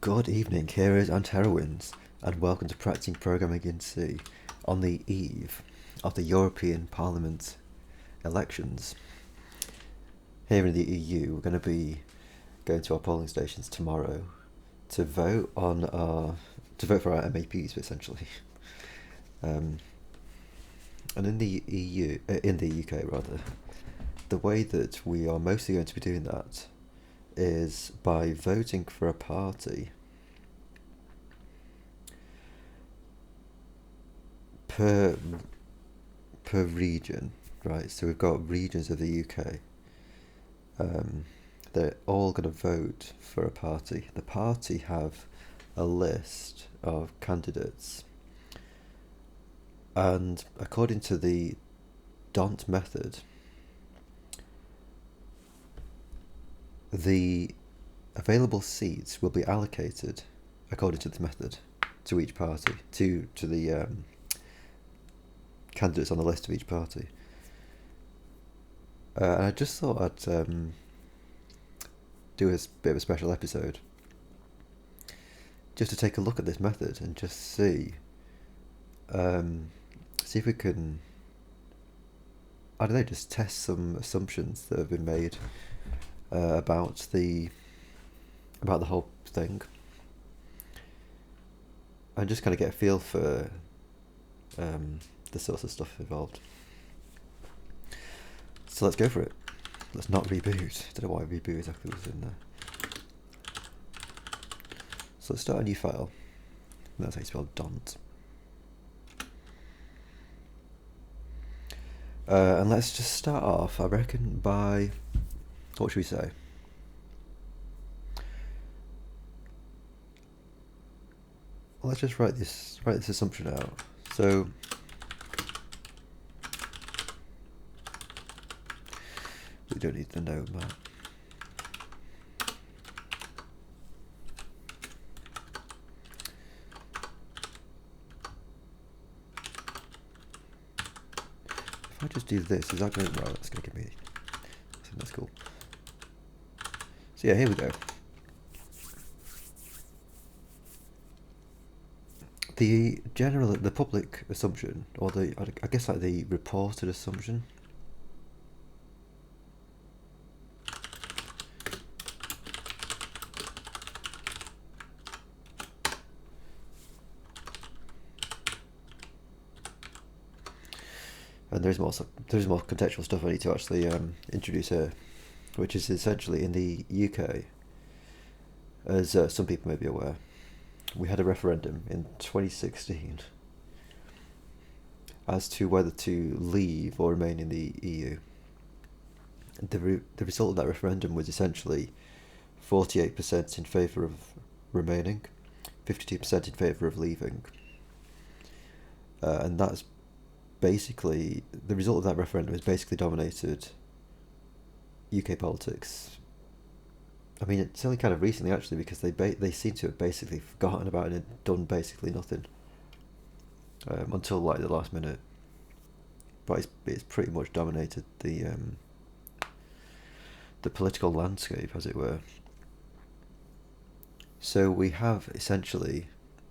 Good evening, heroes and heroines, and welcome to Practising Programming in C on the eve of the European Parliament elections. Here in the EU, we're going to be going to our polling stations tomorrow to vote for our MAPs, essentially. And in the UK rather, the way that we are mostly going to be doing that is by voting for a party per region, right? So we've got regions of the UK. They're all going to vote for a party. The party have a list of candidates, and according to the DONT method, the available seats will be allocated according to the method to each party, to the candidates on the list of each party. And I just thought I'd do a bit of a special episode just to take a look at this method and just see if we can, I don't know, just test some assumptions that have been made about the whole thing, and just kind of get a feel for the sorts of stuff involved. So let's go for it. Let's not reboot. Don't know why reboot exactly was in there. So let's start a new file. And that's how you spell DONT. And let's just start off, I reckon, by, what should we say? Well, let's just write this assumption out. So we don't need the node map. If I just do this, is that going to, well, that's going to give me, I think that's cool. So yeah, here we go. The public assumption, or I guess like the reported assumption, and there's more contextual stuff I need to actually introduce here, which is essentially in the UK, as some people may be aware, we had a referendum in 2016 as to whether to leave or remain in the EU. The result of that referendum was essentially 48% in favour of remaining, 52% in favour of leaving. And that's basically, the result of that referendum has basically dominated UK politics. I mean, it's only kind of recently, actually, because they seem to have basically forgotten about it and done basically nothing until like the last minute. But it's pretty much dominated the political landscape, as it were. So we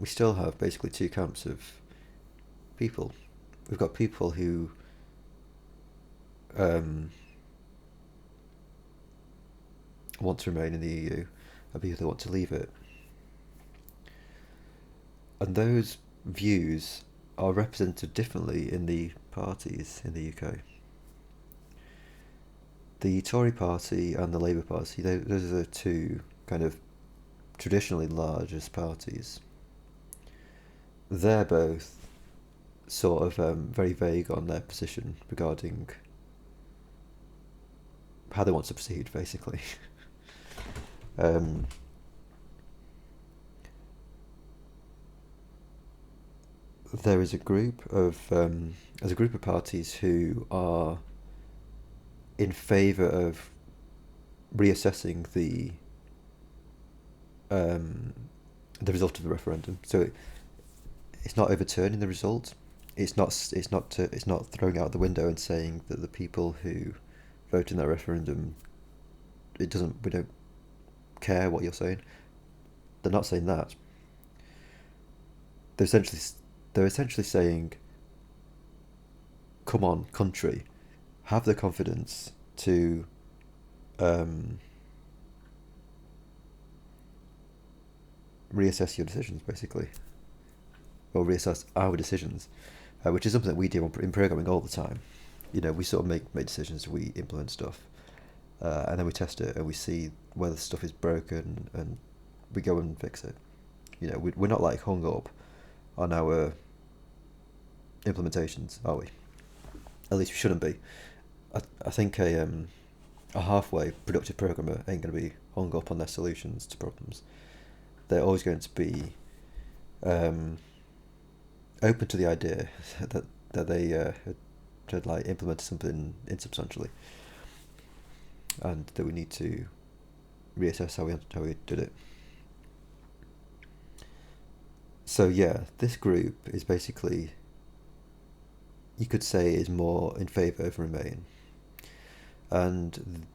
still have basically two camps of people. We've got people who want to remain in the EU, and people who want to leave it. And those views are represented differently in the parties in the UK. The Tory party and the Labour Party, those are the two kind of traditionally largest parties. They're both sort of very vague on their position regarding how they want to proceed, basically. There is a group of parties who are in favour of reassessing the result of the referendum. So it's not overturning the result. It's not throwing out the window and saying that the people who voted in that referendum, we don't care what you're saying. they're not saying that. They're essentially saying, come on, country, have the confidence to reassess your decisions, basically, or reassess our decisions, which is something that we do in programming all the time. We sort of make decisions, we implement stuff, and then we test it and we see whether stuff is broken and we go and fix it. We're not like hung up on our implementations, are we? At least we shouldn't be. I think a halfway productive programmer ain't going to be hung up on their solutions to problems. They're always going to be open to the idea that they had like implemented something insubstantially, and that we need to reassess how we did it. So yeah, this group is basically, you could say, is more in favour of Remain, and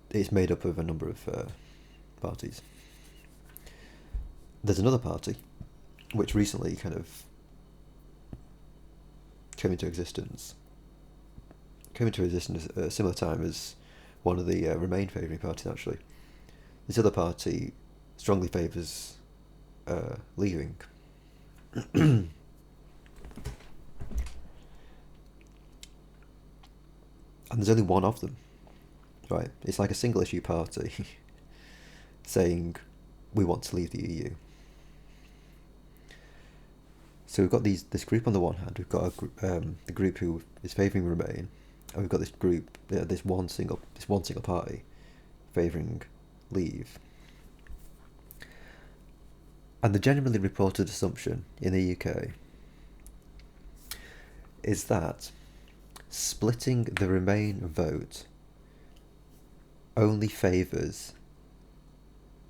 it's made up of a number of parties. There's another party which recently kind of came into existence at a similar time as one of the Remain favouring parties, actually. This other party strongly favours leaving. And there's only one of them, right? It's like a single issue party saying we want to leave the EU. So we've got this group on the one hand. We've got the group who is favouring Remain, and we've got this group, this one single party favouring leave. And the generally reported assumption in the UK is that splitting the Remain vote only favours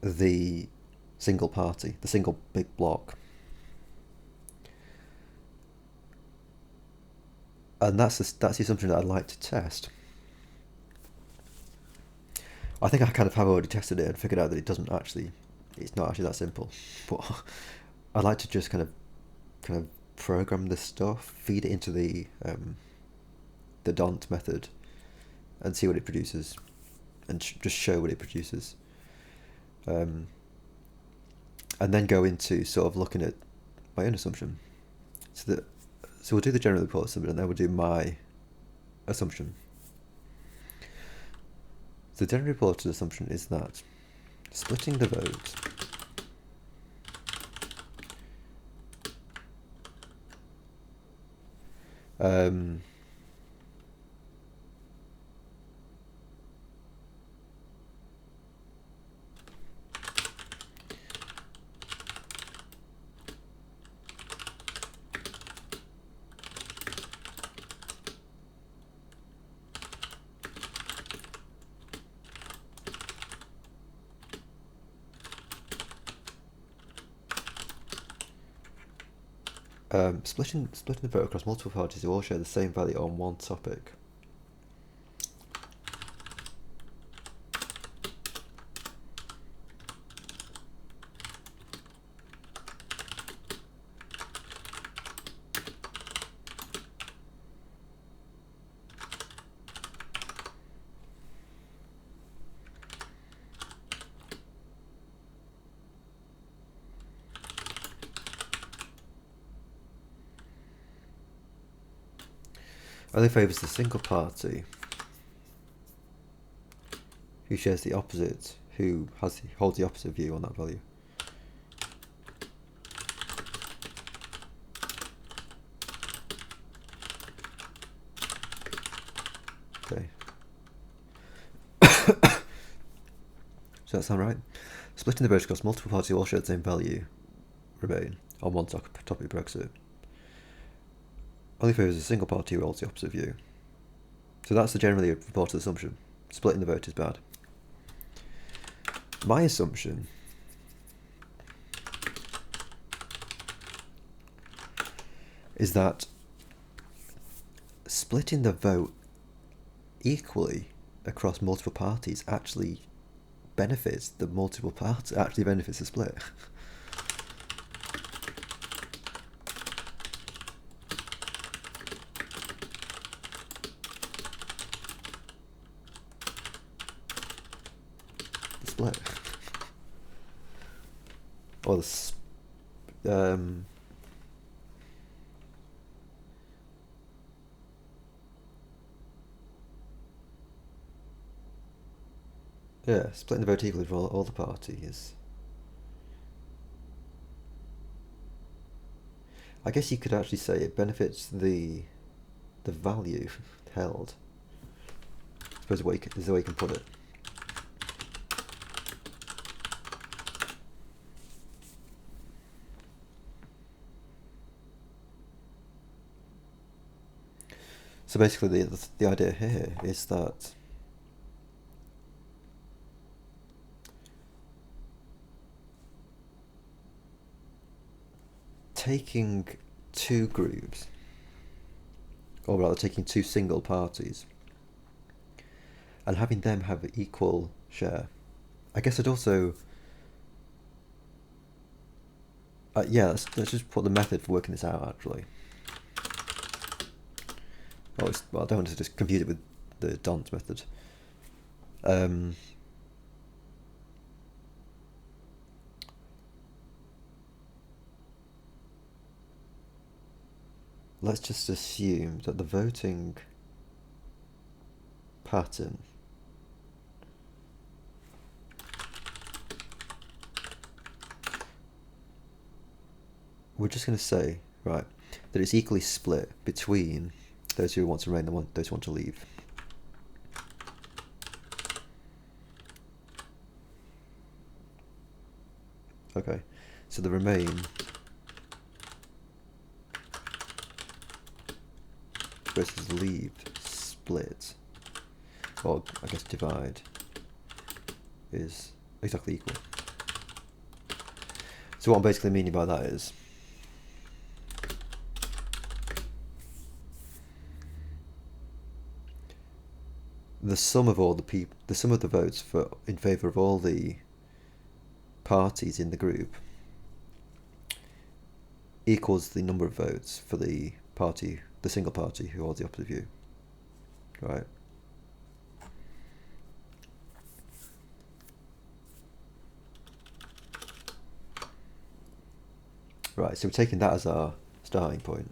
the single party, the single big bloc. And that's the assumption that I'd like to test. I think I kind of have already tested it and figured out that it's not actually that simple. But I'd like to just kind of program this stuff, feed it into the DONT method, and see what it produces, and just show what it produces. And then go into sort of looking at my own assumption. So we'll do the general report assumption, and then we'll do my assumption. So the general reported assumption is that splitting the vote splitting the vote across multiple parties who all share the same value on one topic. Only favours the single party who shares the opposite, who holds the opposite view on that value. Okay. Does that sound right? Splitting the vote across multiple parties who all share the same value Remain on one topic, Brexit. Only favours a single party who holds the opposite view. So that's the generally reported assumption. Splitting the vote is bad. My assumption is that splitting the vote equally across multiple parties actually benefits the multiple parts, actually benefits the split. The split. Or yeah, splitting the vote equally for all the parties. I guess you could actually say it benefits the value held. I suppose is the way you can put it. So basically, the idea here is that taking two groups, or rather taking two single parties, and having them have an equal share. I guess I'd also... yeah, let's just put the method for working this out, actually. Well, I don't want to just confuse it with the Dont method. Let's just assume that the voting pattern we're just going to say, right, that it's equally split between those who want to remain and those who want to leave. Okay, so the remain versus leave split, or I guess divide, is exactly equal. So what I'm basically meaning by that is the sum of all the sum of the votes in favour of all the parties in the group equals the number of votes for the single party who holds the opposite view, right? Right, so we're taking that as our starting point.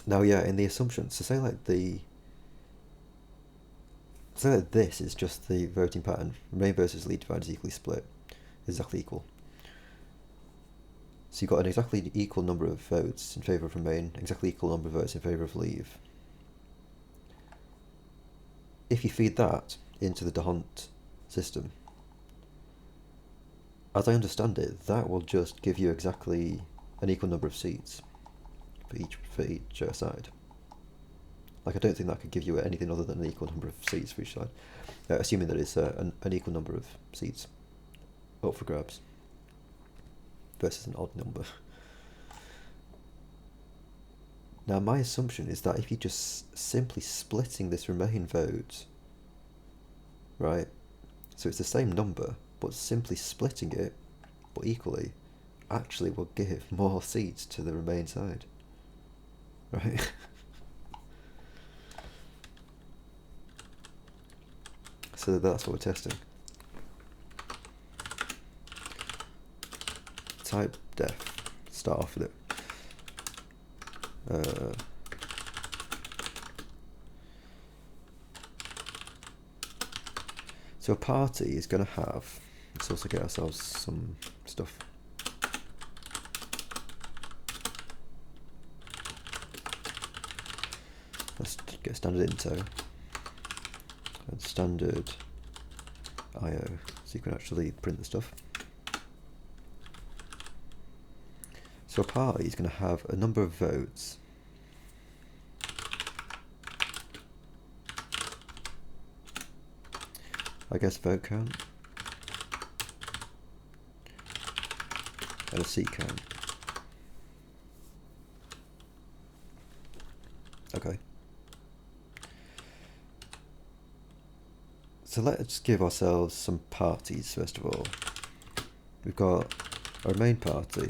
Now, yeah, in the assumption, so say like this is just the voting pattern. Remain versus lead divide is equally split, exactly equal. So you've got an exactly equal number of votes in favour of remain, exactly equal number of votes in favour of leave. If you feed that into the d'Hondt system, as I understand it, that will just give you exactly an equal number of seats for each side. Like, I don't think that could give you anything other than an equal number of seats for each side, assuming that it's an equal number of seats up for grabs versus an odd number. Now, my assumption is that if you're just simply splitting this remain vote, right, so it's the same number, but simply splitting it, but equally, actually will give more seats to the remain side, right? So that's what we're testing. Type def, start off with it. So a party is going to have, let's also get ourselves some stuff. Let's get standard into and standard IO, so you can actually print the stuff. So a party is going to have a number of votes I guess vote count and a seat count. Okay. So let's give ourselves some parties first of all. We've got our main party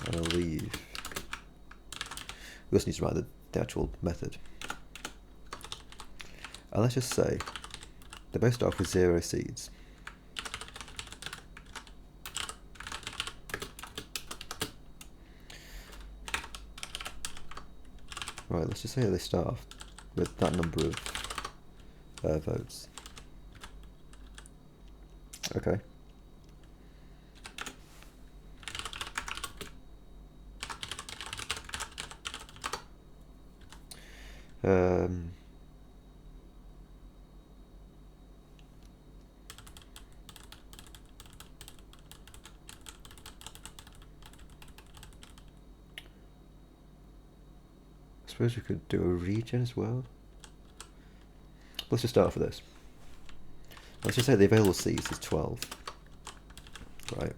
and a leave. We also need to write the actual method. And let's just say they both start off with 0 seeds. Right, let's just say they start off with that number of votes. Okay. I suppose we could do a region as well. Let's just start off with this. Let's just say the available seats is 12. Right.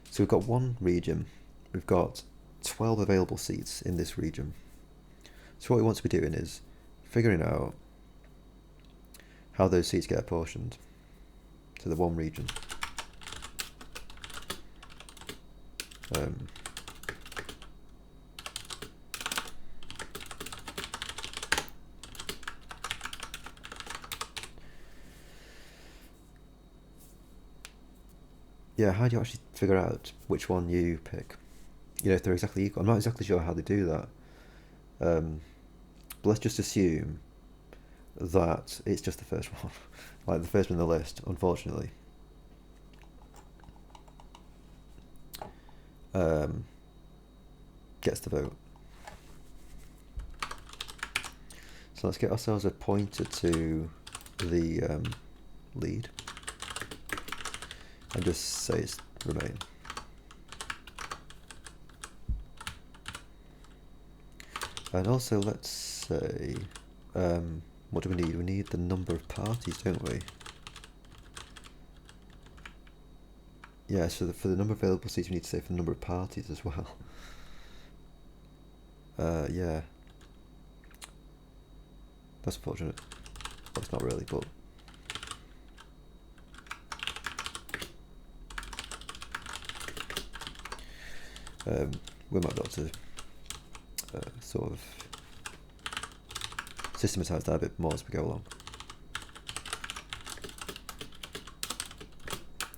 So we've got one region. We've got 12 available seats in this region. So what we want to be doing is figuring out how those seats get apportioned to the one region. Yeah, how do you actually figure out which one you pick? You know, if they're exactly equal. I'm not exactly sure how they do that. But let's just assume that it's just the first one. Like the first one on the list, unfortunately. Gets the vote. So let's get ourselves a pointer to the lead. And just say it's remain. And also let's say, what do we need? We need the number of parties, don't we? Yeah, so for the number of available seats we need to say for the number of parties as well. Yeah. That's unfortunate. Well, it's not really, but... we might be able to sort of systematise that a bit more as we go along.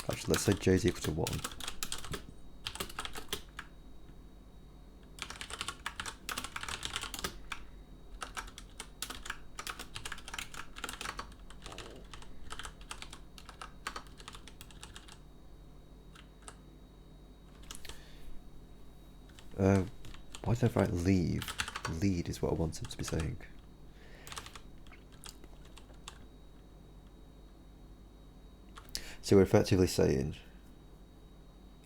Actually, let's say j is equal to 1. Why did I write leave? Lead is what I wanted to be saying. So we're effectively saying...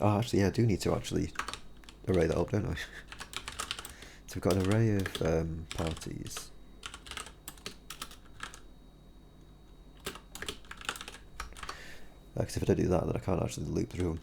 Oh, actually, yeah, I do need to actually array that up, don't I? So we've got an array of parties. Because if I don't do that, then I can't actually loop through them.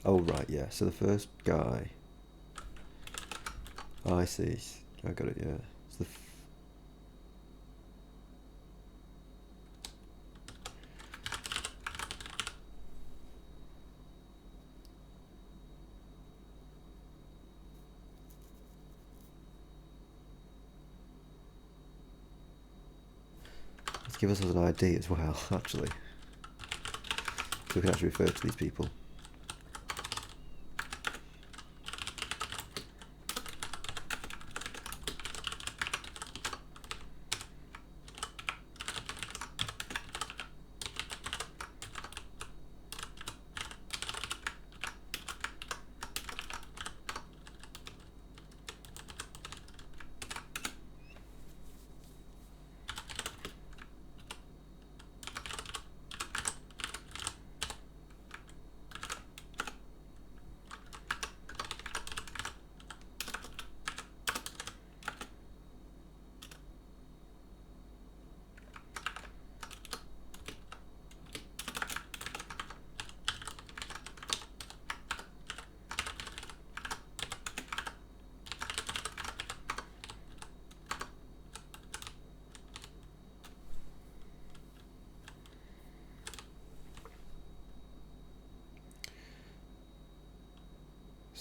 Oh, right, yeah. So the first guy... Oh, I see. I got it, yeah. It's the... Let's give us an ID as well, actually. So we can actually refer to these people.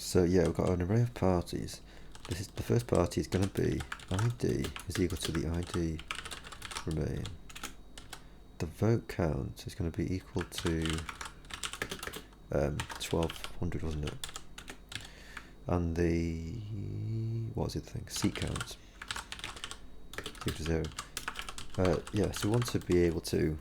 So yeah, we've got an array of parties. This is the first party is going to be ID is equal to the ID remain. The vote count is going to be equal to 1200, wasn't it? And the what was it? The thing seat count equal to 0. Yeah, so we want to be able to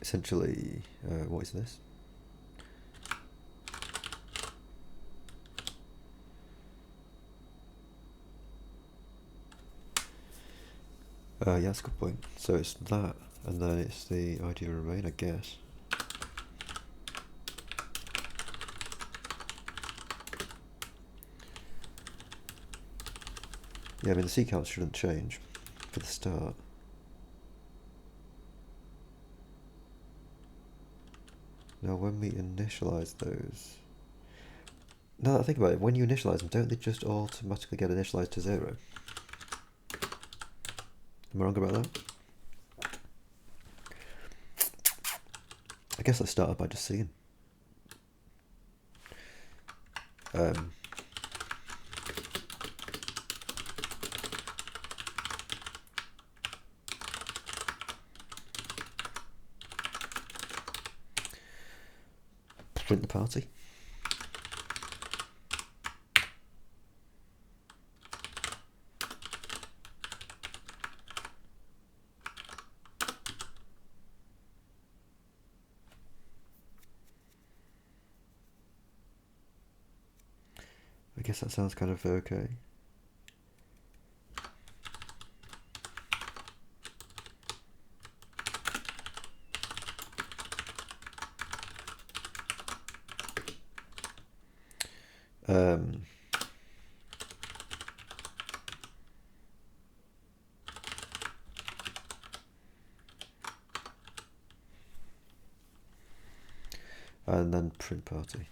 essentially, what is this? Yeah, that's a good point. So it's that, and then it's the ID remain, I guess. Yeah, I mean the seat count shouldn't change for the start. Now when we initialize those, now that I think about it, when you initialize them, don't they just automatically get initialized to 0? Am I wrong about that? I guess let's start by just seeing. Print the party. I guess that sounds kind of okay. And then print party.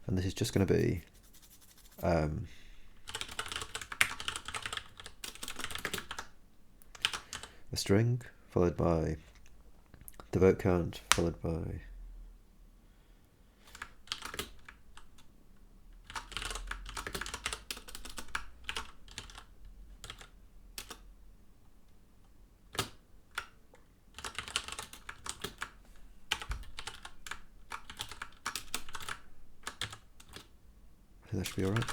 And this is just going to be a string followed by the vote count followed by I think that should be alright.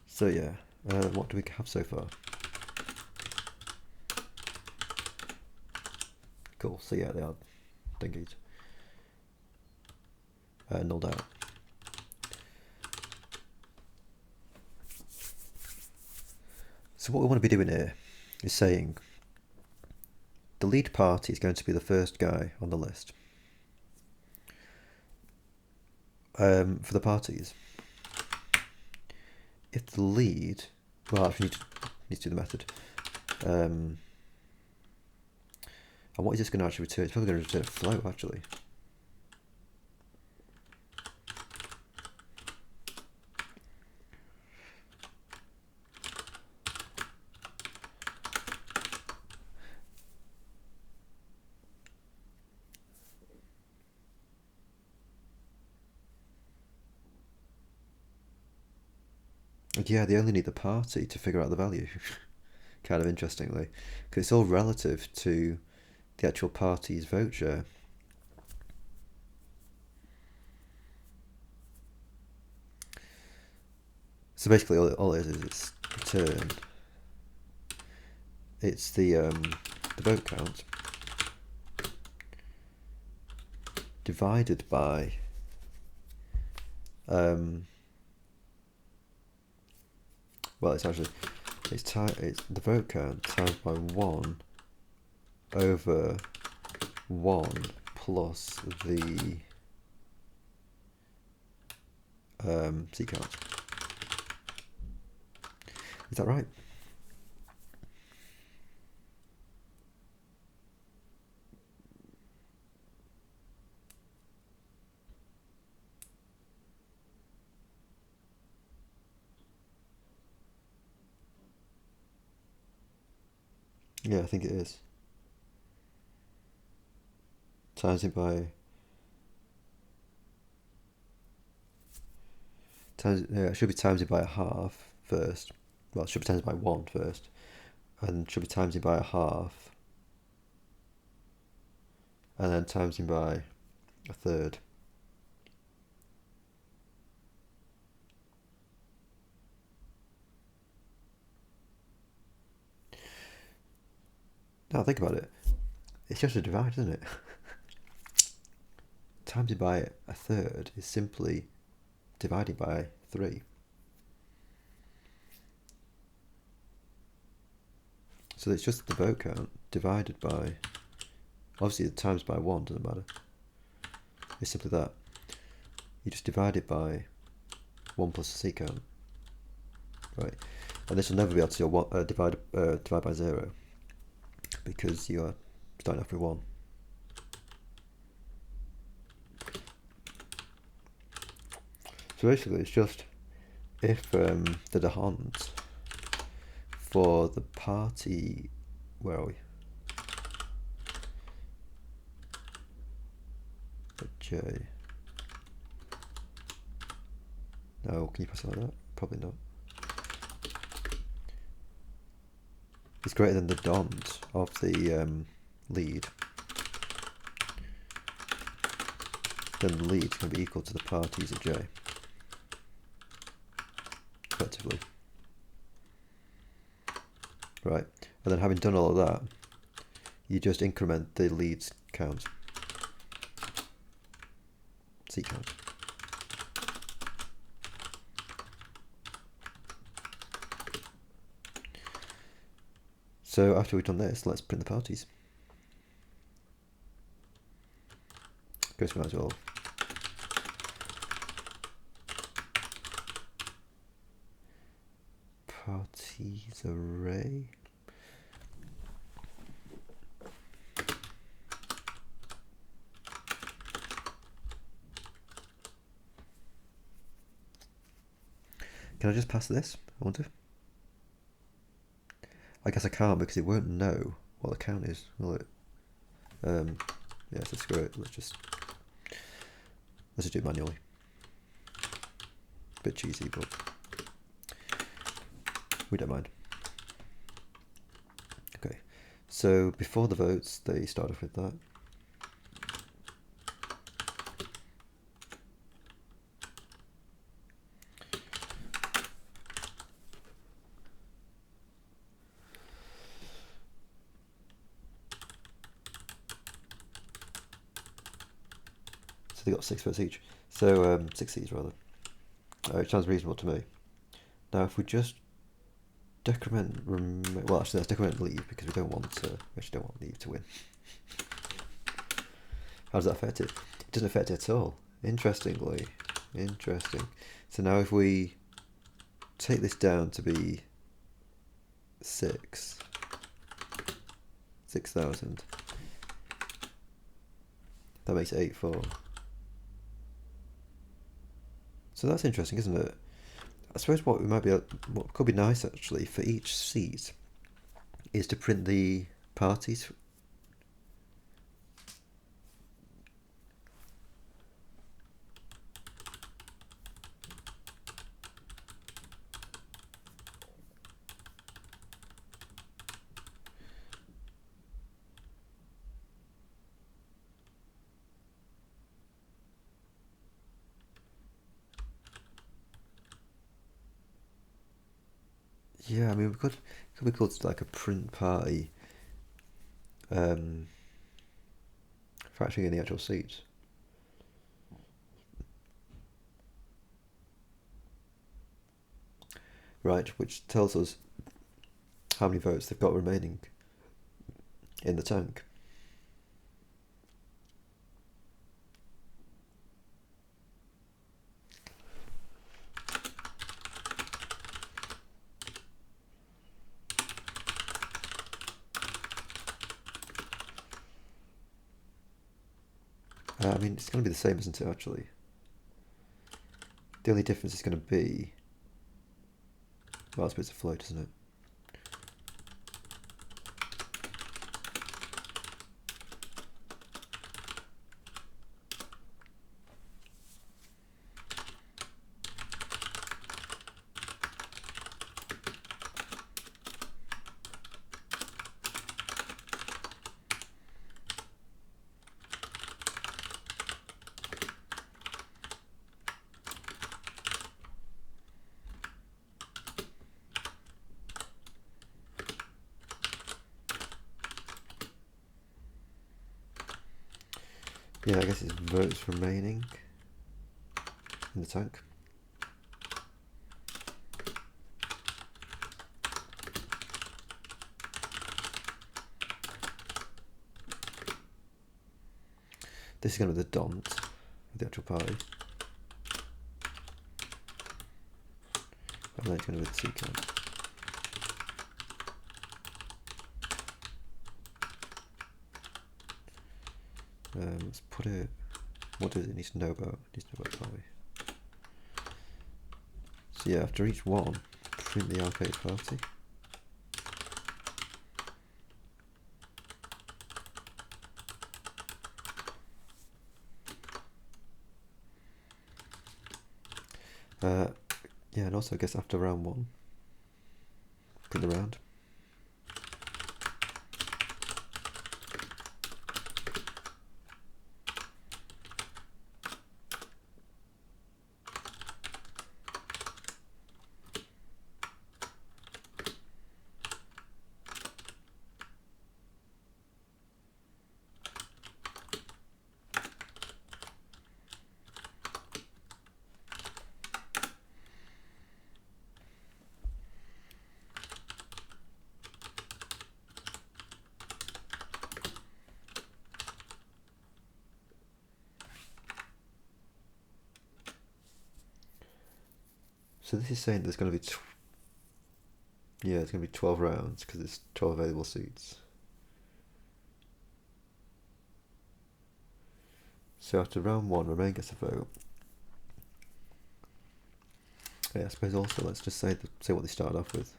So yeah, what do we have so far? Cool, so yeah, they are dingies. Nulled out. So what we want to be doing here is saying the lead party is going to be the first guy on the list. For the parties, if the lead, well, actually need to do the method. And what is this going to actually return? It's probably going to return a float actually. Yeah, they only need the party to figure out the value. Kind of interestingly, because it's all relative to the actual party's vote share. So basically, all it is it's return. It's the vote count divided by Well, it's actually it's the vote count times by 1 over 1 plus the seat count. Is that right? Yeah, I think it is. Times it by it should be times it by a half first. Well, it should be times it by 1 first, and should be times it by a half, and then times it by a third. Now think about it. It's just a divide, isn't it? Times it by a third is simply divided by 3. So it's just the vote count divided by, obviously the times by 1 doesn't matter. It's simply that. You just divide it by 1 plus the seat count. Right. And this will never be able to divide by 0 because you are starting off with 1. So basically it's just if the Dahons for the party, where are we? J. No, can you pass it like that? Probably not. It's greater than the dons of the lead. Then the lead can be equal to the parties of J. Effectively. Right, and then having done all of that, you just increment the leads count. Seat count. So after we've done this, let's print the parties. Guess we might as well. Parties array. Can I just pass this? I wonder. I guess I can't because it won't know what the count is, will it? Yeah, so screw it. Let's just do it manually. Bit cheesy, but we don't mind. Okay, so before the votes, they start off with that. So they got 6 votes each. So 6 seats rather. Which sounds reasonable to me. Now, if we just decrement, well, actually, let's decrement leave because we don't want we actually don't want leave to win. How does that affect it? It doesn't affect it at all. Interestingly, interesting. So now, if we take this down to be 6,000, that makes it 8,4. So that's interesting, isn't it? I suppose what could be nice actually for each seat is to print the parties. Yeah, I mean, it could be called like a print party, factoring in the actual seats. right, which tells us how many votes they've got remaining in the tank. I mean, it's going to be the same, isn't it, actually? The only difference is going to be... Well, I suppose it's a float, isn't it? Yeah, I guess it's votes remaining in the tank. This is going to be the DONT, the actual party. And then it's going to be the secant. Let's put it... What does it need to know about? It needs to know about party. So yeah, after each one, print the arcade party. Yeah, and also I guess after round one, print the round. So this is saying there's going to be, yeah, it's going to be 12 rounds because there's 12 available seats. So after round one, Remain gets a vote. Yeah, I suppose also let's just say what they started off with.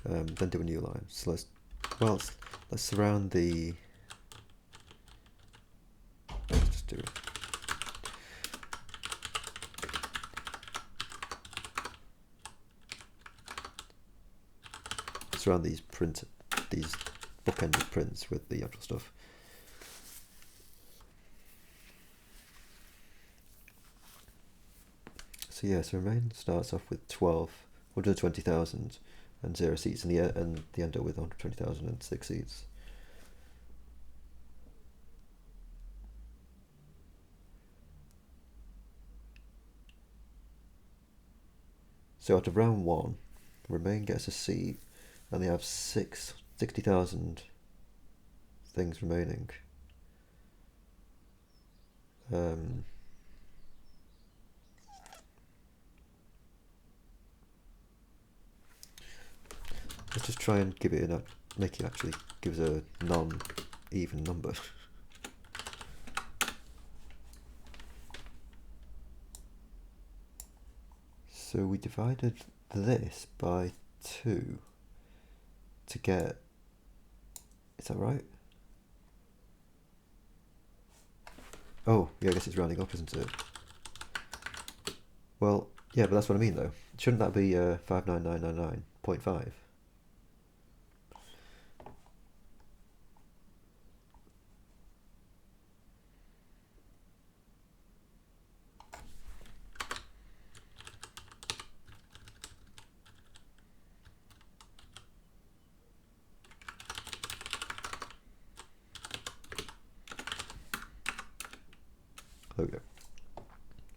Then do a new line. So let's surround the... Let's just do it. Surround these bookended prints with the actual stuff. So yeah, so Remain starts off with 120,000 and 0 seats, and the end up with 120,000 and 6 seats. So after round one, Remain gets a seat, and they have 60,000 things remaining. Let's just try and give it make it actually give us a non-even number. So we divided this by 2 to get... Is that right? Oh, yeah, I guess it's rounding up, isn't it? Well, yeah, but that's what I mean, though. Shouldn't that be 59999.5?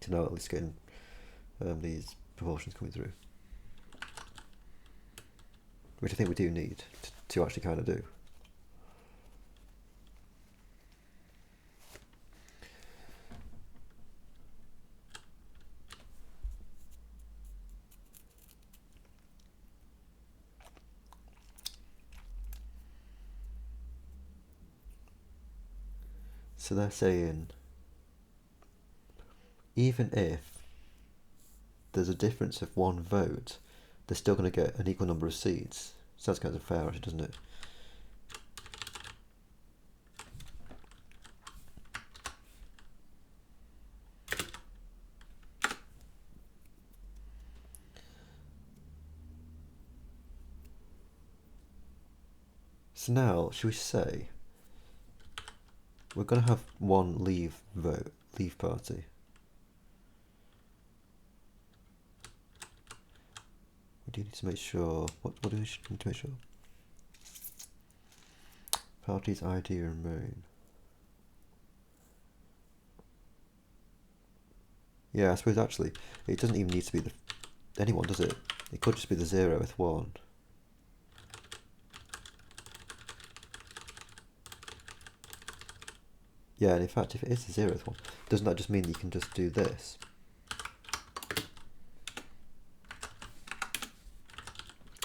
to now at least getting these proportions coming through, which I think we do need to actually kind of do. So they're saying even if there's a difference of one vote, they're still going to get an equal number of seats. So that's kind of fair, actually, doesn't it? So now, should we say we're going to have one leave party. We do need to make sure. What do we need to make sure? Party's ID remain. Yeah, I suppose actually it doesn't even need to be anyone, does it? It could just be the 0th one. Yeah, and in fact, if it is the 0th one, doesn't that just mean you can just do this?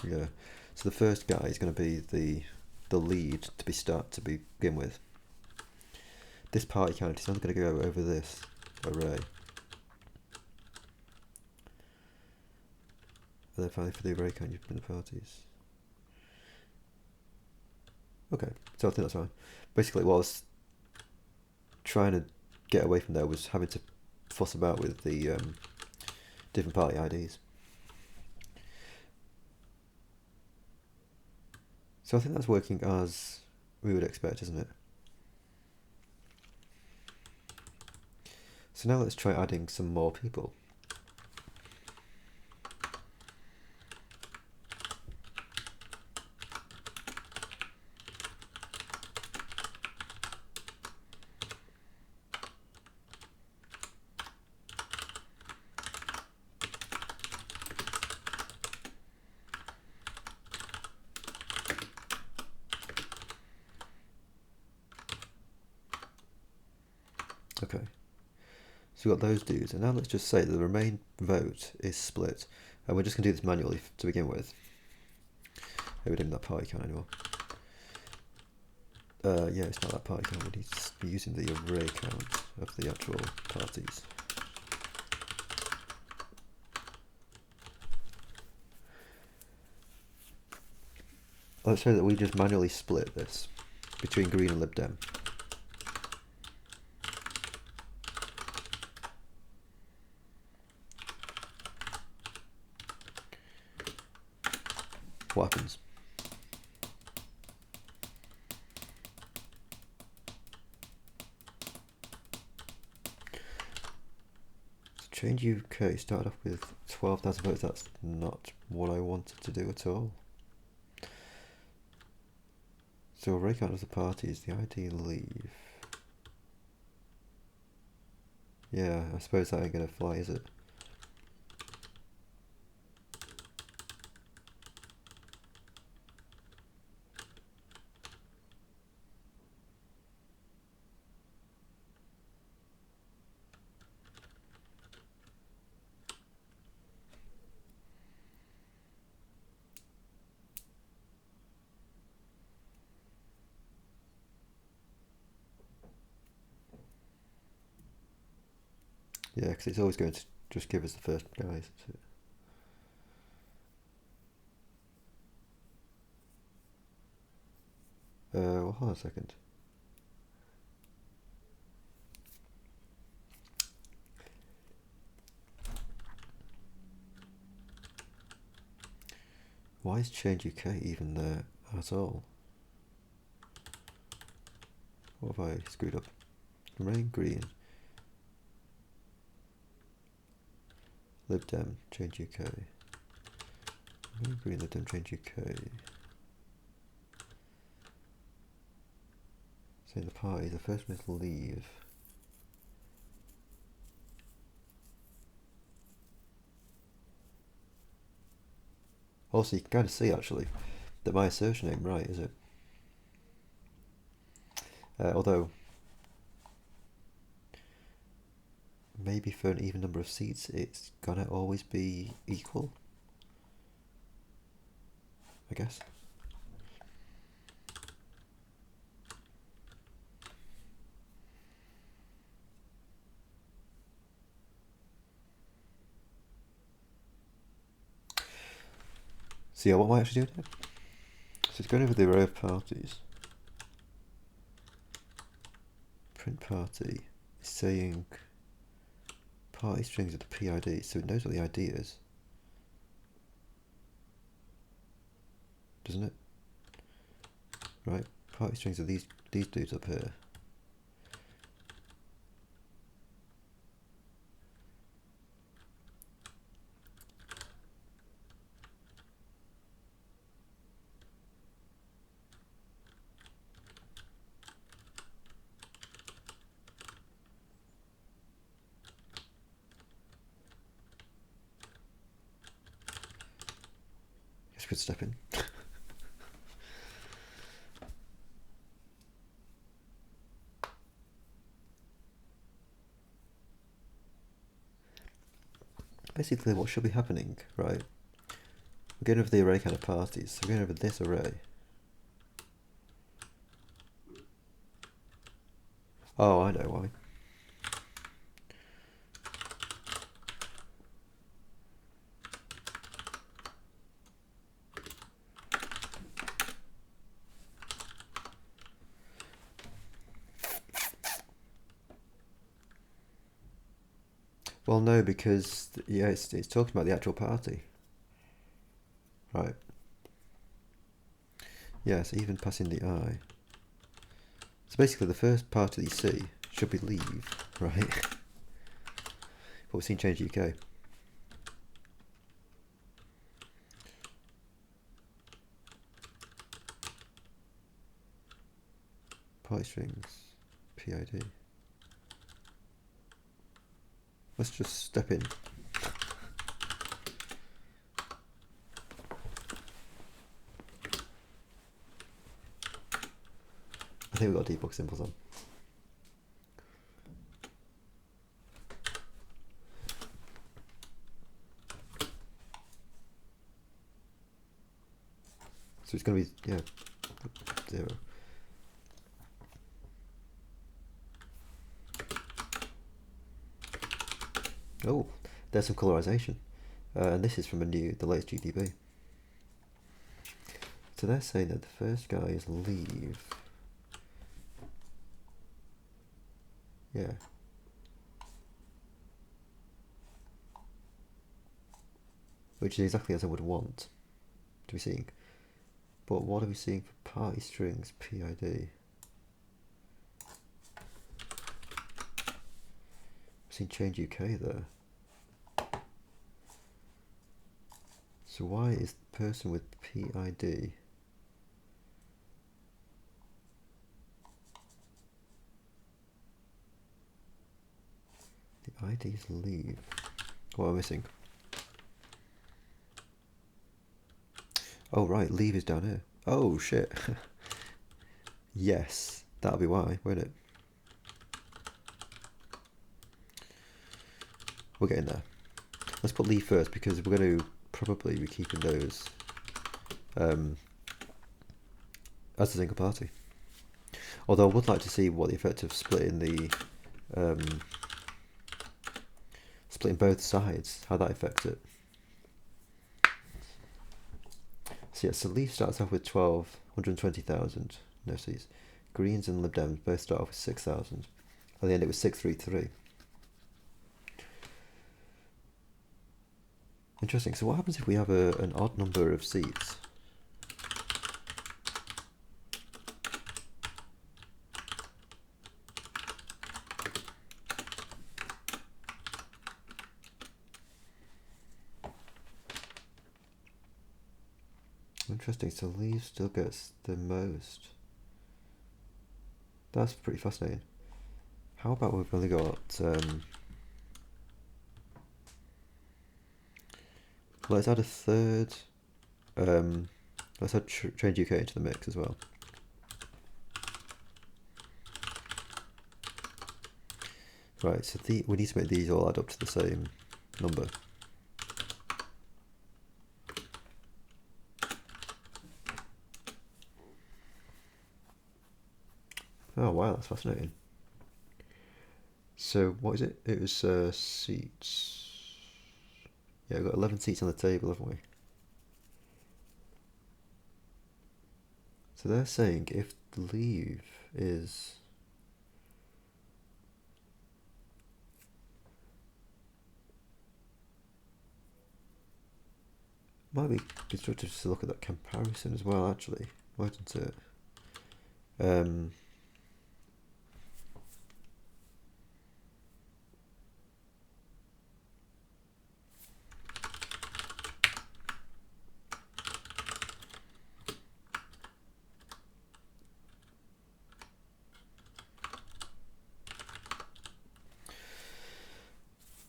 Yeah. So the first guy is going to be the lead to begin with. This party count is only going to go over this array. And then finally for the array count, you put in the parties. Okay, so I think that's fine. Basically, what I was trying to get away from there was having to fuss about with the different party IDs. So I think that's working as we would expect, isn't it? So now let's try adding some more people. Okay, so we've got those dudes, and now let's just say that the remain vote is split, and we're just going to do this manually to begin with. Maybe we didn't that party count anymore. Yeah, it's not that party count, we need to be using the array count of the actual parties. Let's say that we just manually split this between Green and Lib Dem. What happens? So change UK started off with 12,000 votes. That's not what I wanted to do at all. So array count of the parties, the ID leave. Yeah, I suppose that ain't gonna fly, is it? Yeah, because it's always going to just give us the first guys. Well, hold on a second. Why is change UK even there at all? What have I screwed up? Remain Green. Lib Dem, change UK. Remain Green, Lib Dem, change UK. So in the party, the first one is leave. Also, you can kind of see actually that my assertion ain't right, is it? Although maybe for an even number of seats, it's gonna always be equal, I guess. So yeah, what am I actually doing here? So it's going over the array of parties. Print party is saying party strings of the PID, so it knows what the ID is, doesn't it? Right, party strings are these dudes up here. Guess we could step in. Basically, what should be happening, right? We're going over the array kind of parties, so we're going over this array. Oh, I know why. Well, no, because yeah, it's talking about the actual party, right? Yeah, so even passing the I. So basically, the first party that you see should be leave, right? But we've seen change UK. Party strings, PID. Let's just step in. I think we've got debug symbols on. So it's going to be, yeah, 0. Oh, there's some colorization. And this is from the latest GDB. So they're saying that the first guy is leave. Yeah. Which is exactly as I would want to be seeing. But what are we seeing for party strings PID? We've seen change UK there. So why is the person with PID the ID's leave? What am I missing? Oh right, leave is down here. Oh shit. Yes, that'll be why, won't it? We're getting there. Let's put leave first because we're going to probably be keeping those as a single party. Although I would like to see what the effect of splitting splitting both sides, how that affects it. So yeah, so Leave starts off with 120,000, no C's. Greens and Lib Dems both start off with 6,000. And they end it with 633. Interesting. So what happens if we have an odd number of seats? Interesting. So Leave still gets the most. That's pretty fascinating. How about we've only got let's add a third Let's add Change UK into the mix as well. Right, so we need to make these all add up to the same number. Oh wow, that's fascinating. So what is it? It was seats. Yeah, we've got 11 seats on the table, haven't we? So they're saying if the leave is... Might be constructive to look at that comparison as well, actually, mightn't it?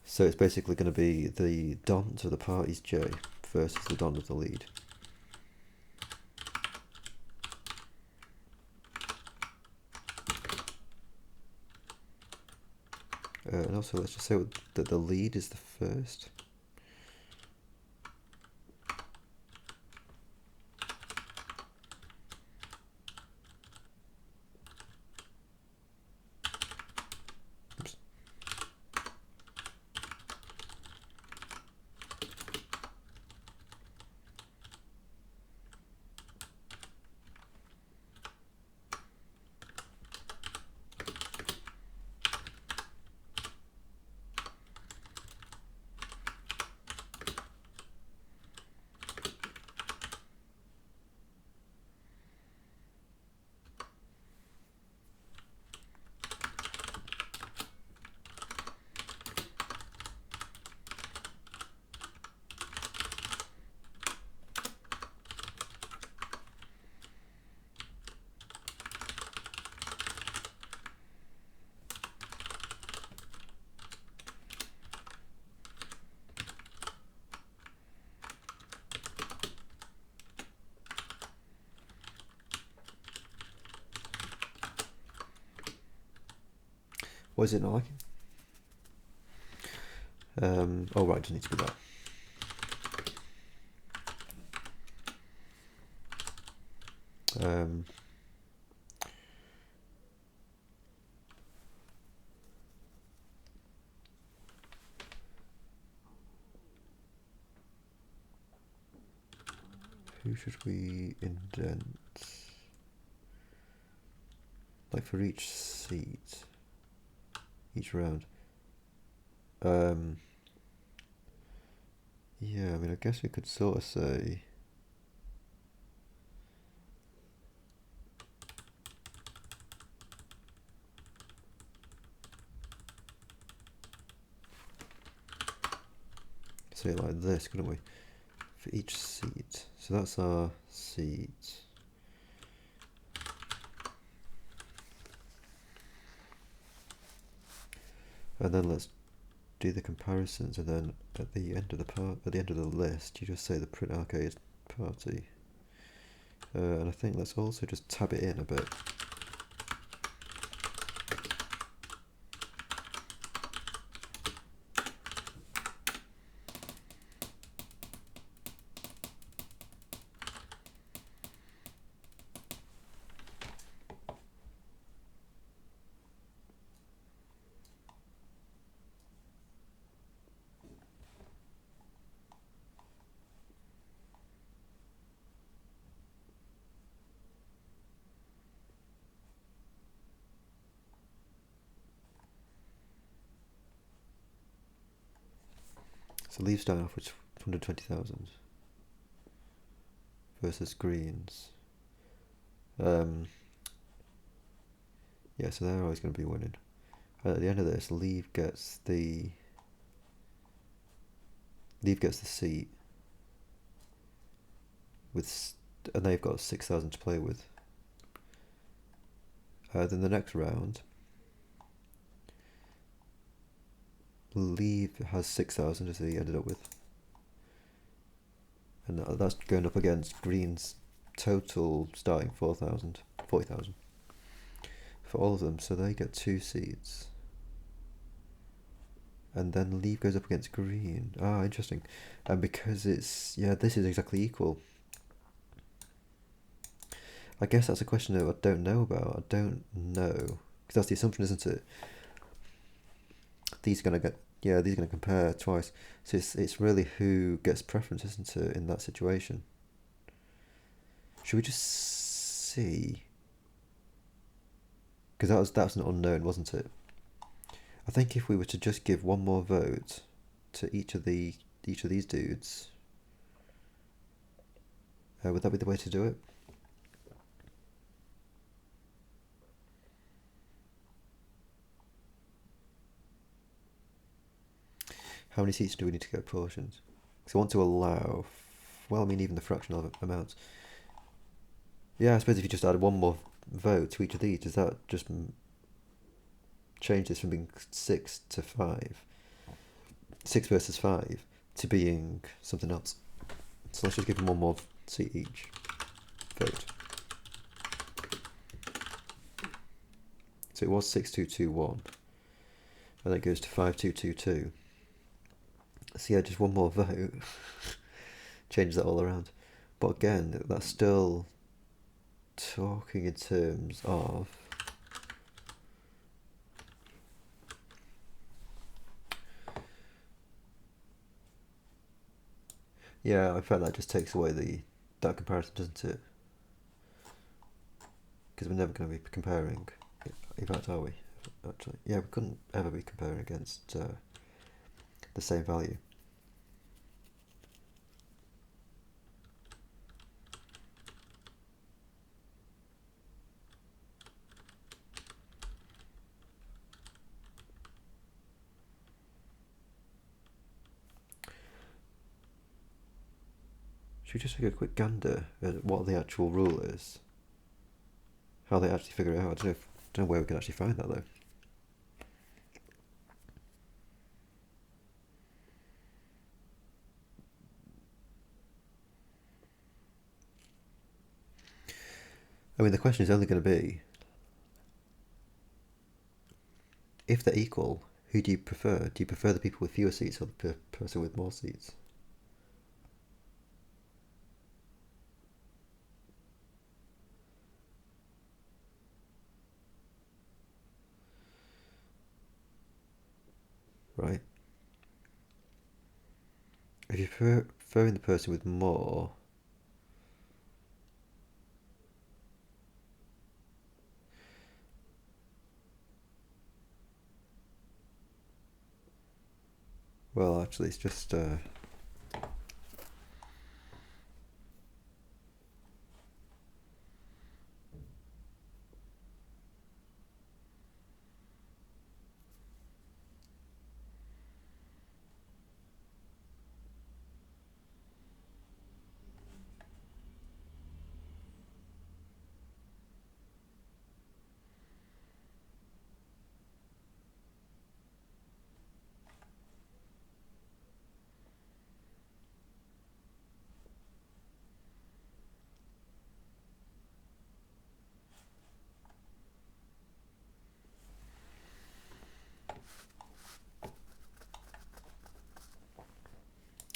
So it's basically going to be the dont of the party's J versus the dont of the lead. And also let's just say that the lead is the first. Oops. What is it not liking? Oh right, it doesn't need to be that. Who should we indent? Like for each seat, each round. Yeah, I mean, I guess we could sort of say... Say it like this, couldn't we? For each seat. So that's our seat. And then let's do the comparisons, and then at the end of the list, you just say the print arcade party. And I think let's also just tab it in a bit. So leave starting off with 120,000 versus greens. Yeah, so they're always going to be winning. And at the end of this, leave gets the seat with, and they've got 6,000 to play with. Then the next round, leave has 6,000 as he ended up with. and that's going up against green's total starting 40,000 for all of them, so they get 2 seats. And then leave goes up against green. Ah, interesting. And because it's, yeah, this is exactly equal. I guess that's a question that I don't know about. I don't know, because that's the assumption, isn't it? These are gonna compare twice. So it's really who gets preference, isn't it, in that situation? Should we just see? Because that's an unknown, wasn't it? I think if we were to just give one more vote to each of these dudes, would that be the way to do it? How many seats do we need to get apportioned? Because I want to allow, well, I mean, even the fractional amounts. Yeah, I suppose if you just added one more vote to each of these, does that just change this from being 6 to 5, 6 versus 5, to being something else? So let's just give them one more seat each. Vote. So it was 6221, and that goes to 5222. So yeah, just one more vote changes that all around. But again, that's still talking in terms of yeah, I felt that just takes away that comparison, doesn't it? Because we're never going to be comparing. In fact, are we? Actually, yeah, we couldn't ever be comparing against the same value. Should we just take a quick gander at what the actual rule is? How they actually figure it out? I don't know where we can actually find that though. I mean, the question is only going to be, if they're equal, who do you prefer? Do you prefer the people with fewer seats or the person with more seats? Right? If you're preferring the person with more, well, actually, it's just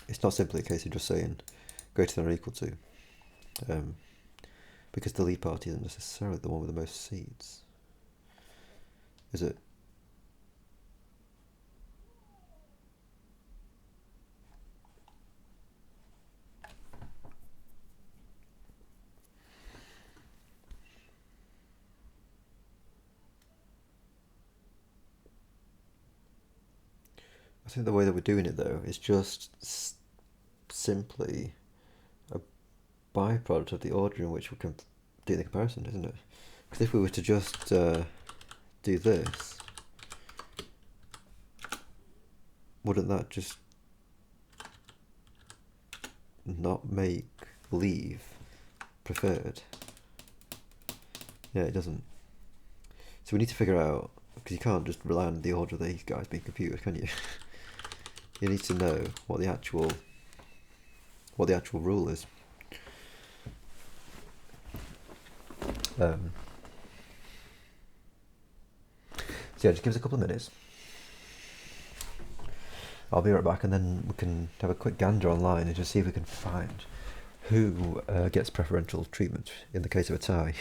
it's not simply a case of just saying greater than or equal to, because the lead party isn't necessarily the one with the most seats, is it? I think the way that we're doing it though is just simply a byproduct of the order in which we can do the comparison, isn't it? Because if we were to just do this, wouldn't that just not make leave preferred? Yeah, it doesn't. So we need to figure out, because you can't just rely on the order of these guys being computed, can you? You need to know what what the actual rule is. So yeah, just give us a couple of minutes. I'll be right back, and then we can have a quick gander online and just see if we can find who gets preferential treatment in the case of a tie.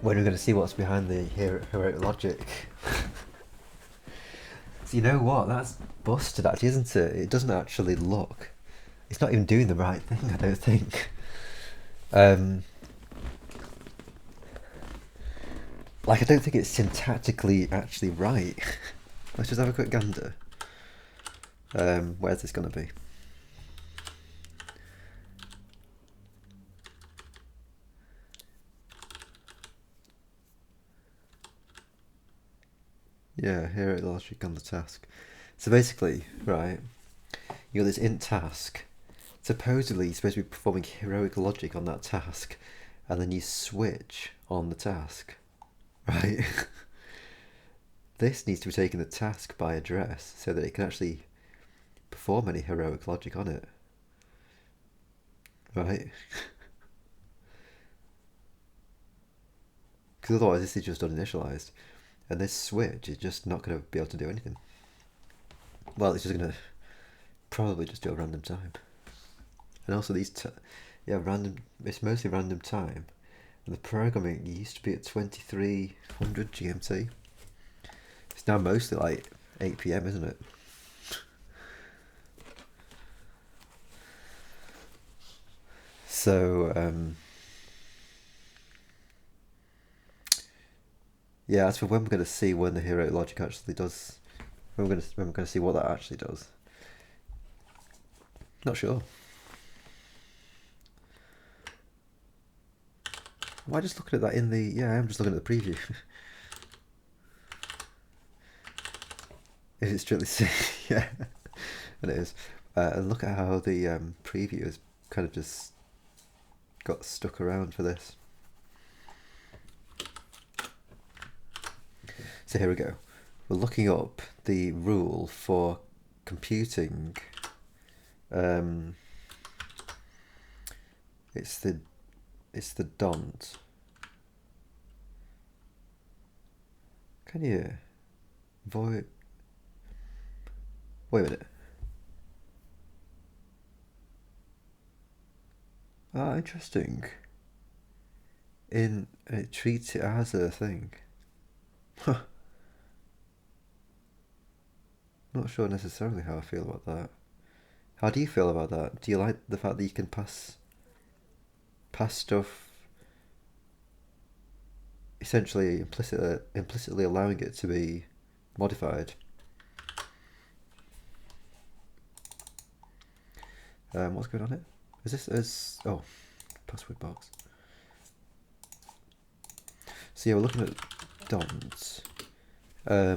When we're going to see what's behind the heroic logic. So you know what? That's busted, actually, isn't it? It doesn't actually look. It's not even doing the right thing, I don't think. Like, I don't think it's syntactically actually right. Let's just have a quick gander. Where's this going to be? Yeah, hero logic on the task. So basically, right, you got this int task. Supposedly, you're supposed to be performing heroic logic on that task, and then you switch on the task, right? This needs to be taking the task by address so that it can actually perform any heroic logic on it, right? Because otherwise, this is just uninitialized, and this switch is just not going to be able to do anything. Well, it's just going to probably just do a random time. And also yeah, random. It's mostly random time. And the programming used to be at 2300 GMT. It's now mostly like 8 PM, isn't it? So yeah, as for when we're going to see when the hero logic actually does, when we're going to see what that actually does. Not sure. Why just looking at that in the? Yeah, I'm just looking at the preview. Is it strictly C? Yeah, and it is. And look at how the preview has kind of just got stuck around for this. So here we go. We're looking up the rule for computing. It's the don't. Can you void? Wait a minute. Ah, interesting. It treats it as a thing. Huh. Not sure necessarily how I feel about that. How do you feel about that? Do you like the fact that you can pass stuff, essentially implicitly allowing it to be modified? What's going on here? Is this as password box? So yeah, we're looking at DOMs. I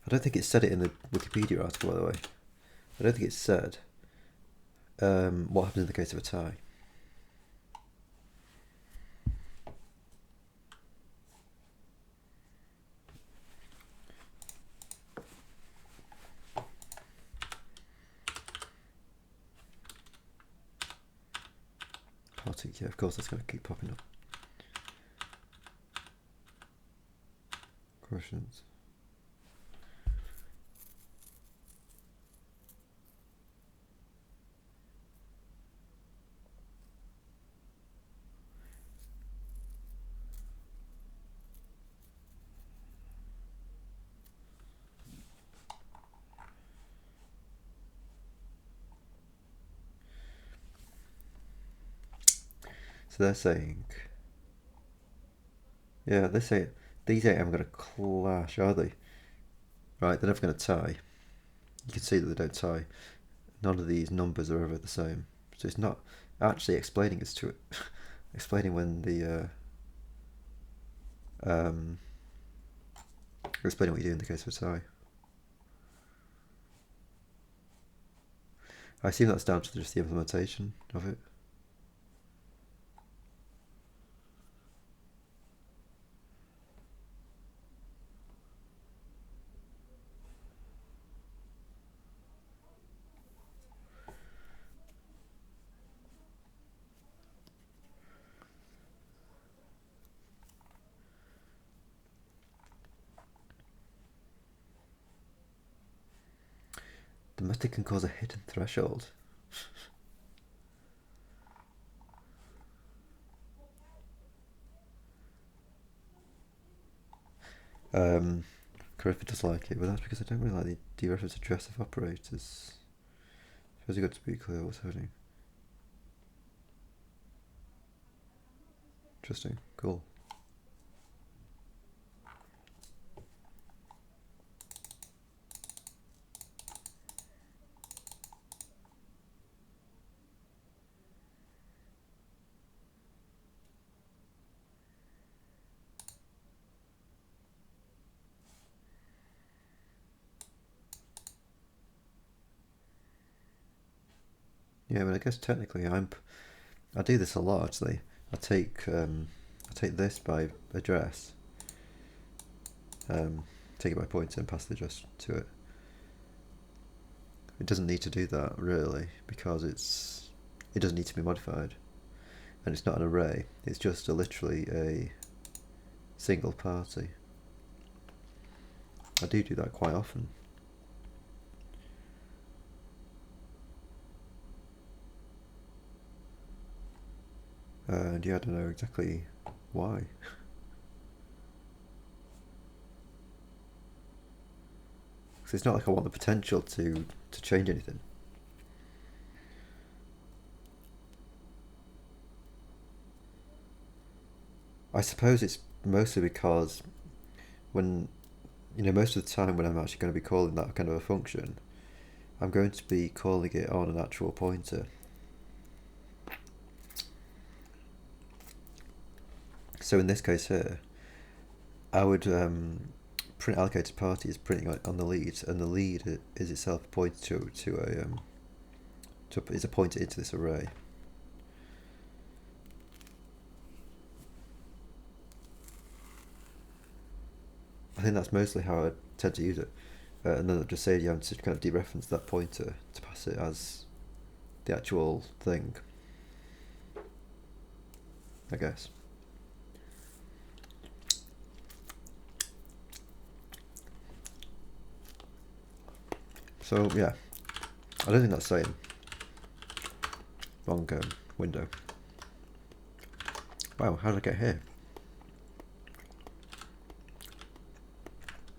don't think it said it in the Wikipedia article, by the way. I don't think it said what happens in the case of a tie. Party, yeah, of course, that's going to keep popping up. Questions. So they're saying, yeah, they say these ain't ever going to clash, are they? Right, they're never going to tie. You can see that they don't tie. None of these numbers are ever the same. So it's not actually explaining us to it. Explaining when the explaining what you do in the case of a tie. I assume that's down to just the implementation of it. The method can cause a hidden threshold. Correct does like it, but that's because I don't really like the dereference address of operators. Suppose you got to be clear what's happening. Interesting, cool. Yeah, I mean, I guess technically I do this a lot actually. I take this by address, um, take it by pointer and pass the address to it. It doesn't need to do that really because it doesn't need to be modified, and it's not an array. It's just literally a single party. I do that quite often. And yeah, I don't know exactly why. Because it's not like I want the potential to change anything. I suppose it's mostly because when, most of the time when I'm actually going to be calling that kind of a function, I'm going to be calling it on an actual pointer. So in this case here, I would print allocated party is printing on the lead, and the lead is itself pointed is a pointer into this array. I think that's mostly how I tend to use it, and then it just saves you having to kind of dereference that pointer to pass it as the actual thing, I guess. So yeah, I don't think that's saying. Wrong window. Wow, how did I get here?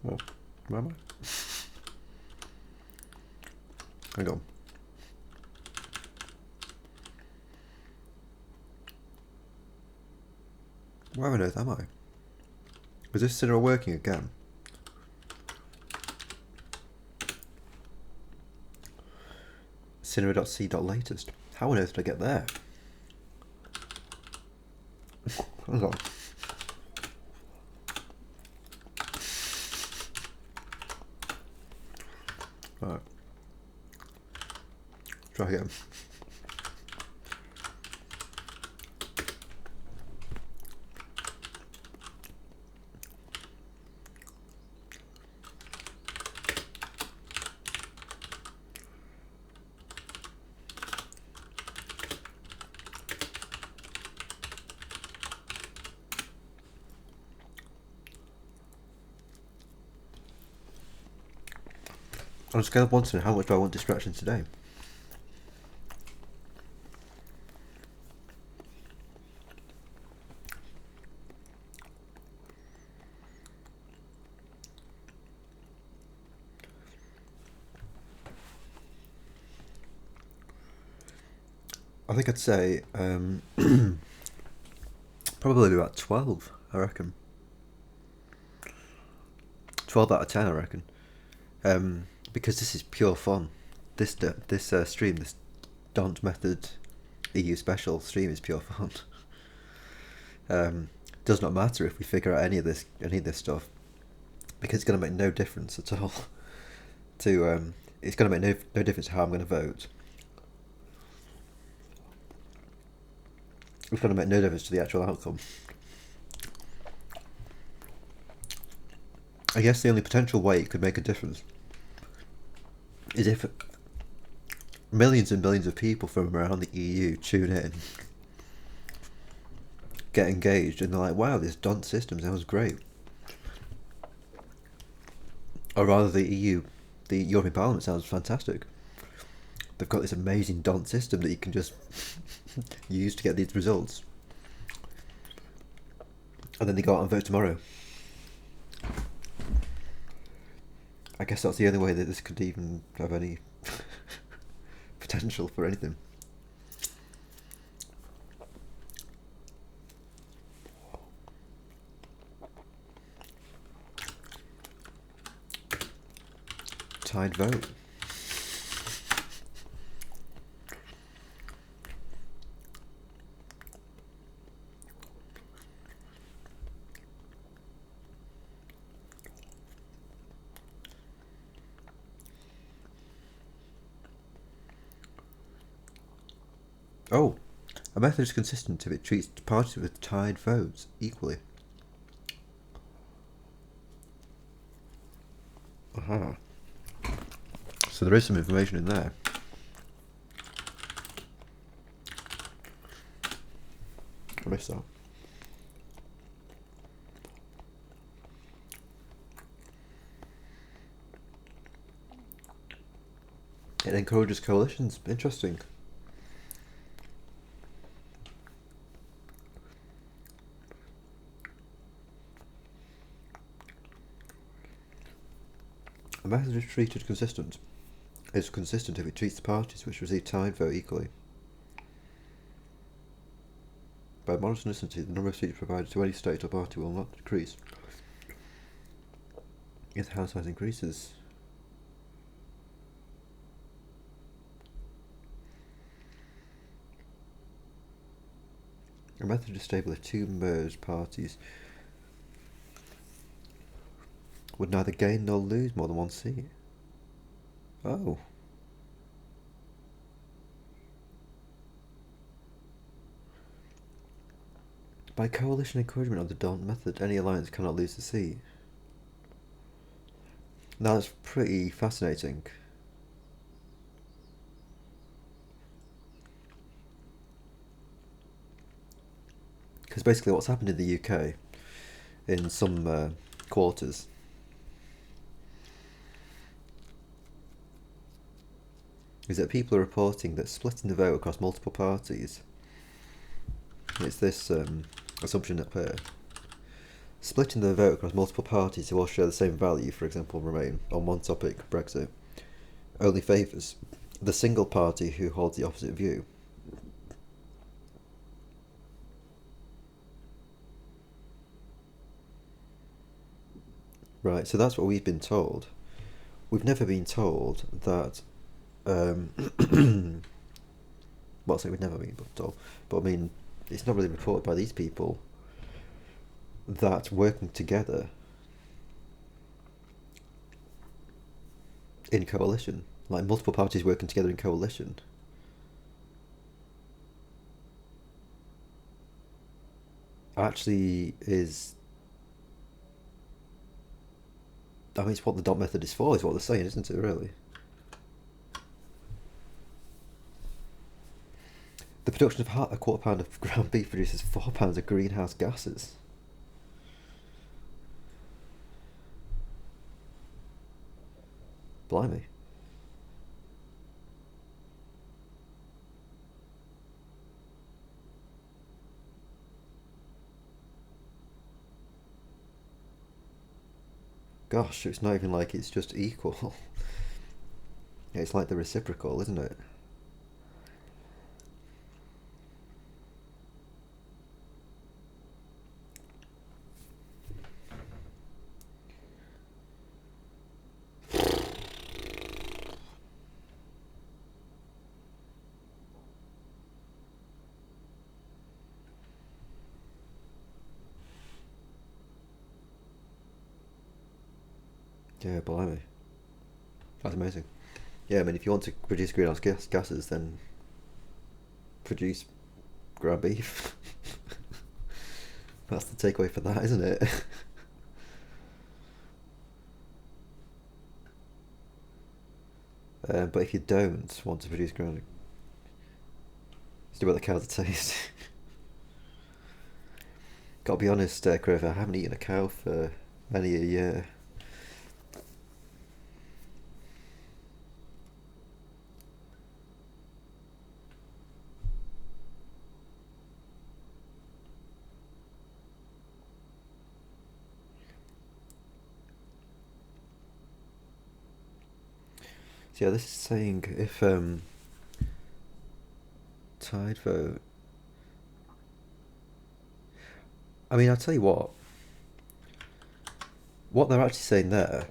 Well, where am I? Hang on. Where on earth am I? Is this Cinema working again? Cinema.c.latest. How on earth did I get there? Hang on. Alright. Try again. On a scale of 1 to 10, how much do I want distraction today? I think I'd say probably about 12, I reckon. 12 out of 10, I reckon. Because this is pure fun. This stream, this Don't Method EU special stream is pure fun. Does not matter if we figure out any of this stuff, because it's going to make no difference at all to it's going to make no difference to how I'm going to vote. It's going to make no difference to the actual outcome. I guess the only potential way it could make a difference is if millions and millions of people from around the EU tune in, get engaged, and they're like, wow, this DONT system sounds great. Or rather, the European Parliament sounds fantastic. They've got this amazing DONT system that you can just use to get these results. And then they go out and vote tomorrow. I guess that's the only way that this could even have any potential for anything. Tied vote. Oh, a method is consistent if it treats parties with tied votes equally. Aha. So there is some information in there. I missed that. It encourages coalitions. Interesting. A method is treated consistent. It's consistent if it treats the parties which receive tied vote equally. By monotonicity, the number of seats provided to any state or party will not decrease if the house size increases. A method is stable if two merged parties would neither gain nor lose more than one seat. Oh. By coalition encouragement of the Daunt method, any alliance cannot lose the seat. Now that's pretty fascinating. Because basically what's happened in the UK, in some quarters, is that people are reporting that splitting the vote across multiple parties, it's this assumption up here, splitting the vote across multiple parties who all share the same value, for example Remain, on one topic, Brexit, only favours the single party who holds the opposite view. Right, so that's what we've been told. We've never been told that well, I say we've never been told, but I mean, it's not really reported by these people that working together in coalition, like multiple parties working together in coalition, actually is, I mean, it's what the dot method is for, is what they're saying, isn't it, really? The production of a quarter pound of ground beef produces 4 pounds of greenhouse gases. Blimey. Gosh, it's not even like it's just equal. It's like the reciprocal, isn't it? Yeah, blimey. That's amazing. Yeah, I mean, if you want to produce greenhouse gases, then produce ground beef. That's the takeaway for that, isn't it? But if you don't want to produce ground, it's about the cows to taste. Gotta be honest, Crover, I haven't eaten a cow for many a year. So yeah, this is saying if tied vote. I mean, I'll tell you what. What they're actually saying there,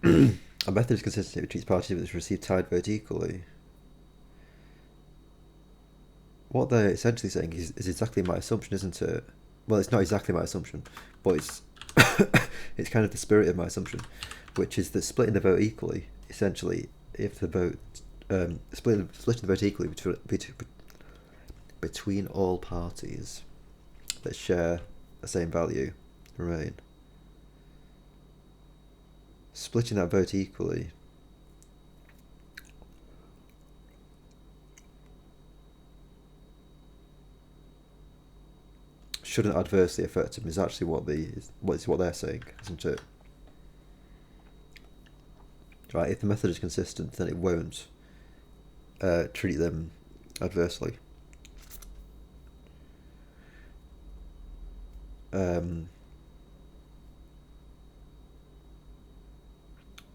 a method is consistent if it treats parties which receive tied vote equally. What they're essentially saying is exactly my assumption, isn't it? Well, it's not exactly my assumption, but it's it's kind of the spirit of my assumption, which is that splitting the vote equally, essentially, if the vote splitting the vote equally between all parties that share the same value remain. Splitting that vote equally shouldn't adversely affect them is actually what they're saying, isn't it? Right, if the method is consistent, then it won't treat them adversely.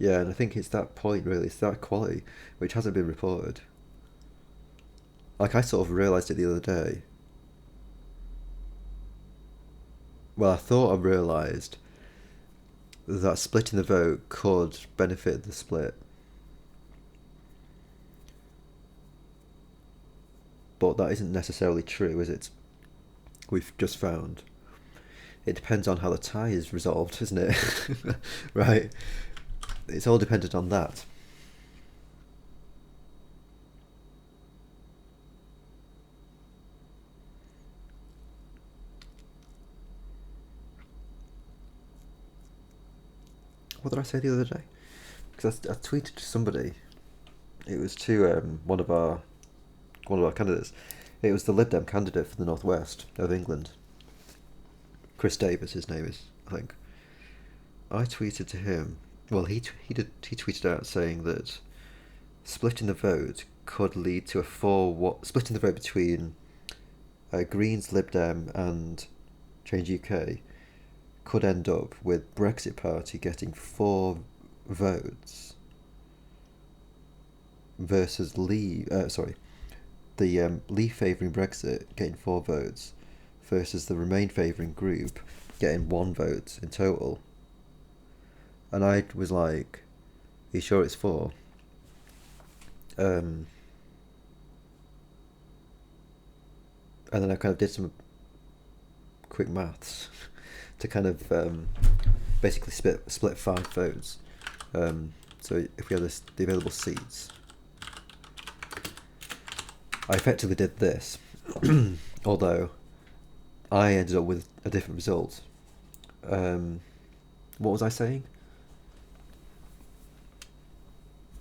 Yeah, and I think it's that point, really, it's that quality which hasn't been reported. Like, I sort of realised it the other day. Well, I thought I realised that splitting the vote could benefit the split. But that isn't necessarily true, is it? We've just found. It depends on how the tie is resolved, isn't it? Right? It's all dependent on that. What did I say the other day? Because I tweeted to somebody. It was to one of our candidates. It was the Lib Dem candidate for the northwest of England. Chris Davis, his name is, I think. I tweeted to him. Well, he tweeted out saying that splitting the vote could lead to splitting the vote between Greens, Lib Dem, and Change UK could end up with Brexit Party getting 4 votes versus Leave favouring Brexit getting 4 votes versus the Remain favouring group getting 1 vote in total. And I was like, are you sure it's 4? And then I kind of did some quick maths to kind of basically split 5 votes. So if we have the available seats, I effectively did this, although I ended up with a different result. What was I saying?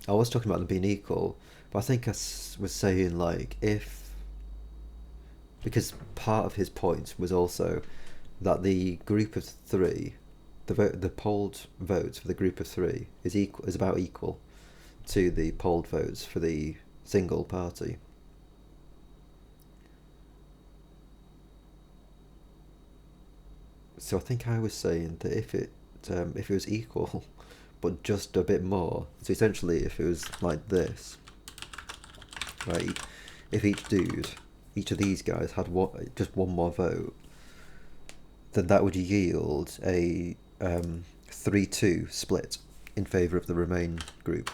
I was talking about them being equal, but I think I was saying, like, because part of his point was also that the group of 3, the polled votes for the group of 3 is about equal to the polled votes for the single party. So I think I was saying that if it was equal, but just a bit more. So essentially, if it was like this, right? If each of these guys had just one more vote, then that would yield a 3-2 split in favour of the Remain group.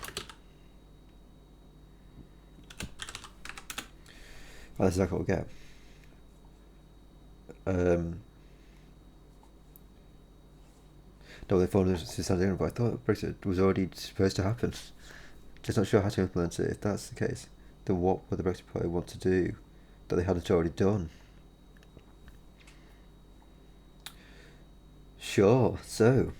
Well, that's exactly what we get. No, they phoned us to stand in, but I thought Brexit was already supposed to happen. Just not sure how to implement it. If that's the case, then what would the Brexit Party want to do that they hadn't already done? Sure, so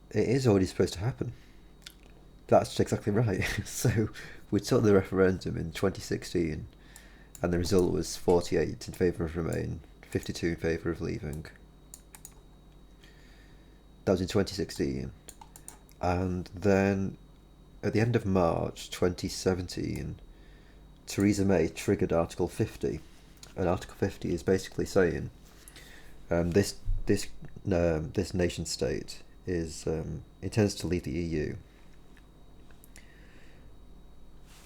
it is already supposed to happen. That's exactly right. So we took the referendum in 2016, and the result was 48 in favour of Remain, 52 in favour of leaving. That was in 2016. And then at the end of March 2017, Theresa May triggered Article 50. And Article 50 is basically saying this nation state intends to leave the EU.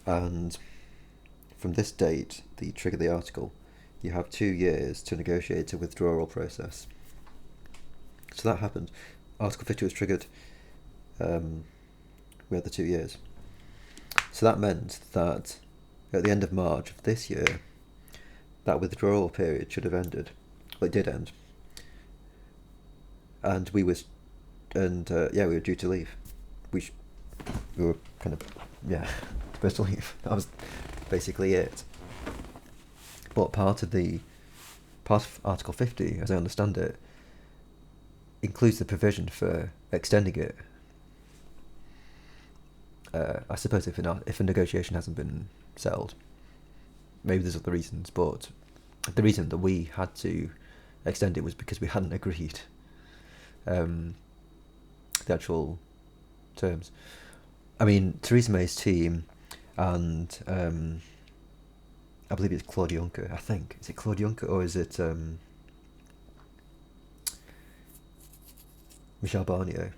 And from this date that you trigger the article, you have 2 years to negotiate a withdrawal process. So that happened. Article 50 was triggered. We had the 2 years. So that meant that at the end of March of this year, that withdrawal period should have ended. Well, it did end. And we were due to leave. we were kind of, supposed to leave. That was basically it. But part of Article 50, as I understand it, includes the provision for extending it. I suppose if a negotiation hasn't been settled, maybe there's other reasons, but the reason that we had to extend it was because we hadn't agreed the actual terms. I mean, Theresa May's team and I believe it's Claude Juncker. I think, is it Claude Juncker or is it Michel Barnier?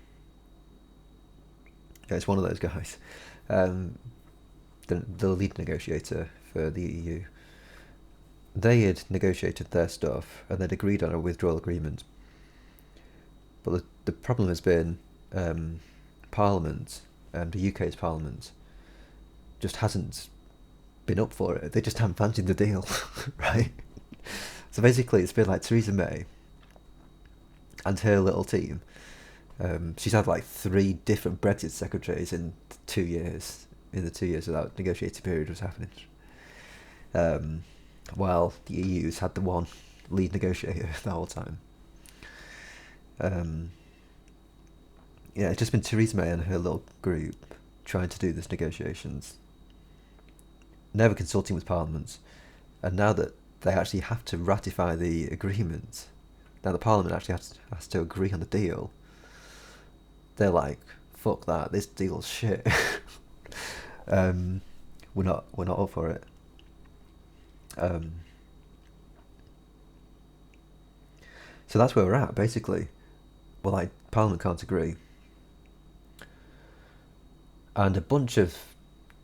Yeah, it's one of those guys. The lead negotiator for the EU. They had negotiated their stuff and they'd agreed on a withdrawal agreement. But the problem has been Parliament, and the UK's Parliament, just hasn't been up for it. They just haven't fancied the deal, right? So basically it's been like Theresa May and her little team. She's had like 3 different Brexit secretaries in 2 years, in the 2 years that negotiating period was happening. While the EU's had the one lead negotiator the whole time. It's just been Theresa May and her little group trying to do these negotiations, never consulting with Parliament, and now that they actually have to ratify the agreement, now the Parliament actually has to agree on the deal, they're like, fuck that, this deal's shit. We're not up for it. So that's where we're at, basically. Well, like, Parliament can't agree. And a bunch of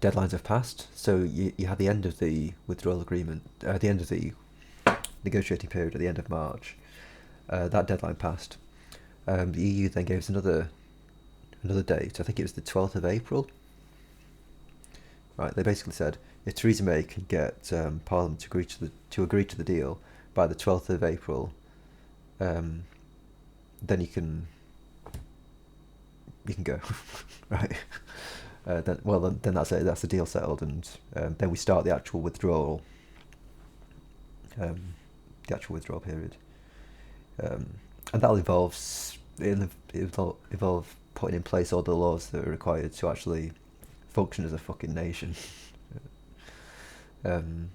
deadlines have passed. So you had the end of the withdrawal agreement, the end of the negotiating period at the end of March. That deadline passed. The EU then gave us another date. I think it was the 12th of April. Right, they basically said if Theresa May can get Parliament to agree to the deal by the 12th of April, then you can go, right? Then that's it. That's the deal settled, and then we start the actual withdrawal. The actual withdrawal period, and that'll involve putting in place all the laws that are required to actually function as a fucking nation. And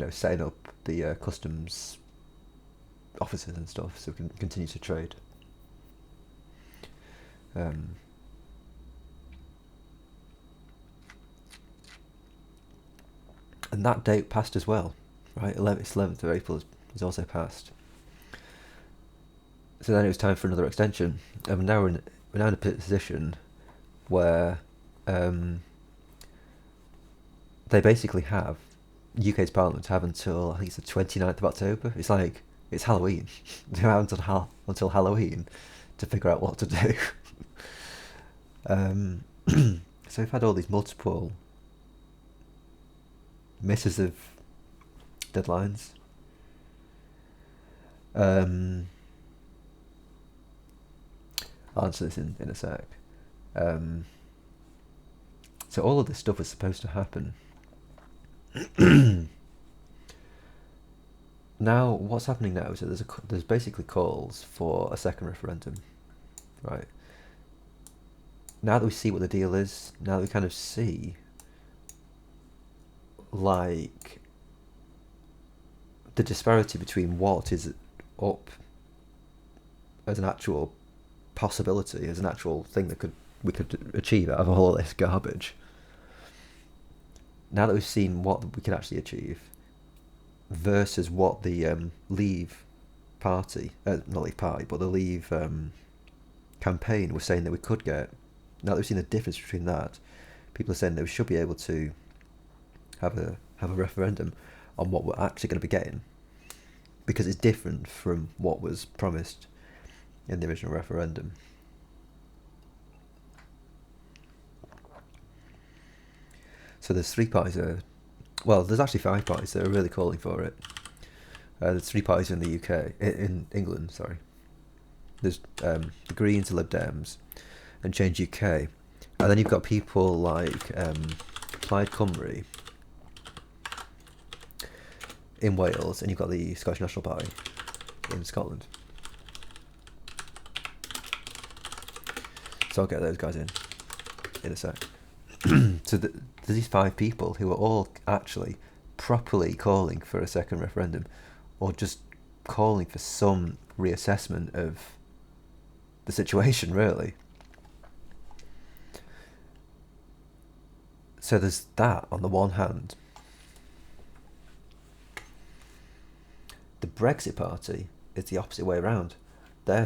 setting up the customs offices and stuff so we can continue to trade. And that date passed as well, right? 11th of April has also passed. So then it was time for another extension, and we're now in a position where they basically have UK's Parliament have until I think it's the 29th of October. It's like it's Halloween. They have until Halloween to figure out what to do. So we've had all these multiple misses of deadlines. I'll answer this in a sec. So all of this stuff was supposed to happen. Now, what's happening now is that there's basically calls for a second referendum, right? Now that we see what the deal is, now that we kind of see, like, the disparity between what is up as an actual possibility, as an actual thing that we could achieve out of all this garbage. Now that we've seen what we can actually achieve versus what the Leave party, not Leave party, but the Leave campaign was saying that we could get, now that we've seen the difference between that, people are saying that we should be able to have a referendum on what we're actually going to be getting, because it's different from what was promised in the original referendum. So there's 3 parties there's actually 5 parties that are really calling for it. There's 3 parties in the UK, in England, sorry. There's the Greens, the Lib Dems, and Change UK. And then you've got people like Plaid Cymru in Wales, and you've got the Scottish National Party in Scotland. So I'll get those guys in a sec. So there's these 5 people who are all actually properly calling for a second referendum, or just calling for some reassessment of the situation, really. So there's that on the one hand. The Brexit Party is the opposite way around. They're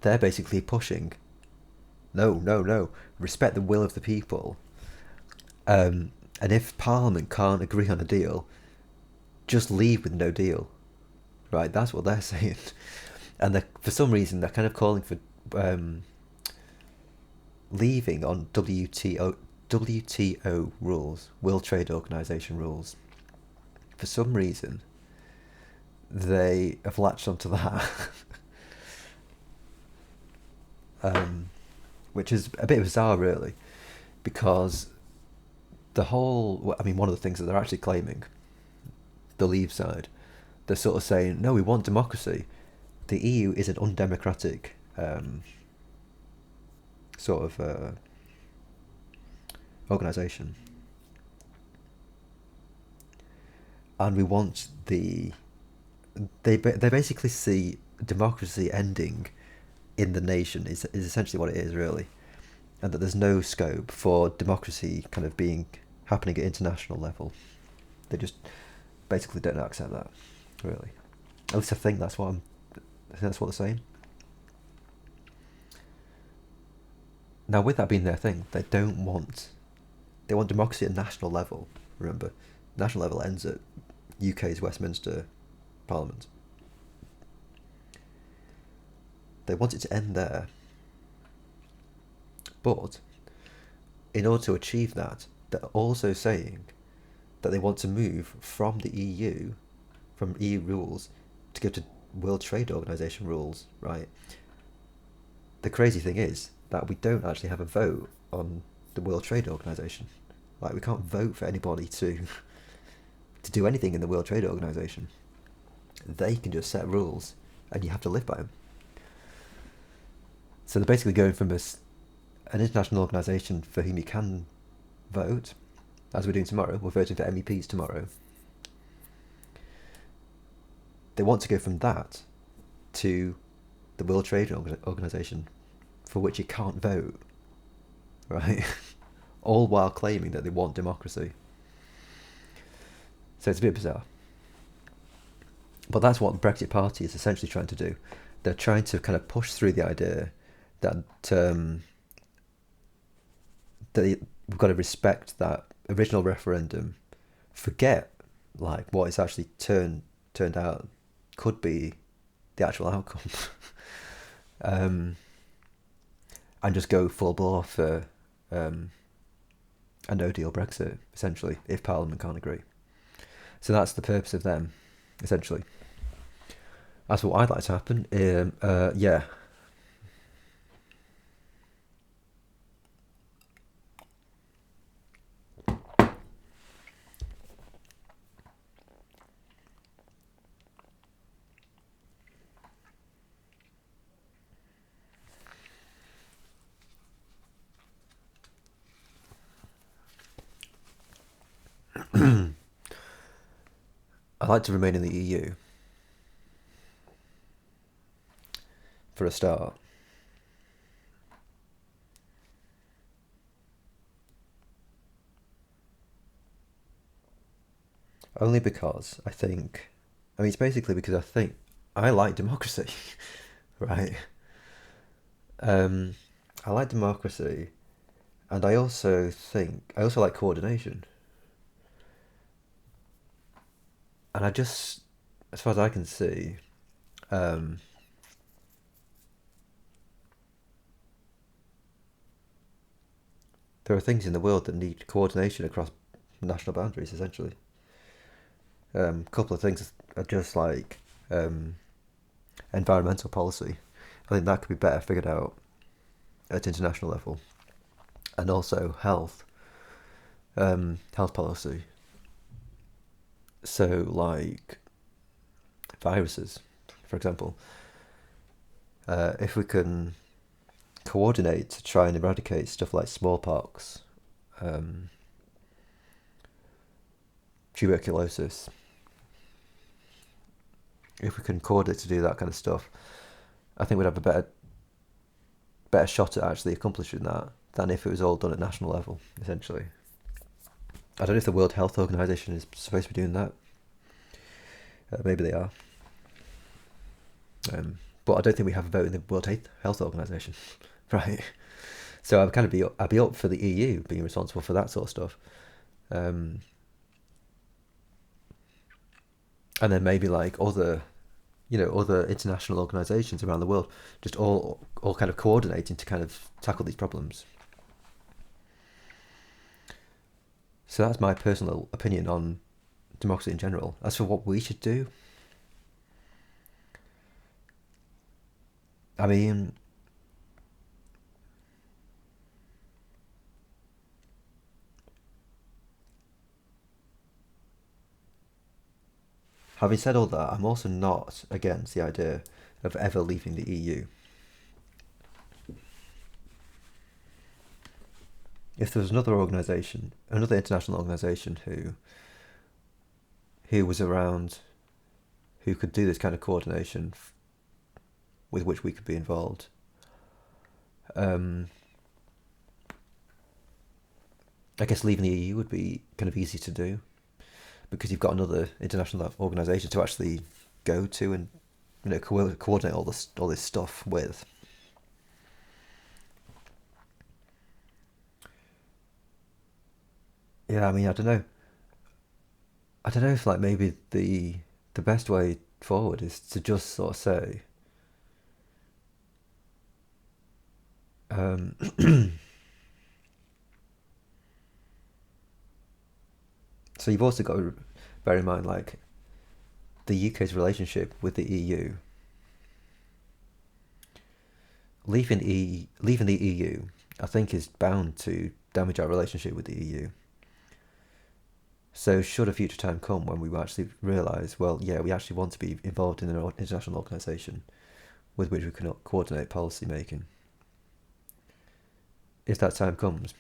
basically pushing, no, respect the will of the people. And if Parliament can't agree on a deal, just leave with no deal. Right, that's what they're saying. And for some reason, they're kind of calling for leaving on WTO rules, World Trade Organization rules. For some reason, they have latched onto that. Which is a bit bizarre, really, because one of the things that they're actually claiming, the Leave side, they're sort of saying, no, we want democracy. The EU is an undemocratic sort of organisation. And we want they basically see democracy ending in the nation is essentially what it is, really. And that there's no scope for democracy kind of happening at international level. They just basically don't accept that, really. At least I think that's what they're saying. Now, with that being their thing, they want democracy at national level. Remember, national level ends at UK's Westminster Parliament. They want it to end there. But in order to achieve that, they're also saying that they want to move from the EU, from EU rules, to go to World Trade Organization rules, right? The crazy thing is that we don't actually have a vote on the World Trade Organization. Like, we can't vote for anybody to do anything in the World Trade Organization. They can just set rules, and you have to live by them. So they're basically going from an international organisation for whom you can vote, as we're doing tomorrow. We're voting for MEPs tomorrow. They want to go from that to the World Trade Organization, for which you can't vote, right? All while claiming that they want democracy. So it's a bit bizarre. But that's what the Brexit Party is essentially trying to do. They're trying to kind of push through the idea that we've got to respect that original referendum, forget like what it's actually turned out could be the actual outcome, and just go full bore for a no deal Brexit, essentially, if Parliament can't agree. So that's the purpose of them, essentially. That's what I'd like to happen. Yeah. I'd like to remain in the EU, for a start. Only because it's basically because I think I like democracy, right? I like democracy, and I also like coordination. And as far as I can see, there are things in the world that need coordination across national boundaries, essentially. A couple of things are just like environmental policy. I think that could be better figured out at international level, and also health policy. So, like viruses, for example, if we can coordinate to try and eradicate stuff like smallpox, tuberculosis, if we can coordinate to do that kind of stuff, I think we'd have a better shot at actually accomplishing that than if it was all done at national level, essentially. I don't know if the World Health Organization is supposed to be doing that. Maybe they are. But I don't think we have a vote in the World Health Organization, right? So I'd be up for the EU being responsible for that sort of stuff. And then maybe like other international organisations around the world, just all kind of coordinating to kind of tackle these problems. So that's my personal opinion on democracy in general. As for what we should do, I mean, having said all that, I'm also not against the idea of ever leaving the EU. If there was another organisation, another international organisation who was around, who could do this kind of coordination with which we could be involved, I guess leaving the EU would be kind of easy to do, because you've got another international organisation to actually go to and coordinate all this stuff with. Yeah, I mean, I don't know. I don't know if like maybe the best way forward is to just sort of say, um, so you've also got to bear in mind like the UK's relationship with the EU. Leaving the EU, I think, is bound to damage our relationship with the EU. So should a future time come when we actually realise, well, yeah, we actually want to be involved in an international organisation with which we can coordinate policy making. If that time comes,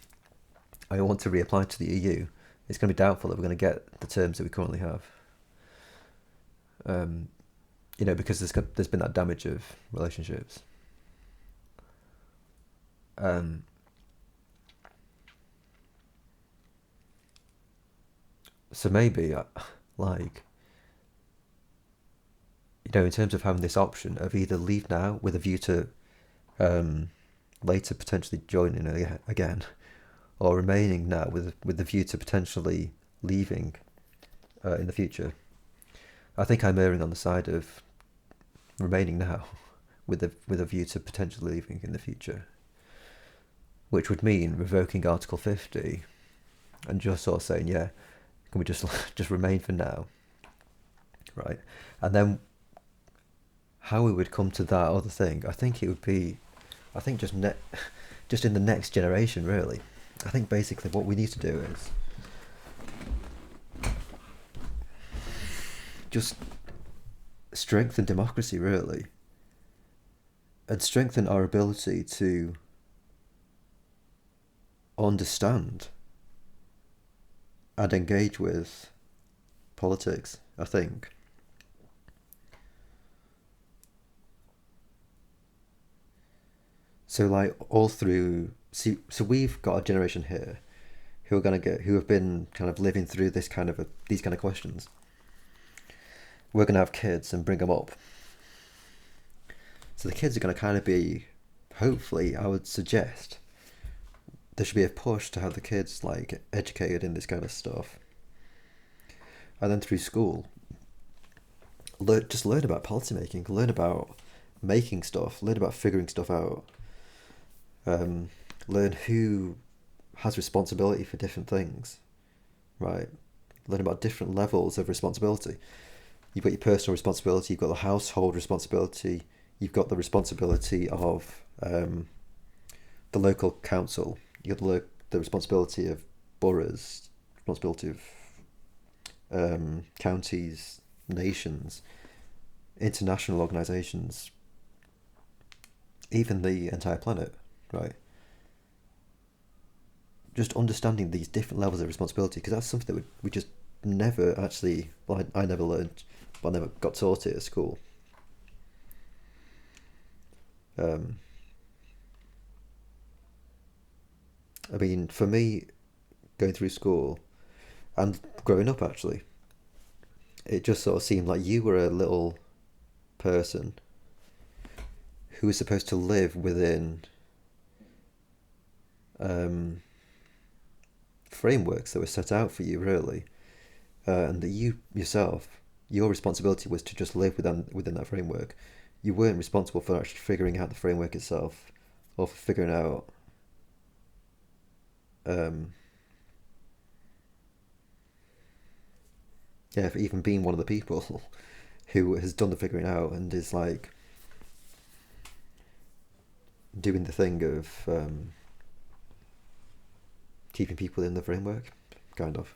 I want to reapply to the EU. It's going to be doubtful that we're going to get the terms that we currently have. Because there's been that damage of relationships. So maybe, like, in terms of having this option of either leave now with a view to later potentially joining again, or remaining now with the view to potentially leaving in the future. I think I'm erring on the side of remaining now with a view to potentially leaving in the future, which would mean revoking Article 50 and just sort of saying, yeah, can we just remain for now, right? And then how we would come to that other thing, I think it would be, just in the next generation, really. I think basically what we need to do is just strengthen democracy, really, and strengthen our ability to understand and engage with politics, I think. So like all through, so we've got a generation here who have been kind of living through these kind of questions. We're gonna have kids and bring them up. So the kids are gonna kind of be, hopefully, I would suggest, there should be a push to have the kids like educated in this kind of stuff, and then through school, just learn about policy making, learn about making stuff, learn about figuring stuff out, learn who has responsibility for different things, right? Learn about different levels of responsibility. You've got your personal responsibility, you've got the household responsibility, you've got the responsibility of the local council, you got the responsibility of boroughs, responsibility of counties, nations, international organisations, even the entire planet, right? Just understanding these different levels of responsibility, because that's something that we just never actually, well, I never learned, but I never got taught it at school. I mean, for me, going through school and growing up, actually, it just sort of seemed like you were a little person who was supposed to live within frameworks that were set out for you, really, and that you yourself, your responsibility was to just live within that framework. You weren't responsible for actually figuring out the framework itself, or for figuring out um, yeah, for even being one of the people who has done the figuring out and is like doing the thing of keeping people in the framework, kind of.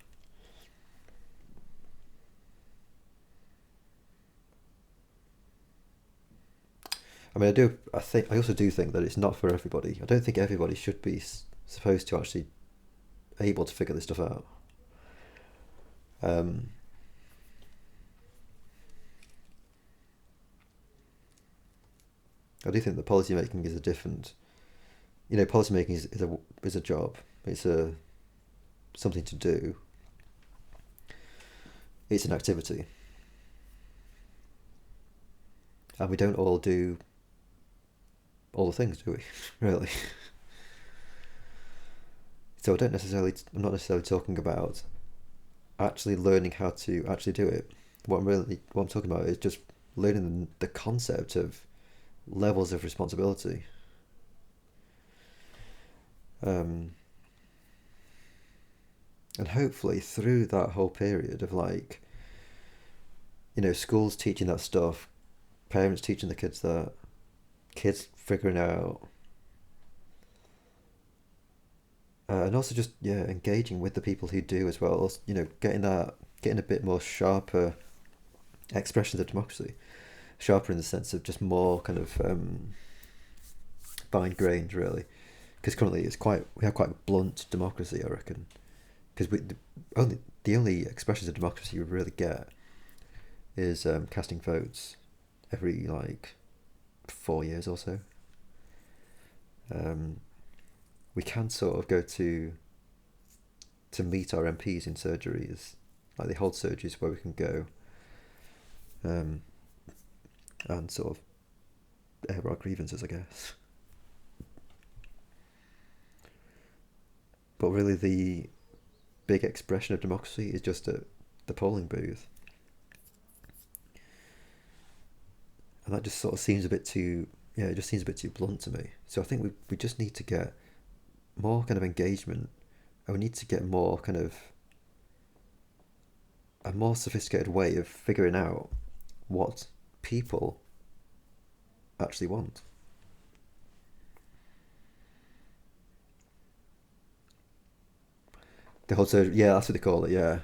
I mean, I also do think that it's not for everybody. I don't think everybody should be supposed to actually able to figure this stuff out. Um, I do think that policy making is a different. Policy making is a job. It's a something to do. It's an activity, and we don't all do all the things, do we? Really. So I'm not necessarily talking about actually learning how to actually do it. What I'm talking about is just learning the concept of levels of responsibility. Um, and hopefully through that whole period of like, schools teaching that stuff, parents teaching the kids that, kids figuring out, and also just engaging with the people who do as well. Getting a bit more sharper expressions of democracy, sharper in the sense of just more kind of fine grained, really. Because currently we have quite blunt democracy, I reckon. Because the only expressions of democracy we really get is casting votes every like 4 years or so. We can sort of go to meet our MPs in surgeries, like they hold surgeries where we can go and sort of air our grievances, I guess. But really, the big expression of democracy is just at the polling booth, and that just sort of seems a bit too it just seems a bit too blunt to me. So I think we just need to get more kind of engagement, and we need to get more kind of a more sophisticated way of figuring out what people actually want. The whole surgery, yeah, that's what they call it. Yeah,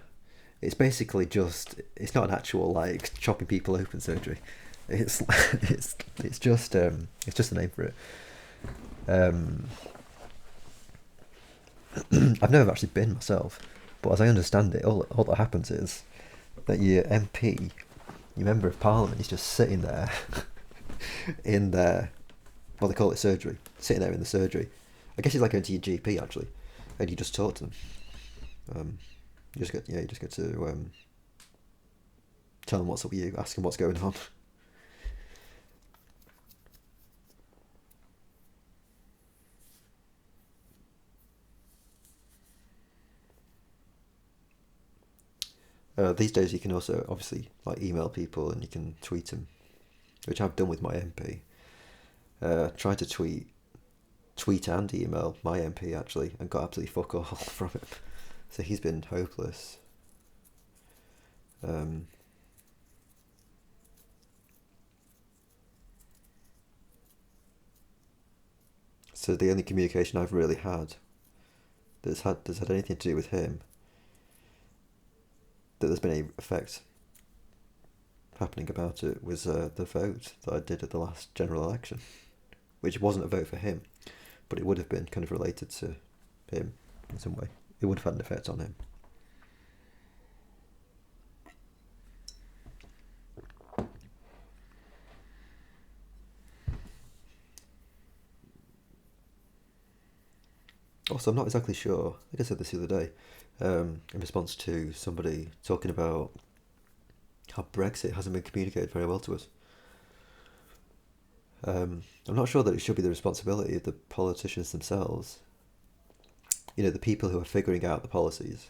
it's basically just it's not an actual like chopping people open surgery. It's it's just a name for it. Um, I've never actually been myself, but as I understand it, all that happens is that your MP, your member of parliament, is just sitting there in their well they call it surgery, sitting there in the surgery. I guess it's like going to your GP actually, and you just talk to them. You just get to tell them what's up with you, ask them what's going on. These days you can also obviously like email people and you can tweet them, which I've done with my MP. Tried to tweet and email my MP actually, and got absolutely fuck all from it. So he's been hopeless. Um, So the only communication I've really had that's had anything to do with him, that there's been any effect happening about it, was the vote that I did at the last general election, which wasn't a vote for him, but it would have been kind of related to him in some way. It would have had an effect on him. Also, I'm not exactly sure. I think I said this the other day, in response to somebody talking about how Brexit hasn't been communicated very well to us. I'm not sure that it should be the responsibility of the politicians themselves. You know, the people who are figuring out the policies.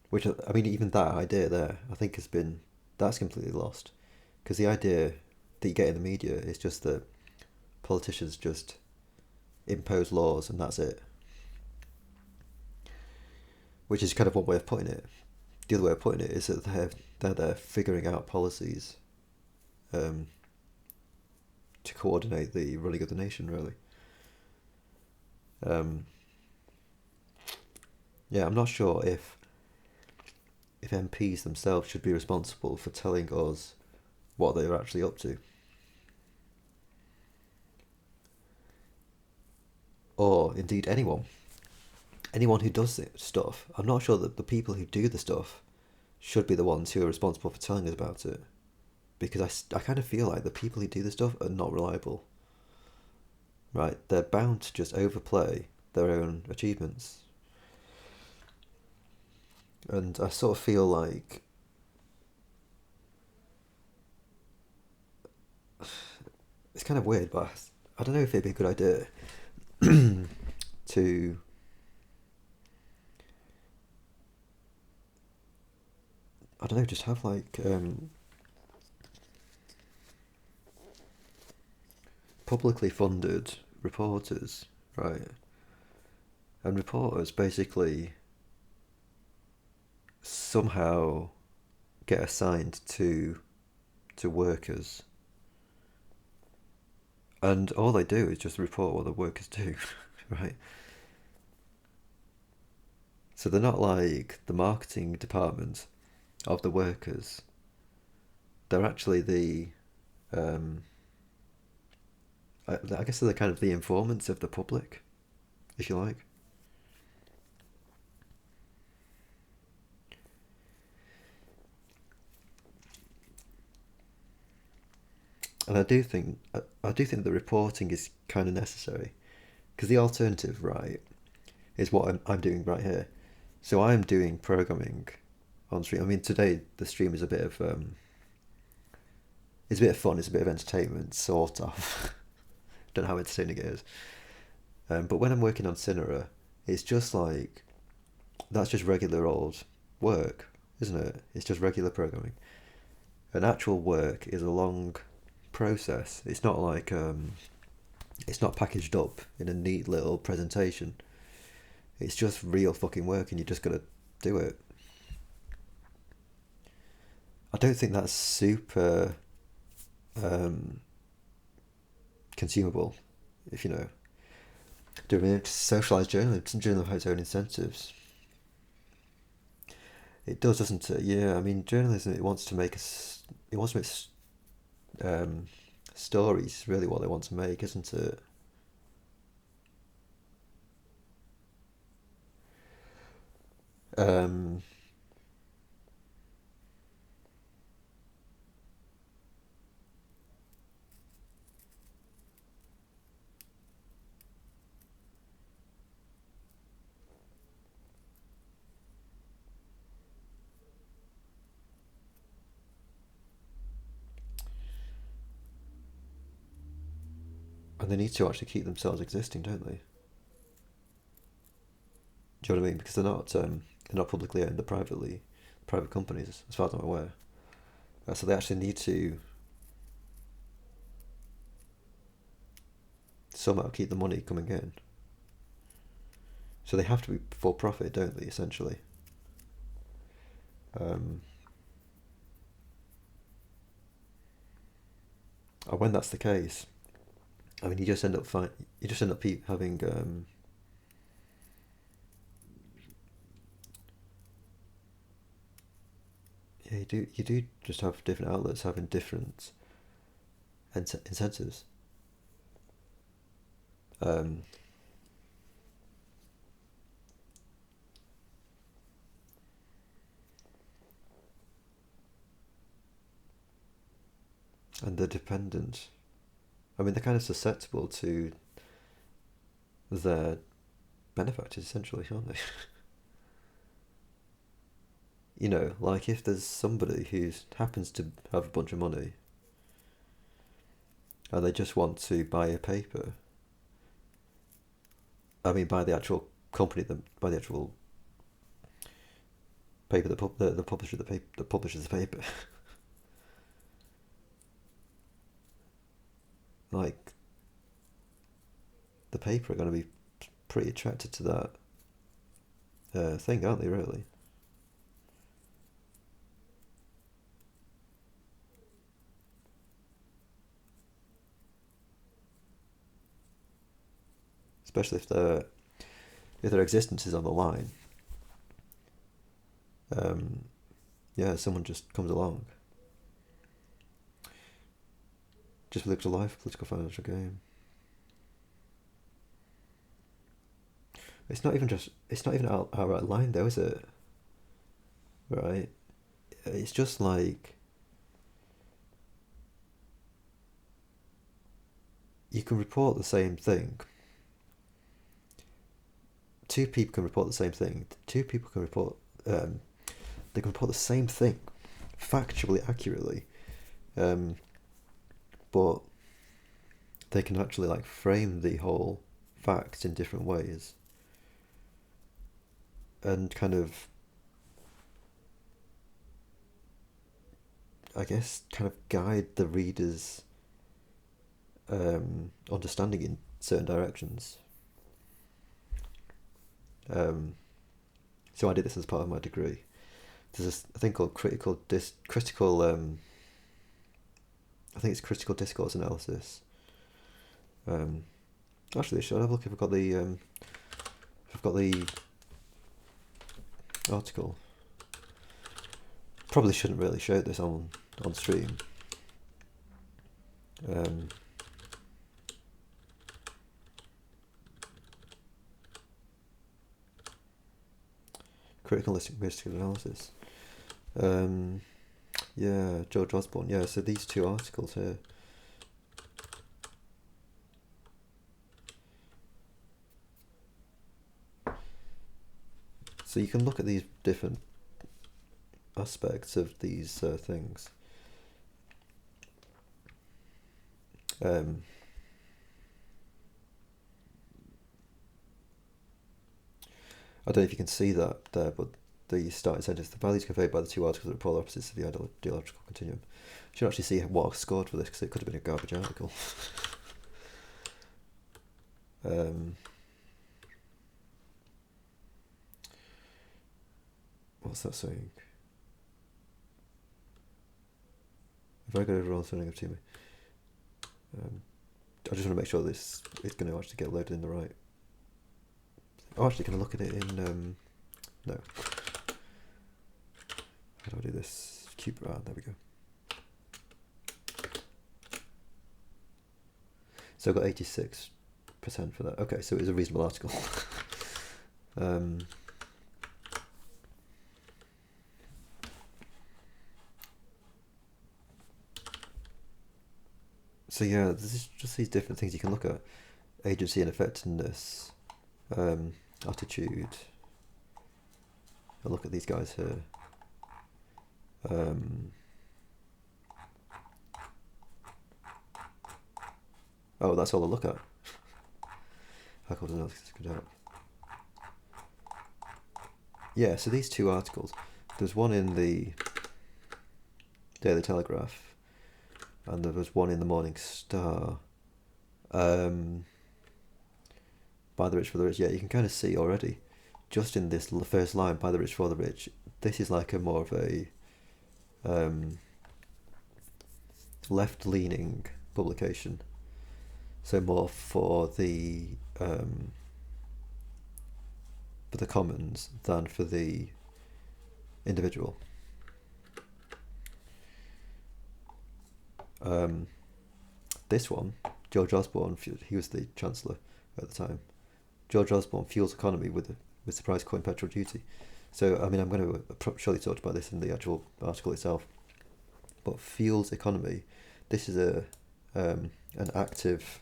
Which, I mean, even that idea there, I think that's completely lost. Because the idea that you get in the media is just that politicians just impose laws and that's it. Which is kind of one way of putting it. The other way of putting it is that they're there figuring out policies to coordinate the running of the nation, really. Yeah, I'm not sure if MPs themselves should be responsible for telling us what they're actually up to. Or indeed anyone. Anyone who does stuff. I'm not sure that the people who do the stuff should be the ones who are responsible for telling us about it. Because I kind of feel like the people who do the stuff are not reliable. Right? They're bound to just overplay their own achievements. And I sort of feel like it's kind of weird, but I don't know if it'd be a good idea to I don't know, just have like publicly funded reporters, right? And reporters basically somehow get assigned to workers, and all they do is just report what the workers do, right? So they're not like the marketing department of the workers. They're actually I guess they're kind of the informants of the public, if you like. And I do think the reporting is kind of necessary, because the alternative, right, is what I'm doing right here. So I'm doing programming on stream. I mean, today the stream is a bit of it's a bit of fun. It's a bit of entertainment, sort of. Don't know how entertaining it is. But when I'm working on Cinera, it's just like that's just regular old work, isn't it? It's just regular programming. An actual work is a long process. It's not like it's not packaged up in a neat little presentation. It's just real fucking work, and you just gotta do it. I don't think that's super consumable, if you know. Do I mean socialised journalism? Journalism has its own incentives. It does, doesn't it? Yeah, I mean, journalism. It wants to make us. It wants to make stories. Really, what they want to make, isn't it? Um, and they need to actually keep themselves existing, don't they? Do you know what I mean? Because they're not publicly owned. They're private companies, as far as I'm aware. So they actually need to somehow keep the money coming in. So they have to be for profit, don't they? Essentially. And when that's the case, I mean, you just end up having yeah, you do just have different outlets having different incentives. Um, and they're dependent. I mean, they're kind of susceptible to their benefactors, essentially, aren't they? You know, like if there's somebody who happens to have a bunch of money and they just want to buy a paper, I mean, buy the actual company, buy the actual paper, the publisher, the paper that publishes the paper. Like the paper are going to be pretty attracted to that thing, aren't they? Really, especially if their existence is on the line. Um, yeah, someone just comes along, just lives a life, political financial game. It's not even outright lying though, is it? Right? It's just like you can report the same thing. Two people can report the same thing. Two people can report. They can report the same thing, factually accurately, um, but they can actually like frame the whole fact in different ways and kind of, I guess, kind of guide the reader's understanding in certain directions. Um, so I did this as part of my degree. There's a thing called critical. I think it's critical discourse analysis. Um, Actually, should I have a look if I've got the article. Probably shouldn't really show this on stream. Um, Critical linguistic analysis. Yeah, George Osborne. Yeah, so these two articles here. So you can look at these different aspects of these things. Um, I don't know if you can see that there, but the starting sentence: the values conveyed by the two articles are polar opposites of the ideological continuum. You should actually see what I scored for this because it could have been a garbage article. What's that saying? Very good overall turning of to me. I just want to make sure this is going to actually get loaded in the right. Oh, actually, can I look at it in? No. How do I do this? There we go. So I got 86% for that. Okay, so it was a reasonable article. So yeah, there's just these different things you can look at: agency and effectiveness, attitude. I'll look at these guys here. Oh, that's all I look at. How cool does analysis good help? Yeah, so these two articles. There's one in the Daily Telegraph, and there was one in the Morning Star. By the rich for the rich. Yeah, you can kind of see already, just in this first line, by the rich for the rich. This is like a more of a left-leaning publication. So more for the commons than for the individual. This one, George Osborne, he was the Chancellor at the time. George Osborne fuels economy with the price coin petrol duty. So, I mean, I'm going to surely talk about this in the actual article itself. But fuels economy, this is an active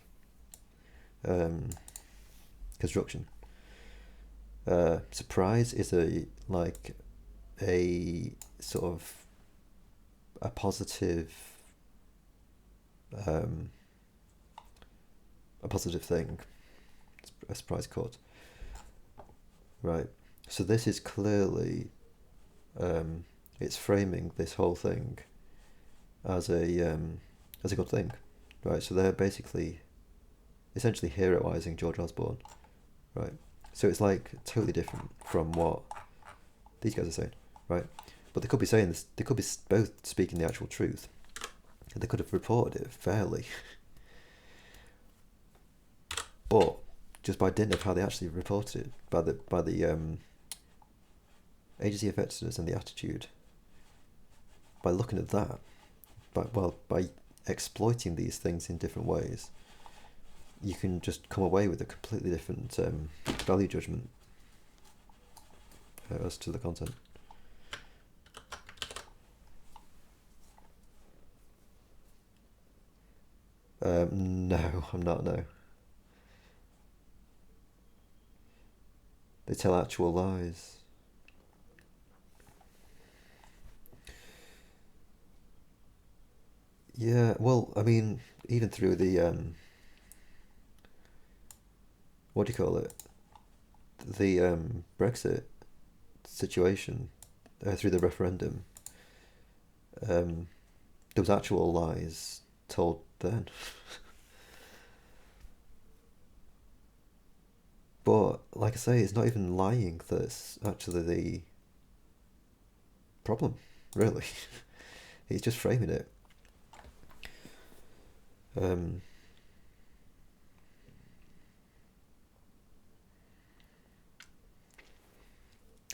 construction. Surprise is a sort of a positive thing. A surprise chord, right? So this is clearly it's framing this whole thing as a good thing, right? So they're basically essentially heroizing George Osborne, right? So it's like totally different from what these guys are saying, right? But they could be saying this. They could be both speaking the actual truth. They could have reported it fairly, but just by dint of how they actually reported it, by the agency effectiveness and the attitude, by looking at that, by exploiting these things in different ways, you can just come away with a completely different value judgment as to the content. No, I'm not, no. They tell actual lies. Yeah, well, I mean, even through the, what do you call it? The Brexit situation, through the referendum, there was actual lies told then. But, like I say, it's not even lying that's actually the problem, really. He's just framing it.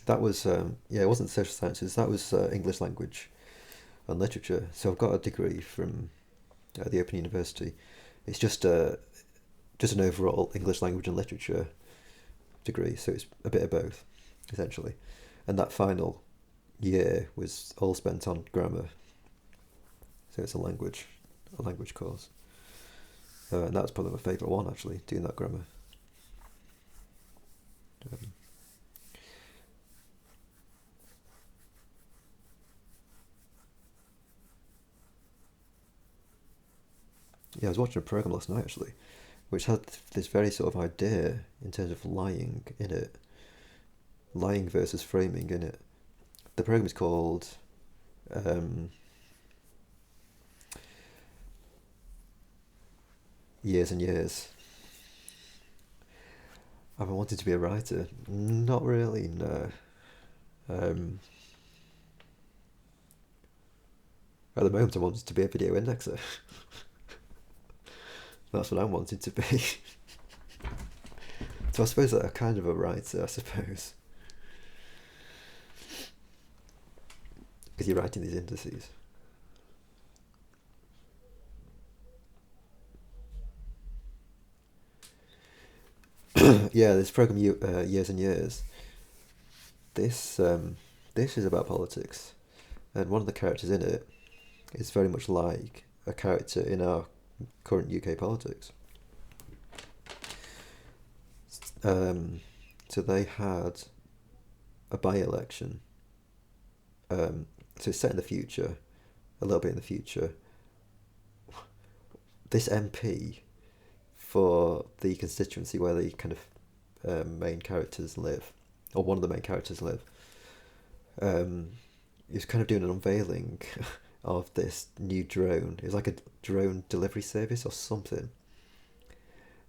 That was, it wasn't social sciences, that was English language and literature. So I've got a degree from the Open University. It's just an overall English language and literature degree, so it's a bit of both, essentially. And that final year was all spent on grammar. So it's a language course. And that's probably my favourite one, actually, doing that grammar. Yeah, I was watching a program last night, actually, which had this very sort of idea in terms of lying in it. Lying versus framing in it. The program is called Years and Years. I've been wanting to be a writer. Not really, no. At the moment, I wanted to be a video indexer. That's what I'm wanting to be. So I suppose that I'm kind of a writer, I suppose. Because you're writing these indices. Yeah, this program, Years and Years. This is about politics, and one of the characters in it is very much like a character in our current UK politics. So they had a by-election. So it's set in the future, a little bit in the future. This MP for the constituency where the kind of main characters live, or one of the main characters live, is kind of doing an unveiling of this new drone. It was like a drone delivery service or something.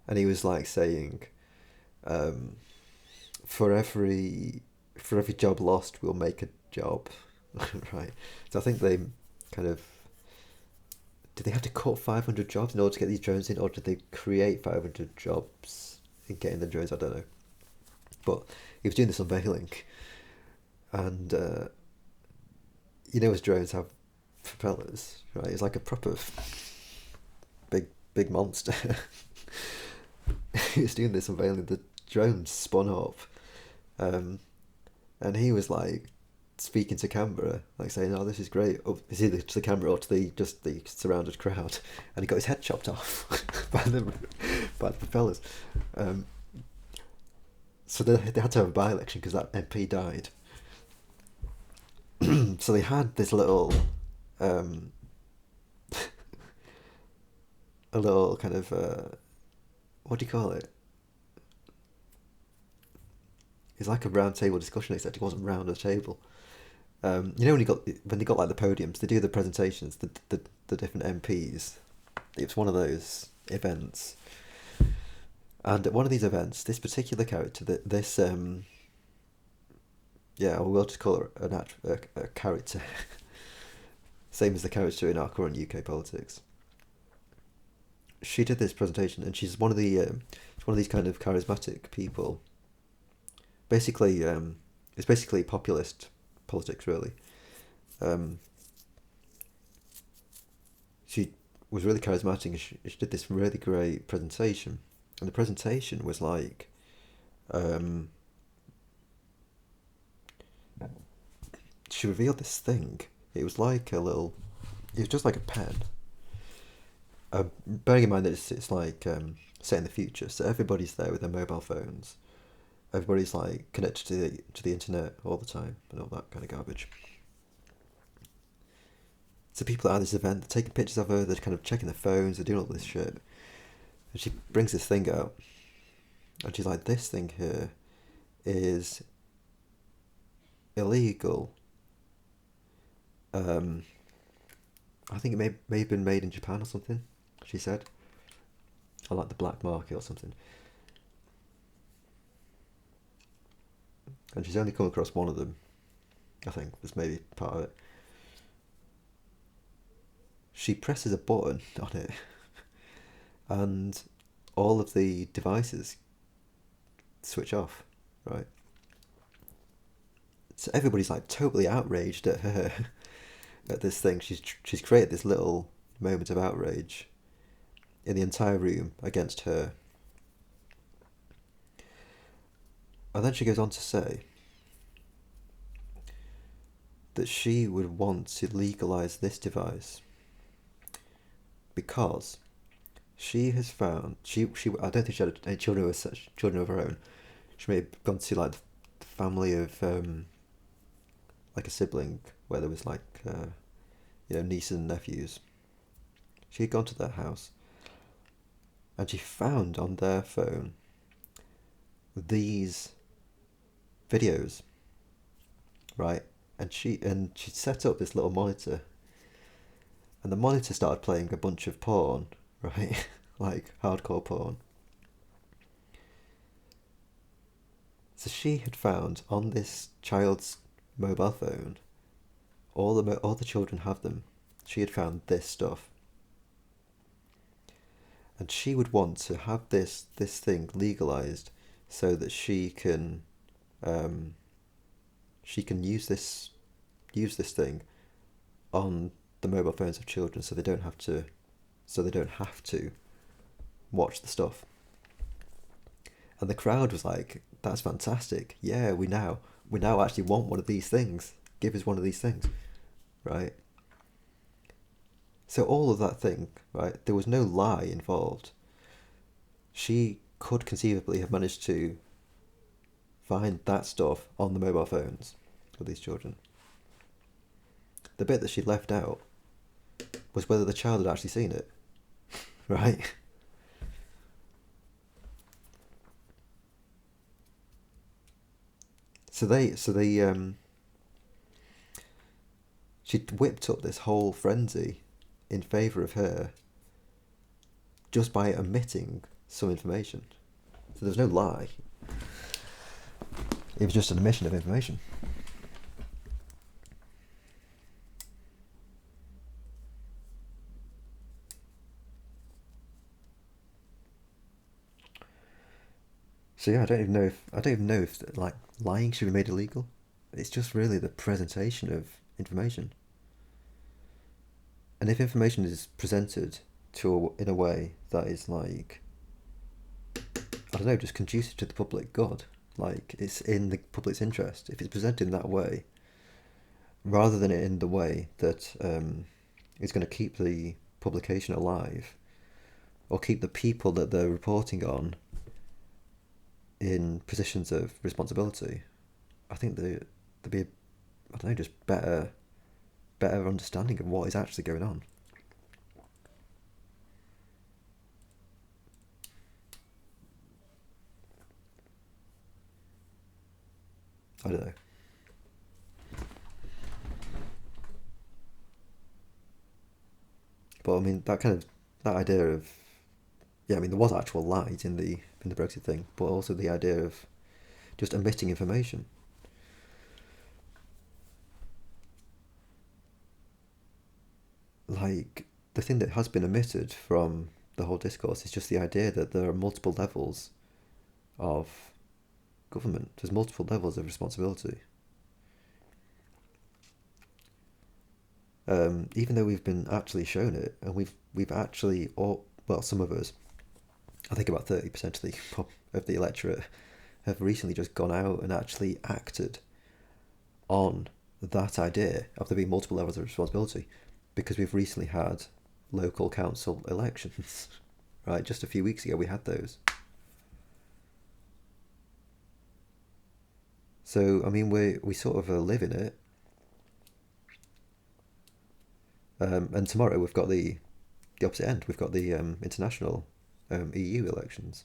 And he was like saying, for every job lost, we'll make a job, right? So I think they kind of did they have to cut 500 jobs in order to get these drones in, or did they create 500 jobs in getting the drones? I don't know. But he was doing this unveiling, and as drones have propellers, right? It's like a proper big monster. He was doing this unveiling. The drones spun up, and he was like speaking to camera, like saying, "Oh, this is great." It's either to the camera or to the surrounded crowd, and he got his head chopped off by the propellers. So they had to have a by-election because that MP died. So they had this little, a little kind of, what do you call it? It's like a round table discussion, except it wasn't round a table. When they got like the podiums, they do the presentations, the different MPs. It was one of those events, and at one of these events, this particular character, we'll just call her a character, same as the character in our current UK politics. She did this presentation, and she's one of these kind of charismatic people. Basically, it's basically populist politics, really. She was really charismatic, and she did this really great presentation. And the presentation was like, she revealed this thing. It was just like a pen. Bearing in mind that it's like set in the future, so everybody's there with their mobile phones. Everybody's like connected to the internet all the time and all that kind of garbage. So people at this event, they're taking pictures of her, they're kind of checking their phones, they're doing all this shit. And she brings this thing out, and she's like, "This thing here is illegal. I think it may have been made in Japan or something," she said. Or like the black market or something. And she's only come across one of them, I think, was maybe part of it. She presses a button on it, and all of the devices switch off, right? So everybody's like totally outraged at her, at this thing. She's created this little moment of outrage in the entire room against her. And then she goes on to say that she would want to legalise this device because she has found, I don't think she had any children of her own. She may have gone to like the family of like a sibling where there was like nieces and nephews. She had gone to their house, and she found on their phone these videos, right? And she set up this little monitor, and the monitor started playing a bunch of porn, right? Like hardcore porn. So she had found on this child's mobile phone, all the children have them. She had found this stuff, and she would want to have this thing legalized so that she can use this thing on the mobile phones of children, so they don't have to watch the stuff. And the crowd was like, "That's fantastic! Yeah, we now actually want one of these things. Give us one of these things," right? So all of that thing, right? There was no lie involved. She could conceivably have managed to find that stuff on the mobile phones of these children. The bit that she left out was whether the child had actually seen it, right? So she whipped up this whole frenzy in favour of her just by omitting some information. So there's no lie. It was just an omission of information. So yeah, I don't even know if like lying should be made illegal. It's just really the presentation of information. And if information is presented in a way that is like, I don't know, just conducive to the public good, like it's in the public's interest, if it's presented in that way, rather than in the way that is going to keep the publication alive or keep the people that they're reporting on in positions of responsibility, I think there'd be, I don't know, just better understanding of what is actually going on. I don't know. But I mean, that idea of, yeah, I mean, there was actual lies in the Brexit thing, but also the idea of just omitting information. Like the thing that has been omitted from the whole discourse is just the idea that there are multiple levels of government. There's multiple levels of responsibility. Even though we've been actually shown it, and we've actually, all well, some of us, I think about 30% of the electorate, have recently just gone out and actually acted on that idea of there being multiple levels of responsibility, because we've recently had local council elections, right? Just a few weeks ago we had those. So I mean, we sort of live in it. And tomorrow we've got the opposite end. We've got the international EU elections.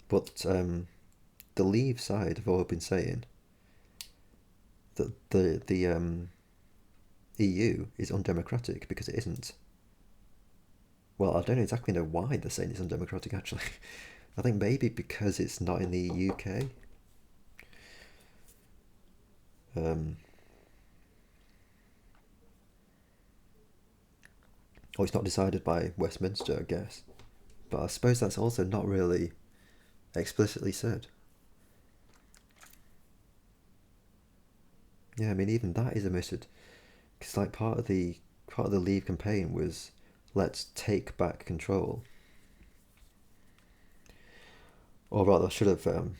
But the Leave side have all been saying that the EU is undemocratic because it isn't. Well, I don't exactly know why they're saying it's undemocratic actually. I think maybe because it's not in the UK. Um, or it's not decided by Westminster, I guess. But I suppose that's also not really explicitly said. Yeah, I mean even that is omitted because like part of the Leave campaign was let's take back control, or rather should have done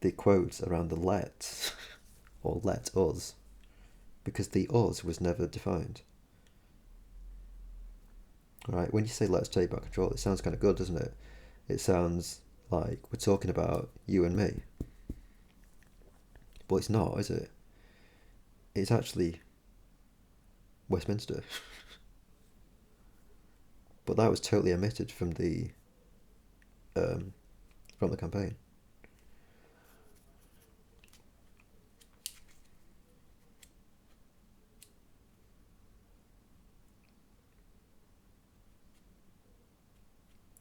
the quotes around the let or let us because the us was never defined. Right? When you say let's take back control, it sounds kind of good, doesn't it? It sounds like we're talking about you and me, but it's not, is it? It's actually Westminster. But that was totally omitted um, from the campaign.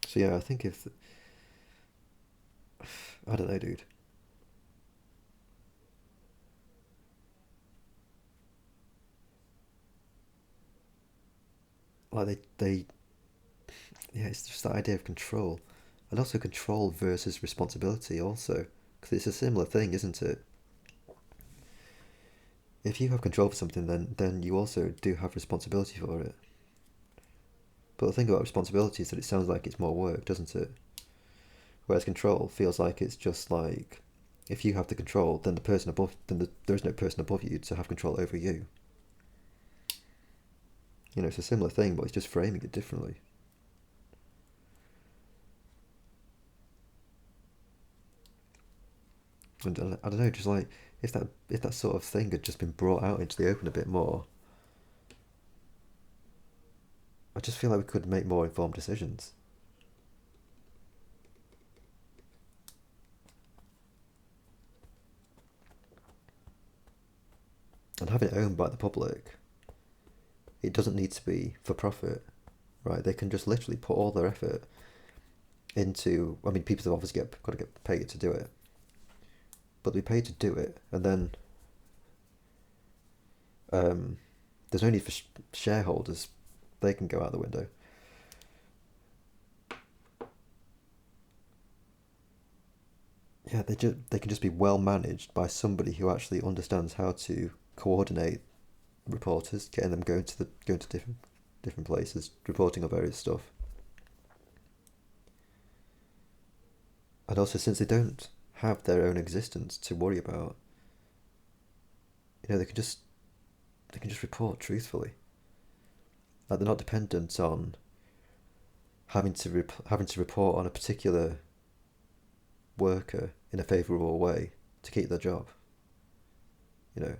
So yeah, I think if I don't know, dude. Like they yeah, it's just that idea of control, and also control versus responsibility. Also, because it's a similar thing, isn't it? If you have control for something, then you also do have responsibility for it. But the thing about responsibility is that it sounds like it's more work, doesn't it? Whereas control feels like it's just like if you have the control, then there is no person above you to have control over you. You know, it's a similar thing, but it's just framing it differently. And I don't know, just like if that sort of thing had just been brought out into the open a bit more, I just feel like we could make more informed decisions. And having it owned by the public, it doesn't need to be for profit, right? They can just literally put all their effort into. I mean, people have obviously got to get paid to do it, but they pay to do it, and then um, there's only for shareholders they can go out the window. Yeah, they can just be well managed by somebody who actually understands how to coordinate reporters, getting them going to different places, reporting on various stuff. And also, since they don't have their own existence to worry about, they can just report truthfully. Like they're not dependent on having to report on a particular worker in a favourable way to keep their job. You know.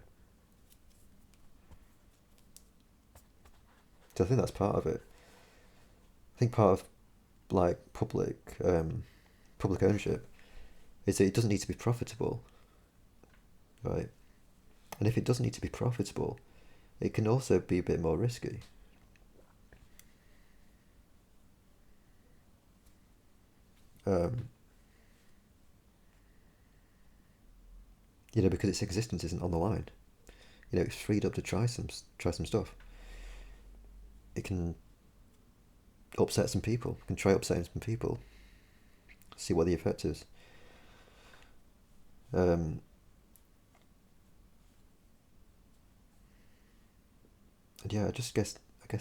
So I think that's part of it. I think part of like public ownership is that it doesn't need to be profitable, right? And if it doesn't need to be profitable, it can also be a bit more risky. Because its existence isn't on the line. It's freed up to try some stuff. It can upset some people. It can try upsetting some people. See what the effect is. And yeah, I guess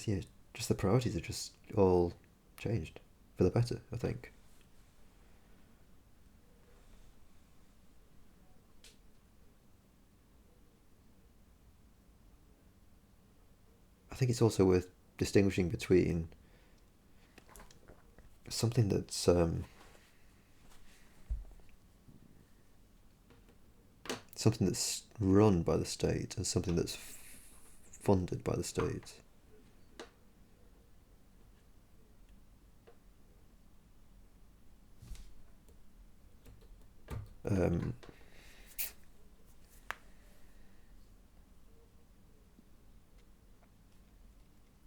yeah, just the priorities are just all changed for the better, I think. I think it's also worth distinguishing between something that's run by the state and something that's funded by the state.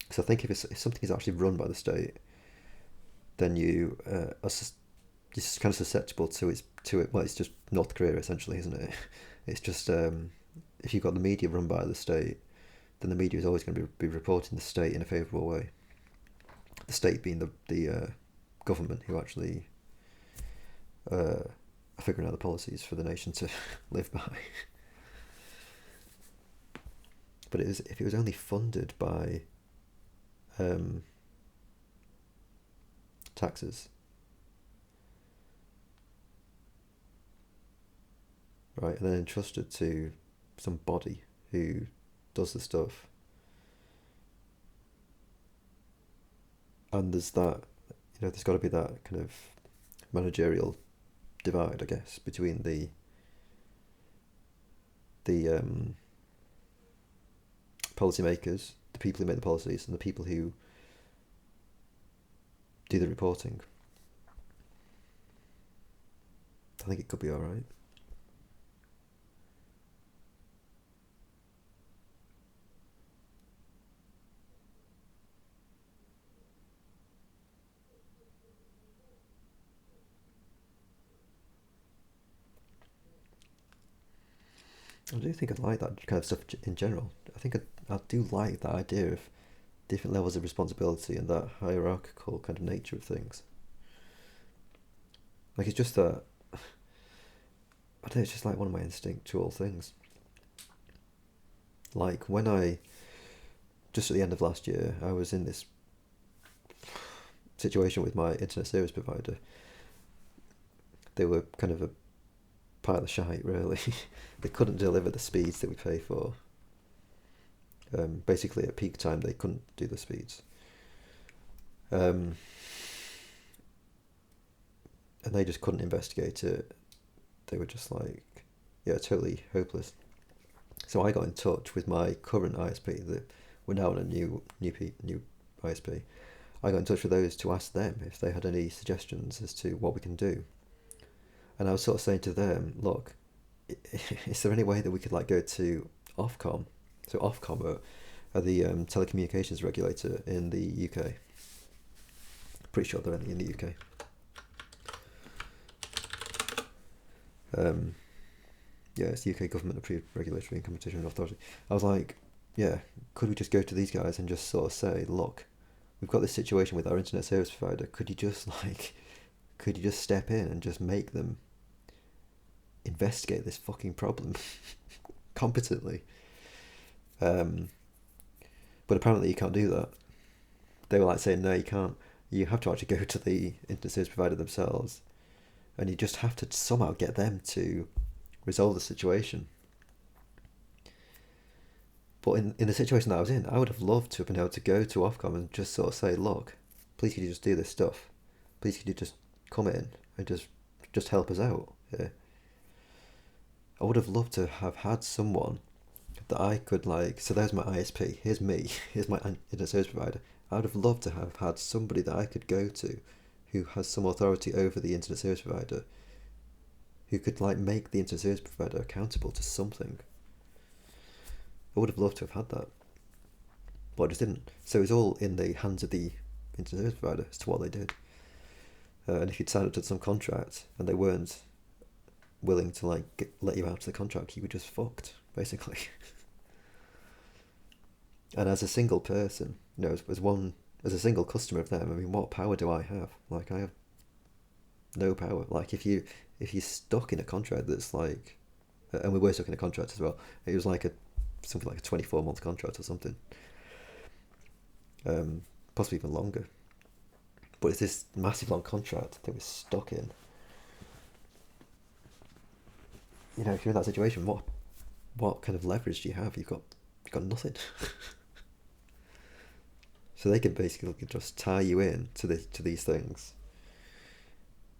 So I think if something is actually run by the state, then you are just kind of susceptible to it. Well, it's just North Korea essentially, isn't it? It's just if you've got the media run by the state, then the media is always going to be reporting the state in a favourable way. The state being the government who actually are figuring out the policies for the nation to live by. But if it was only funded by taxes, right, and then entrusted to some body who does the stuff, and there's got to be that kind of managerial divide, I guess, between the policymakers, the people who make the policies, and the people who do the reporting. I think it could be all right. I do think I like that kind of stuff in general. I think I do like that idea of different levels of responsibility and that hierarchical kind of nature of things. Like it's just that I don't know, it's just like one of my instinctual things. Like when just at the end of last year, I was in this situation with my internet service provider. They were kind of a pile of shite, really. They couldn't deliver the speeds that we pay for. Basically, at peak time, they couldn't do the speeds. And they just couldn't investigate it. They were just like, yeah, totally hopeless. So I got in touch with my current ISP. That we're now on a new ISP. I got in touch with those to ask them if they had any suggestions as to what we can do. And I was sort of saying to them, look, is there any way that we could like go to Ofcom? So Ofcom are the telecommunications regulator in the UK. Pretty sure they're in the UK. Yeah, it's the UK Government Approved Regulatory and Competition Authority. I was like, yeah, could we just go to these guys and just sort of say, look, we've got this situation with our internet service provider. Could you just step in and just make them investigate this fucking problem competently? But apparently you can't do that. They were like saying, no, you can't. You have to actually go to the internet service provider themselves, and you just have to somehow get them to resolve the situation. But in the situation that I was in, I would have loved to have been able to go to Ofcom and just sort of say, look, please could you just do this stuff? Please could you just come in and just help us out here? I would have loved to have had someone that I could so there's my ISP, here's me, here's my internet service provider. I would have loved to have had somebody that I could go to who has some authority over the internet service provider, who could make the internet service provider accountable to something. I would have loved to have had that, but I just didn't. So it was all in the hands of the internet service provider as to what they did. And if you'd signed up to some contract and they weren't willing to let you out of the contract, you were just fucked, basically. And as a single person, as a single customer of them, I mean, what power do I have? I have no power. If you're stuck in a contract that's and we were stuck in a contract as well. It was something like a 24-month contract or something, possibly even longer. But it's this massive long contract that we're stuck in. If you're in that situation, what kind of leverage do you have? You've got nothing. So they can basically just tie you in to these things,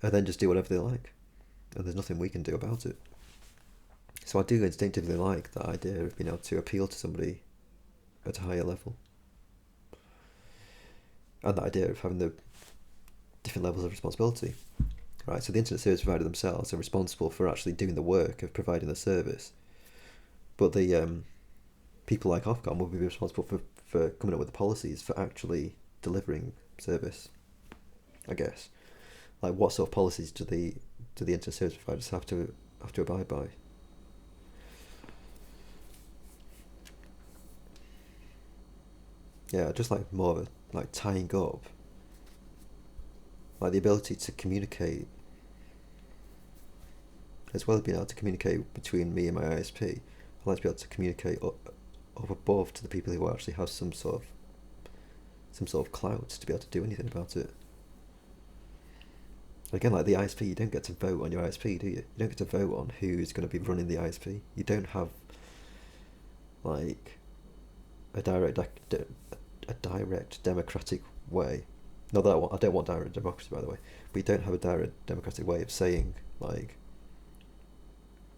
and then just do whatever they like, and there's nothing we can do about it. So I do instinctively like the idea of being able to appeal to somebody at a higher level, and the idea of having the different levels of responsibility. Right, so the internet service provider themselves are responsible for actually doing the work of providing the service, but the people like Ofcom will be responsible for coming up with the policies for actually delivering service, I guess. What sort of policies do the internet service providers have to abide by? Yeah, just more of tying up, the ability to communicate, as well as being able to communicate between me and my ISP. I'd like to be able to communicate up above to the people who actually have some sort of clout to be able to do anything about it. Again, the ISP, you don't get to vote on your ISP, do you? You don't get to vote on who's going to be running the ISP. You don't have a direct democratic way. Not that I don't want direct democracy, by the way, but you don't have a direct democratic way of saying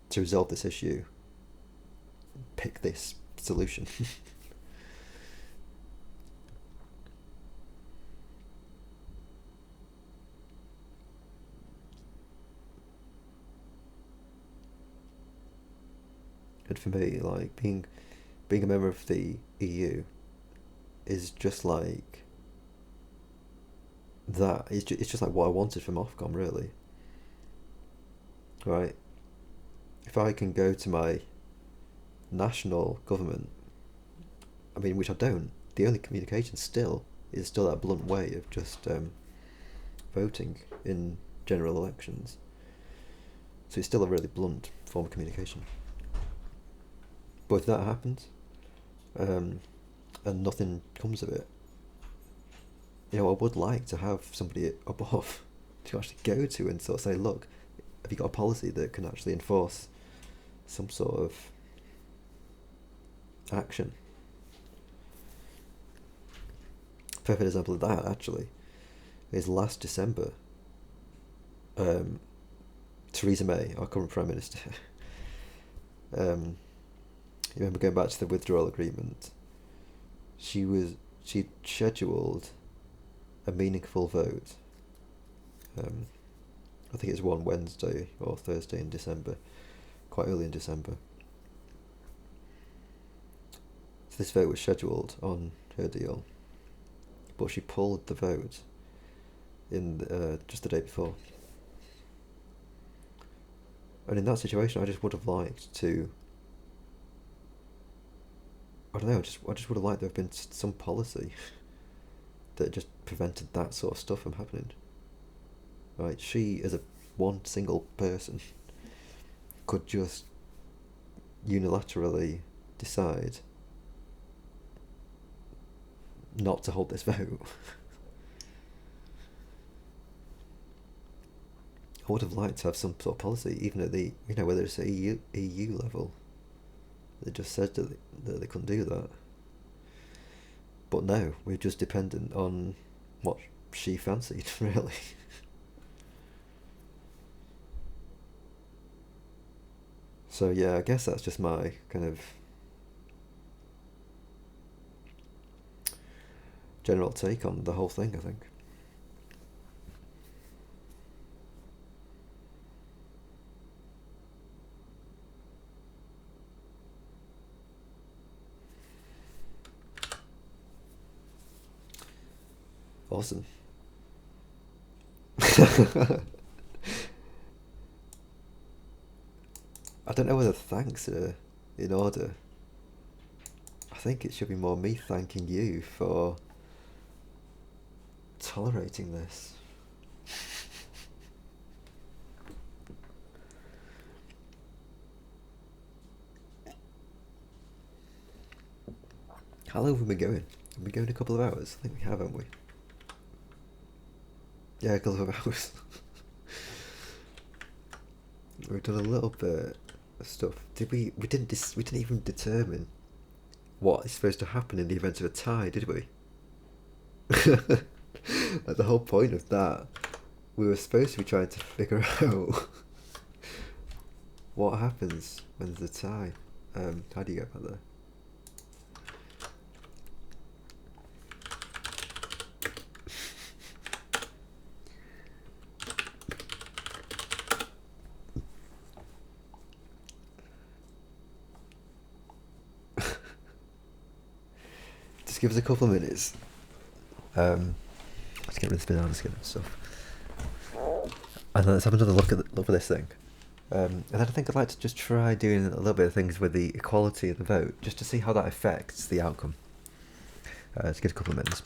to resolve this issue, pick this solution. And for me, being a member of the EU is just that. It's just what I wanted from Ofcom, really. Right? If I can go to my national government, I mean, which I don't, the only communication still is that blunt way of just voting in general elections. So it's still a really blunt form of communication. But if that happens, and nothing comes of it, I would like to have somebody above to actually go to and sort of say, look, have you got a policy that can actually enforce some sort of action? Perfect example of that, actually, is last December. Theresa May, our current Prime Minister, you remember going back to the withdrawal agreement, she scheduled a meaningful vote. I think it's one Wednesday or Thursday in December, quite early in December. So this vote was scheduled on her deal, but she pulled the vote in just the day before. And in that situation, I just would have liked to, I don't know, I just would have liked there have been some policy that just prevented that sort of stuff from happening. Right? She, as a one single person, could just unilaterally decide not to hold this vote. I would have liked to have some sort of policy, even at the, whether it's at EU level, that just said that they couldn't do that. But no, we're just dependent on what she fancied, really. So yeah, I guess that's just my kind of general take on the whole thing, I think. Awesome. I don't know whether thanks are in order. I think it should be more me thanking you for tolerating this. How long have we been going? Have we been going a couple of hours? I think we have, haven't we? Yeah, a couple of hours. We've done a little bit of stuff. Did we? We didn't. We didn't even determine what is supposed to happen in the event of a tie, did we? Like the whole point of that, we were supposed to be trying to figure out what happens when there's a tie. How do you get back there? Just give us a couple of minutes. Let's get rid of this banana skin and stuff. And then let's have another look at this thing. And then I think I'd like to just try doing a little bit of things with the equality of the vote, just to see how that affects the outcome. Let's get a couple of minutes.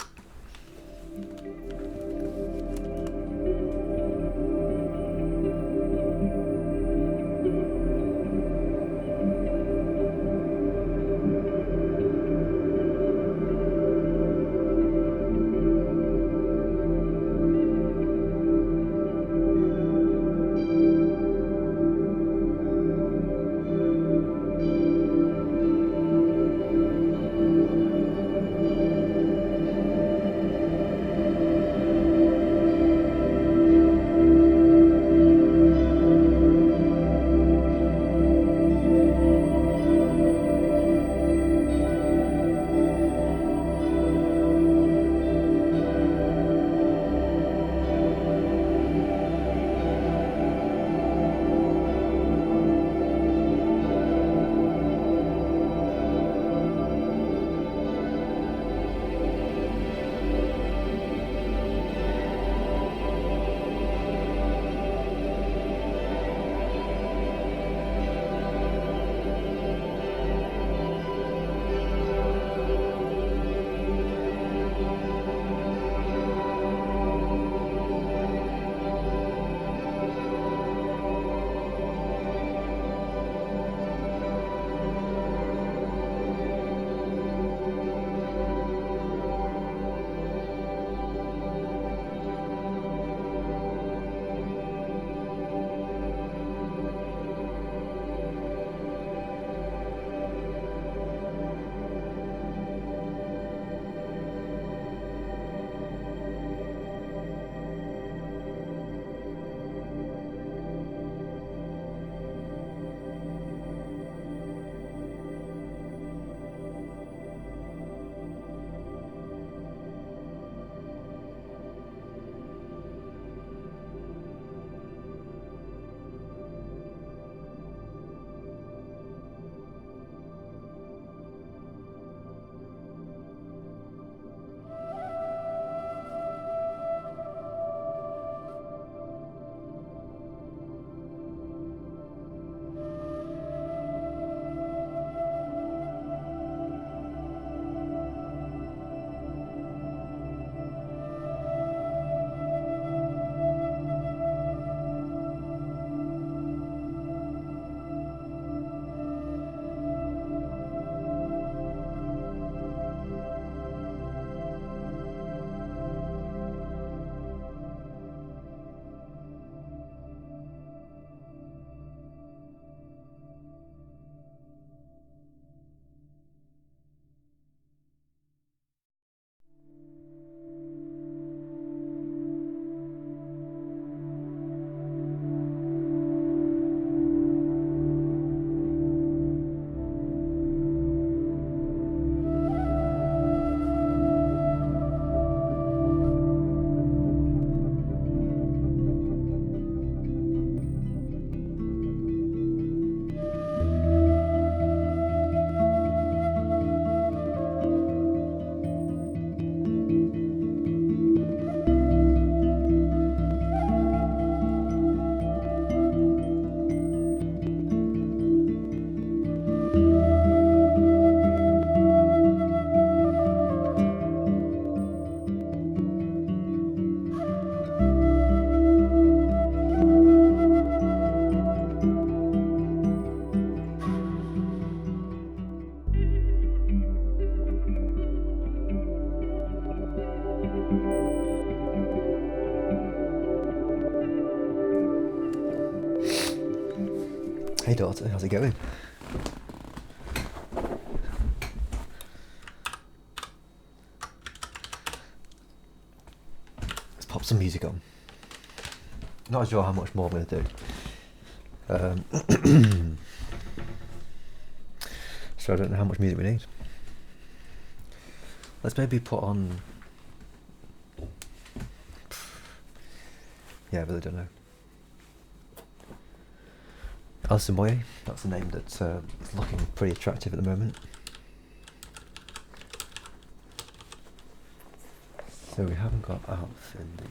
Hey daughter, how's it going? Let's pop some music on. Not sure how much more I'm going to do. So I don't know how much music we need. Let's maybe put on... Yeah, I really don't know. Alison Moye, that's a name that's looking pretty attractive at the moment. So we haven't got Alf in the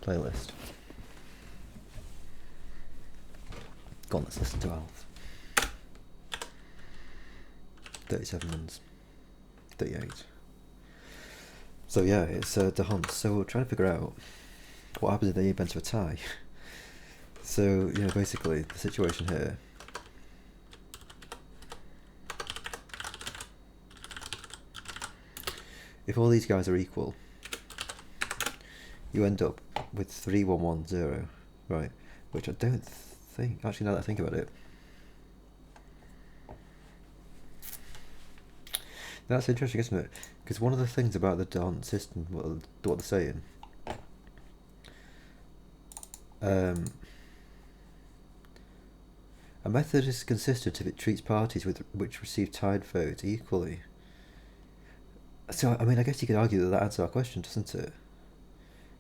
playlist. Go on, let's listen to Alf. 37 minutes. 38. So yeah, it's the hunt. So we're trying to figure out what happens in the event of a tie. So yeah, basically the situation here. If all these guys are equal, you end up with 3110, right? Which I don't think, actually now that I think about it, that's interesting, isn't it? Because one of the things about the Dant system, what they're saying, a method is consistent if it treats parties which receive tied votes equally. So, I mean, I guess you could argue that answers our question, doesn't it?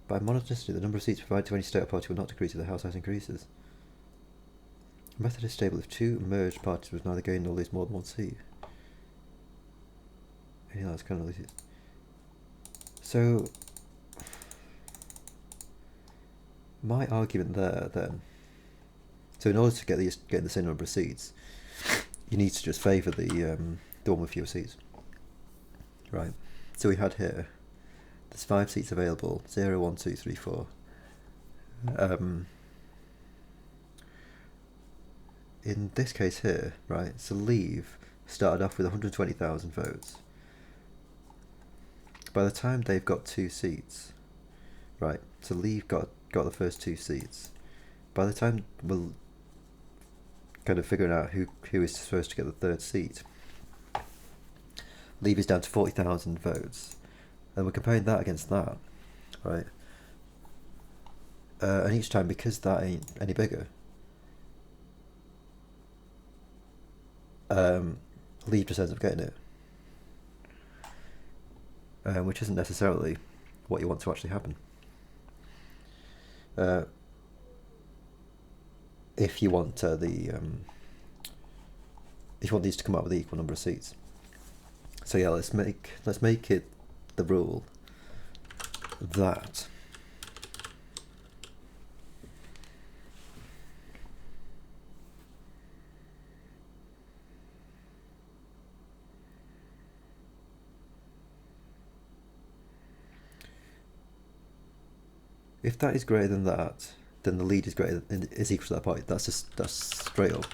By monotonicity, the number of seats provided to any state or party will not decrease if the house size increases. A method is stable if two merged parties would neither gain nor lose more than one seat. Yeah, that's kind of easy. So, my argument there then, so in order to get the same number of seats, you need to just favour the one with fewer seats, right? So we had here, there's 5 seats available, 0, 1, 2, 3, 4. In this case here, right, so Leave started off with 120,000 votes. By the time they've got 2 seats, right, so Leave got the first 2 seats. By the time we're kind of figuring out who is supposed to get the 3rd seat, Leave is down to 40,000 votes. And we're comparing that against that, right? And each time, because that ain't any bigger, Leave just ends up getting it. Which isn't necessarily what you want to actually happen. If you want if you want these to come out with the equal number of seats. So yeah, let's make it the rule that if that is greater than that, then the lead is is equal to that party. That's straight up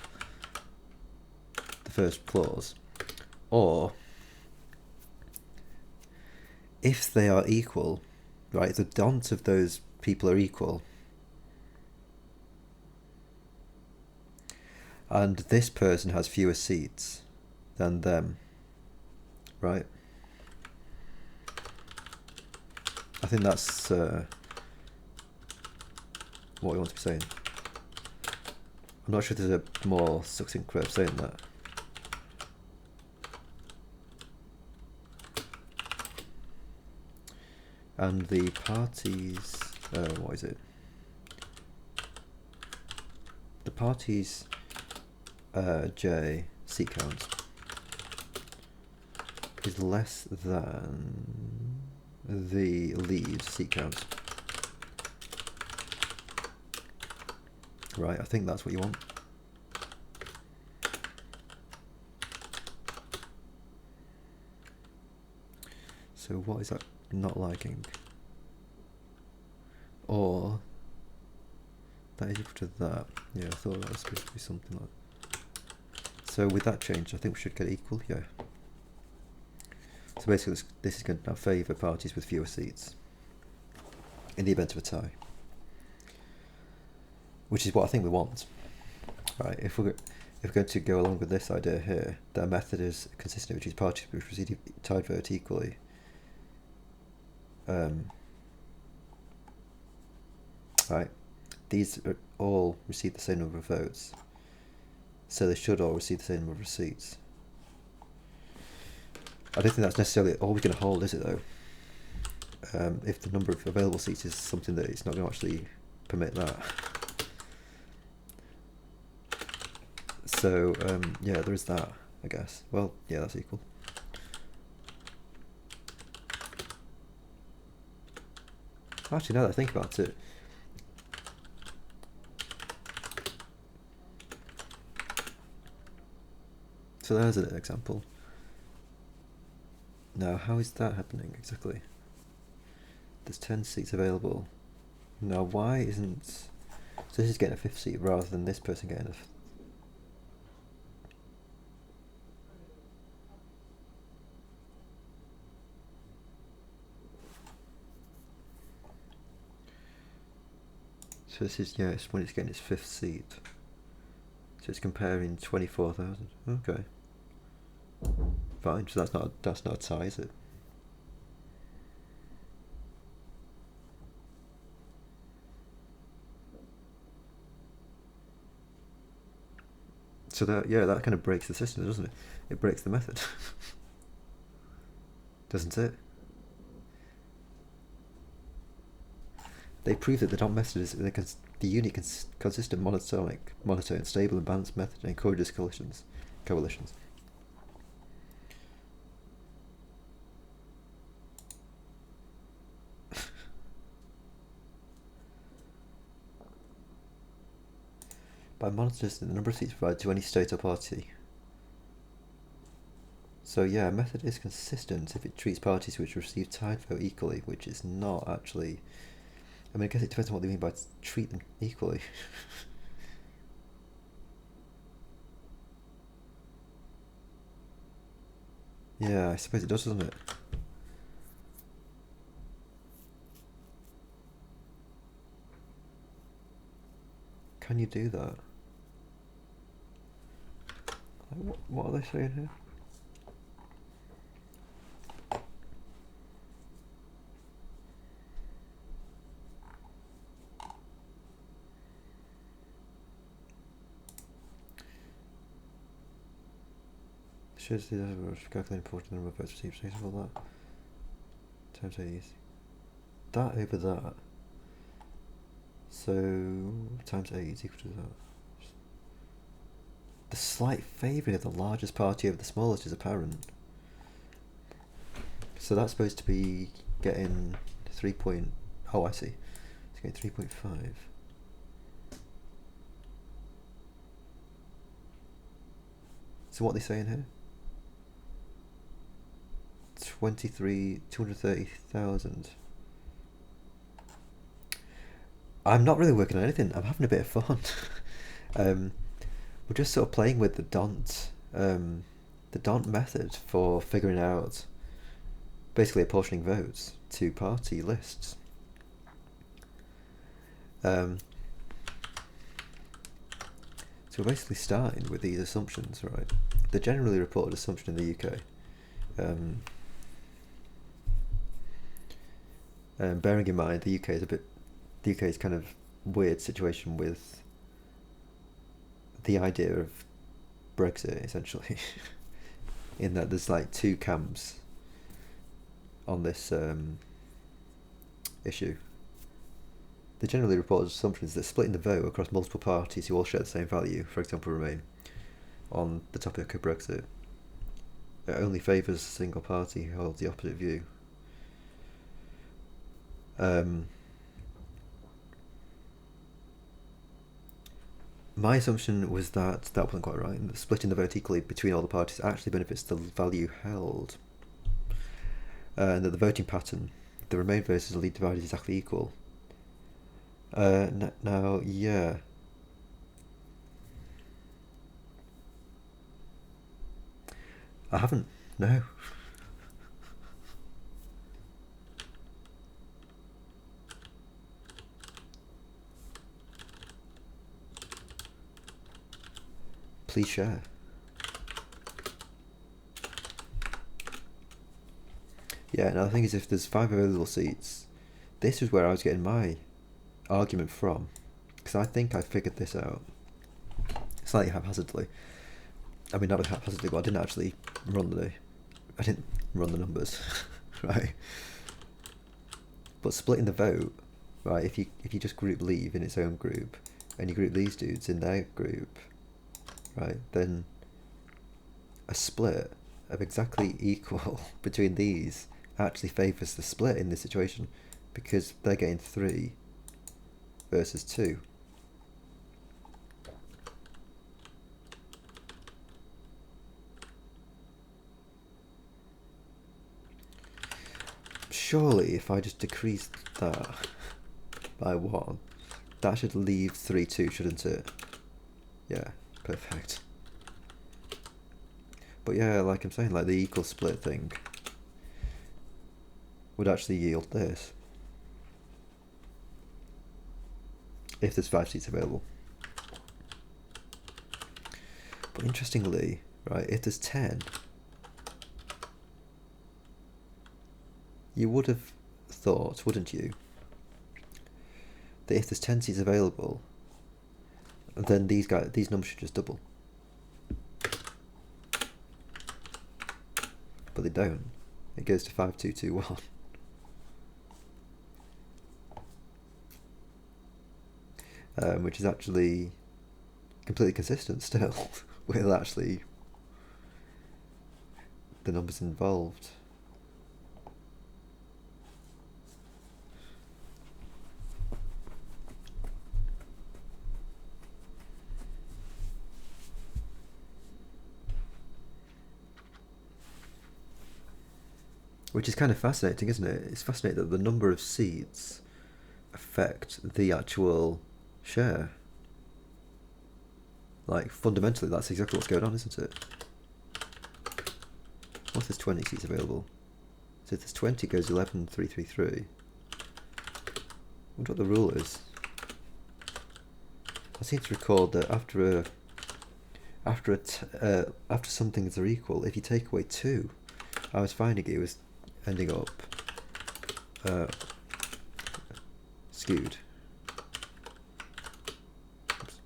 the first clause. Or if they are equal, right, the dons of those people are equal, and this person has fewer seats than them, right? I think that's what we want to be saying. I'm not sure if there's a more succinct way of saying that. And the parties, what is it? The parties J seat count is less than the lead seat count. Right, I think that's what you want. So what is that not liking? Or that is equal to that. Yeah, I thought that was supposed to be something like that. So with that change, I think we should get equal, yeah. So basically this is going to now favour parties with fewer seats in the event of a tie, which is what I think we want, right? If if we're going to go along with this idea here, that a method is consistent with each parties which receive tied vote equally. Right, these all receive the same number of votes, so they should all receive the same number of receipts. I don't think that's necessarily always going to hold, is it though? If the number of available seats is something that it's not going to actually permit that. So yeah, there is that, I guess. Well, yeah, that's equal. Actually, now that I think about it, so there's an example. Now, how is that happening exactly? There's 10 seats available. Now, why isn't... So this is getting a 5th seat rather than this person getting a... So this is, yeah, it's when it's getting its 5th seat. So it's comparing 24,000. Okay. Fine, so that's not a tie, is it? So that, yeah, that kind of breaks the system, doesn't it? It breaks the method. Doesn't it? They prove that the DOT method is the unique, consistent, monotone, stable and balanced method and encourages coalitions. By monitors the number of seats provided to any state or party. So yeah, a method is consistent if it treats parties which receive tied vote equally, which is not actually... I mean, I guess it depends on what they mean by treat them equally. Yeah, I suppose it does, doesn't it? Can you do that? What are they saying here? Shows the calculating proportion number of votes received, so all that. Times 8 easy. That over that. So times 8 is equal to that. The slight favouring of the largest party over the smallest is apparent. So that's supposed to be getting 3 point... Oh, I see. It's getting 3.5. So what are they saying here? 230,000. I'm not really working on anything. I'm having a bit of fun. We're just sort of playing with the DONT method for figuring out, basically apportioning votes to party lists. So we're basically starting with these assumptions, right? The generally reported assumption in the UK. Bearing in mind the UK is kind of weird situation with the idea of Brexit, essentially, in that there's like two camps on this issue. The generally reported assumption is that splitting the vote across multiple parties who all share the same value, for example Remain, on the topic of Brexit, it only favours a single party who holds the opposite view. My assumption was that that wasn't quite right, and that splitting the vote equally between all the parties actually benefits the value held, and that the voting pattern, the Remain versus the Leave divide, is exactly equal. Now, yeah. I haven't, no. please share. Yeah, now the thing is, if there's 5 available seats, this is where I was getting my argument from, because I think I figured this out slightly haphazardly. I mean, not haphazardly, but I didn't actually I didn't run the numbers, right? But splitting the vote, right? If you just group leave in its own group, and you group these dudes in their group, right? Then a split of exactly equal between these actually favours the split in this situation, because they're getting 3 versus 2. Surely, if I just decrease that by 1, that should leave 3-2, shouldn't it? Yeah, perfect. But yeah, like I'm saying, like the equal split thing would actually yield this, if there's 5 seats available. But interestingly, right, if there's 10, you would have thought, wouldn't you, that if there's 10 seats available, then these numbers should just double. But they don't. It goes to 5, 2, 2, 1. Which is actually completely consistent still with actually the numbers involved. Which is kind of fascinating, isn't it? It's fascinating that the number of seats affect the actual share. Like, fundamentally, that's exactly what's going on, isn't it? What if there's 20 seats available? So if there's 20, it goes 11, 3, 3, 3. I wonder what the rule is. I seem to recall that after some things are equal, if you take away 2, I was finding it was ending up skewed. Oops.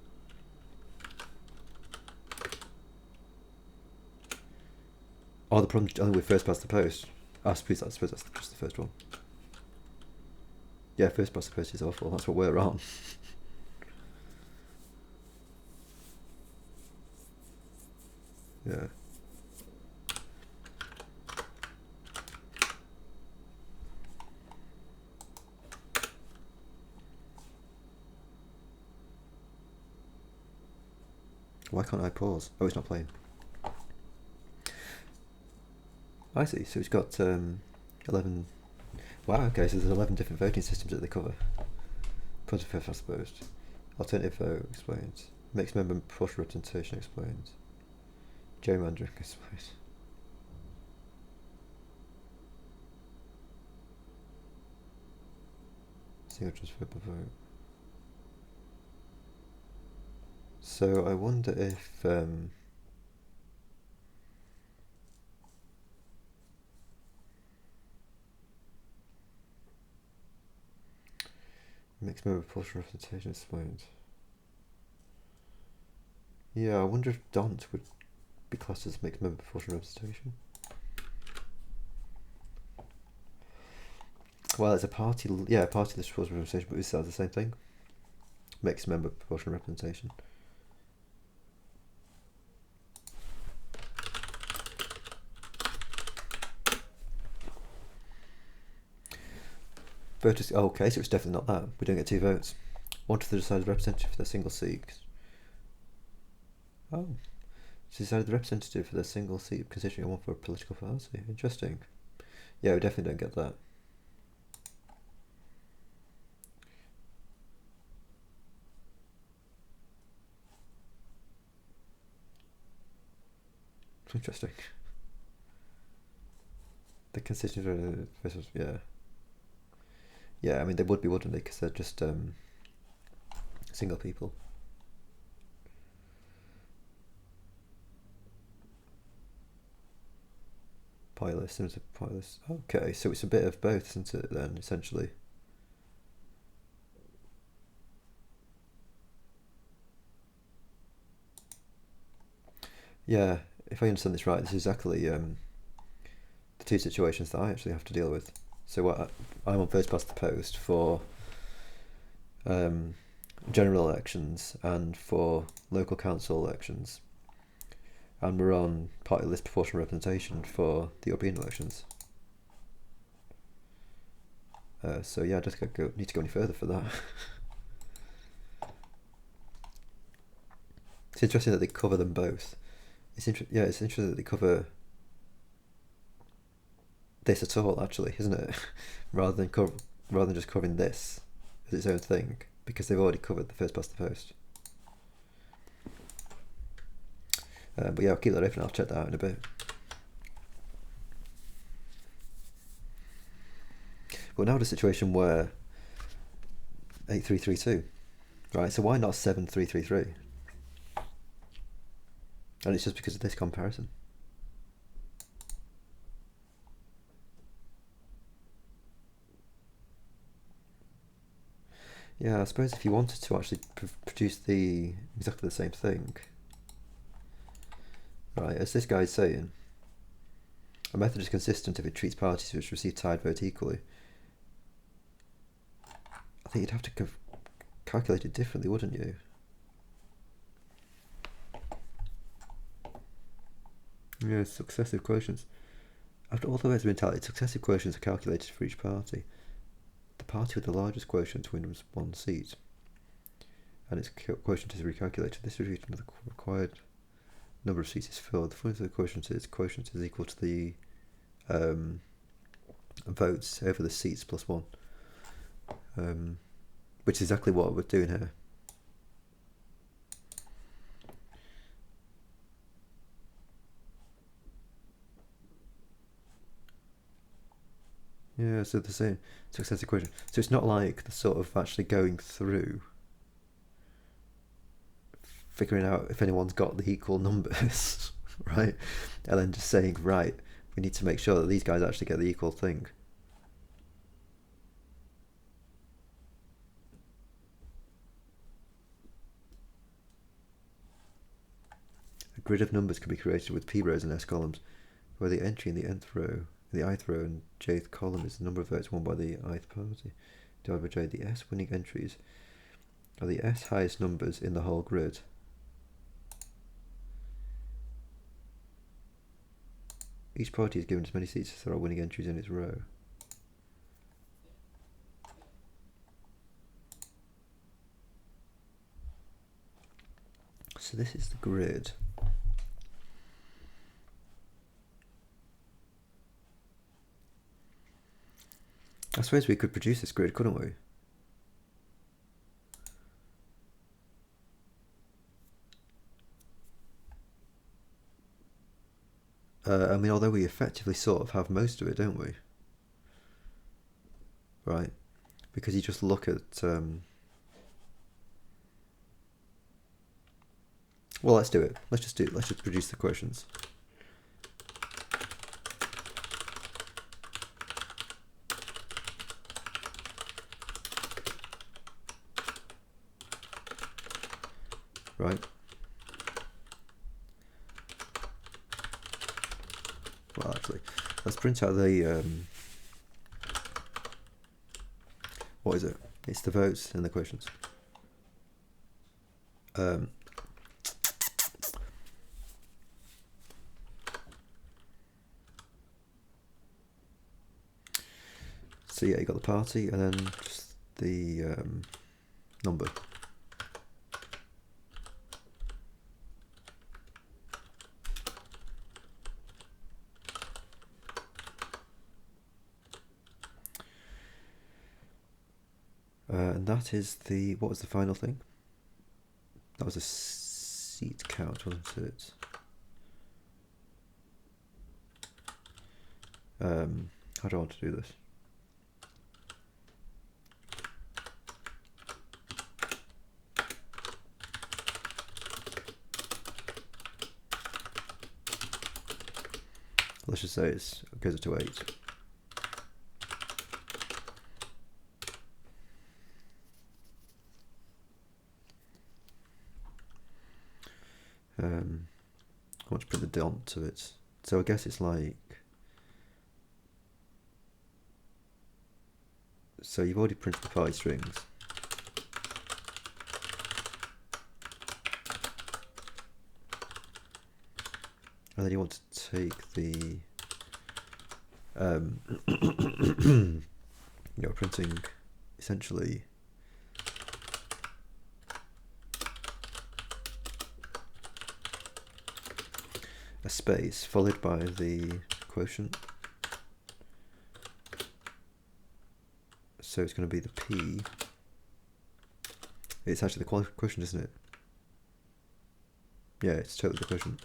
Oh, the problem only with first past the post. I suppose that's just the first one. Yeah, first past the post is awful. That's what we're on. Yeah. Why can't I pause? Oh, it's not playing. I see. So it's got 11. Wow. Okay. So there's 11 different voting systems that they cover. Point of fifth, I suppose. Alternative vote explains. Mixed member proportional representation explains. Gerrymandering explains. Single transferable vote. So I wonder if mixed member proportional representation explains. Yeah, I wonder if DONT would be classed as mixed member proportional representation. Well, it's a party, yeah, party list proportional representation, but is that the same thing? Mixed member proportional representation. Voters, oh, okay, so it's definitely not that. We don't get 2 votes. 1 to the decided representative for their single seat. Oh, so decided the representative for their single seat considering one for a political party. Interesting. Yeah, we definitely don't get that. Interesting. The constituent versus, yeah. Yeah, I mean, they would be, wouldn't they? Because they're just single people. party list, similar to party list. Okay, so it's a bit of both, isn't it, then, essentially? Yeah, if I understand this right, this is exactly the two situations that I actually have to deal with. So I'm on first past the post for general elections and for local council elections, and we're on party list proportional representation for the European elections. So yeah, I just need to go any further for that. It's interesting that they cover them both. It's interesting that they cover this at all, actually, isn't it? rather than just covering this as its own thing, because they've already covered the first past the post. But yeah, I'll keep that open. I'll check that out in a bit. But now the situation where 8332, right? So why not 7333? And it's just because of this comparison. Yeah, I suppose if you wanted to actually produce exactly the same thing, right, as this guy's saying, a method is consistent if it treats parties which receive tied votes equally. I think you'd have to calculate it differently, wouldn't you? Yeah, successive quotients. After all the votes have been tallied, successive quotients are calculated for each party. The party with the largest quotient wins one seat, and its quotient is recalculated. This is until the required number of seats is filled. The formula of the quotient is equal to the votes over the seats plus one, which is exactly what we're doing here. Yeah, so the same successive quotient. So it's not like the sort of actually going through figuring out if anyone's got the equal numbers, right? And then just saying, right, we need to make sure that these guys actually get the equal thing. A grid of numbers can be created with P rows and S columns, where the entry in the nth row, the ith row and jth column is the number of votes won by the ith party, divided by j. The S winning entries are the S highest numbers in the whole grid. Each party is given as many seats as there are winning entries in its row. So this is the grid. I suppose we could produce this grid, couldn't we? I mean, although we effectively sort of have most of it, don't we? Right? Because you just look at... well, let's do it. Let's just produce the quotients. Right? Well, actually, let's print out the... what is it? It's the votes and the quotients. So yeah, you got the party and then just the number. And that is what was the final thing? That was a seat count, wasn't it? How do I want to do this? Let's just say it goes up to 8. I want to print the dot to it. So I guess it's like... So you've already printed the party strings. And then you want to take the... you're printing essentially a space followed by the quotient. So it's going to be the P. It's actually the quotient, isn't it? Yeah, it's totally the quotient.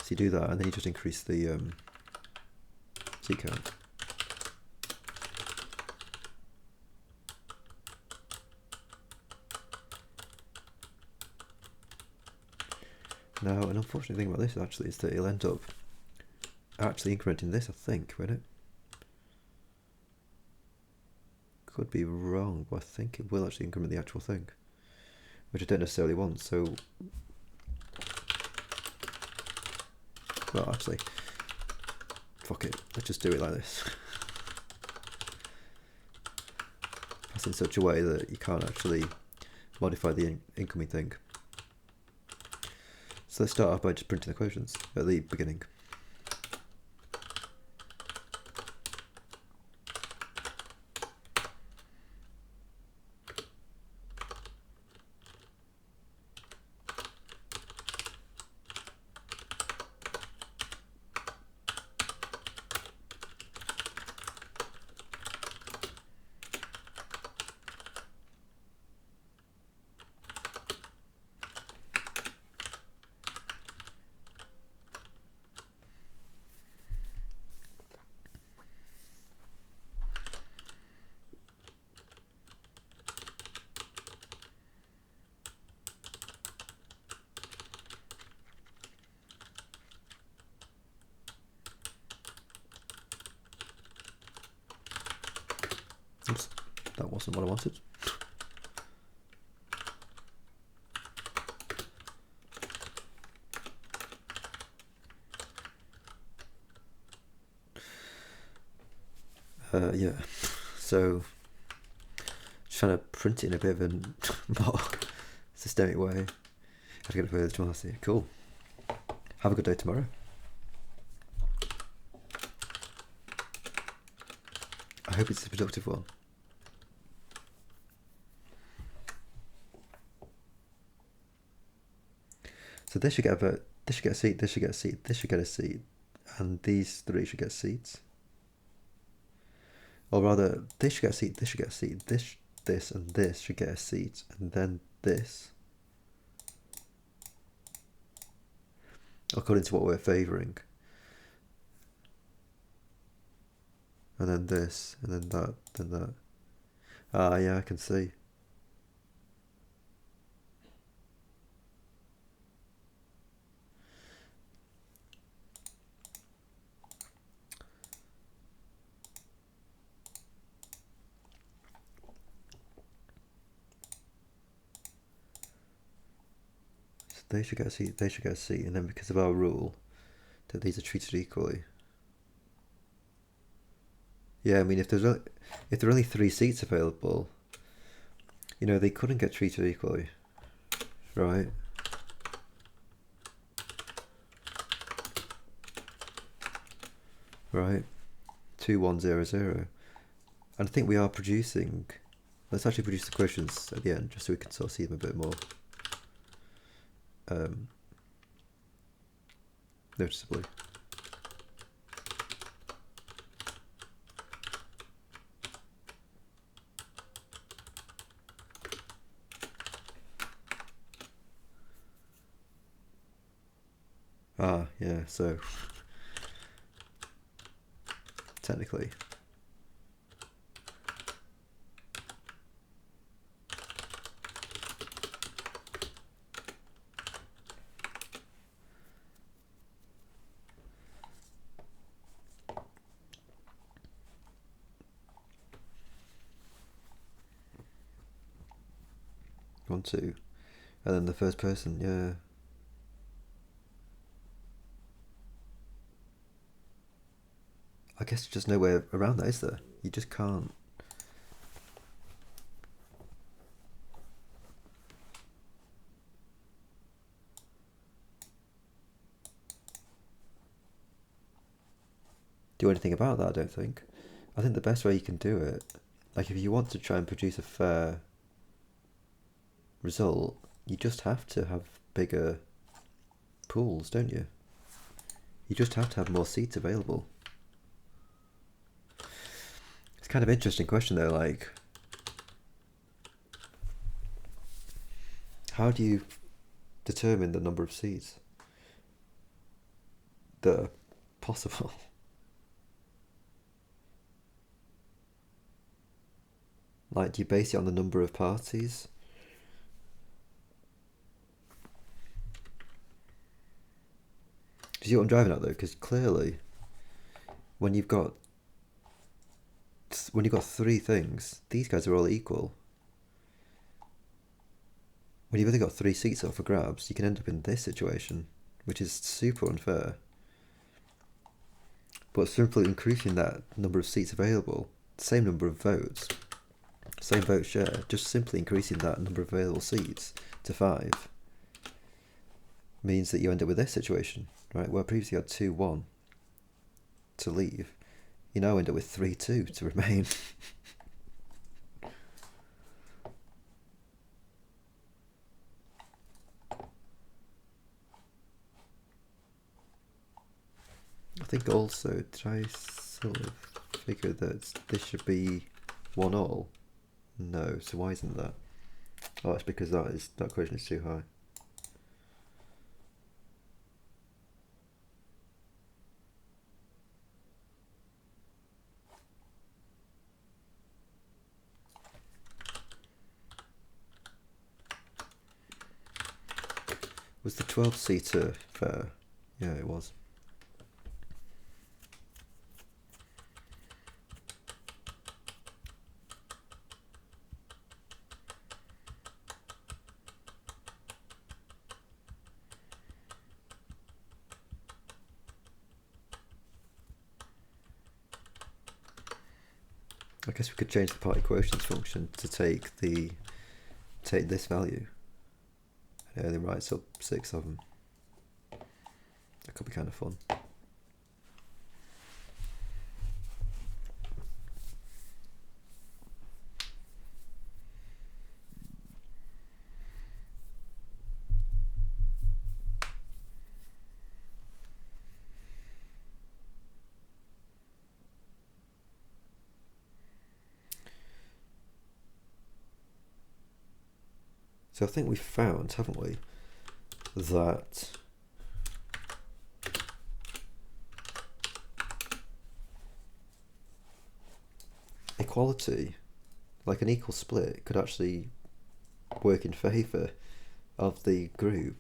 So you do that, and then you just increase the seat count. Now, an unfortunate thing about this actually is that it'll end up actually incrementing this, I think, won't it? Could be wrong, but I think it will actually increment the actual thing, which I don't necessarily want, so... Well, actually, fuck it, let's just do it like this. That's in such a way that you can't actually modify the incoming thing. So let's start off by just printing the quotients at the beginning. Oops, that wasn't what I wanted. Yeah, so just trying to print it in a bit of a more systemic way. Have to get it further to Marcy. Cool. Have a good day tomorrow. I hope it's a productive one. So this should get a seat, this should get a seat, this should get a seat, and these three should get seats. Or rather, this should get a seat, this should get a seat, this and this should get a seat, and then this. According to what we're favouring. And then this, and then that, then that. Ah, yeah, I can see. They should get a seat, they should get a seat, and then because of our rule, that these are treated equally. Yeah, I mean, if there are only 3 seats available, you know, they couldn't get treated equally, right? Right, 2100, and I think we are producing. Let's actually produce the quotients at the end, just so we can sort of see them a bit more. Noticeably. Ah, yeah, so technically 1, 2. And then the first person, yeah. I guess there's just no way around that, is there? You just can't. Do anything about that, I don't think. I think the best way you can do it, like if you want to try and produce a fair result, you just have to have bigger pools, don't you? You just have to have more seats available. It's kind of an interesting question though, like how do you determine the number of seats that are possible? Like, do you base it on the number of parties? Do you see what I'm driving at though? Because clearly, when you've got 3 things, these guys are all equal. When you've only got 3 seats up for grabs, you can end up in this situation, which is super unfair. But simply increasing that number of seats available, same number of votes, same vote share, just simply increasing that number of available seats to 5 means that you end up with this situation, right? Where previously you had 2-1 to leave, you now end up with 3-2 to remain. I think also, did I sort of figure that this should be 1-1? No, so why isn't that? Oh, it's because that equation is too high. Was the 12-seater fair? Yeah, it was. I guess we could change the party quotients function to take this value. It only writes up 6 of them. That could be kind of fun. So I think we've found, haven't we, that equality, like an equal split, could actually work in favour of the group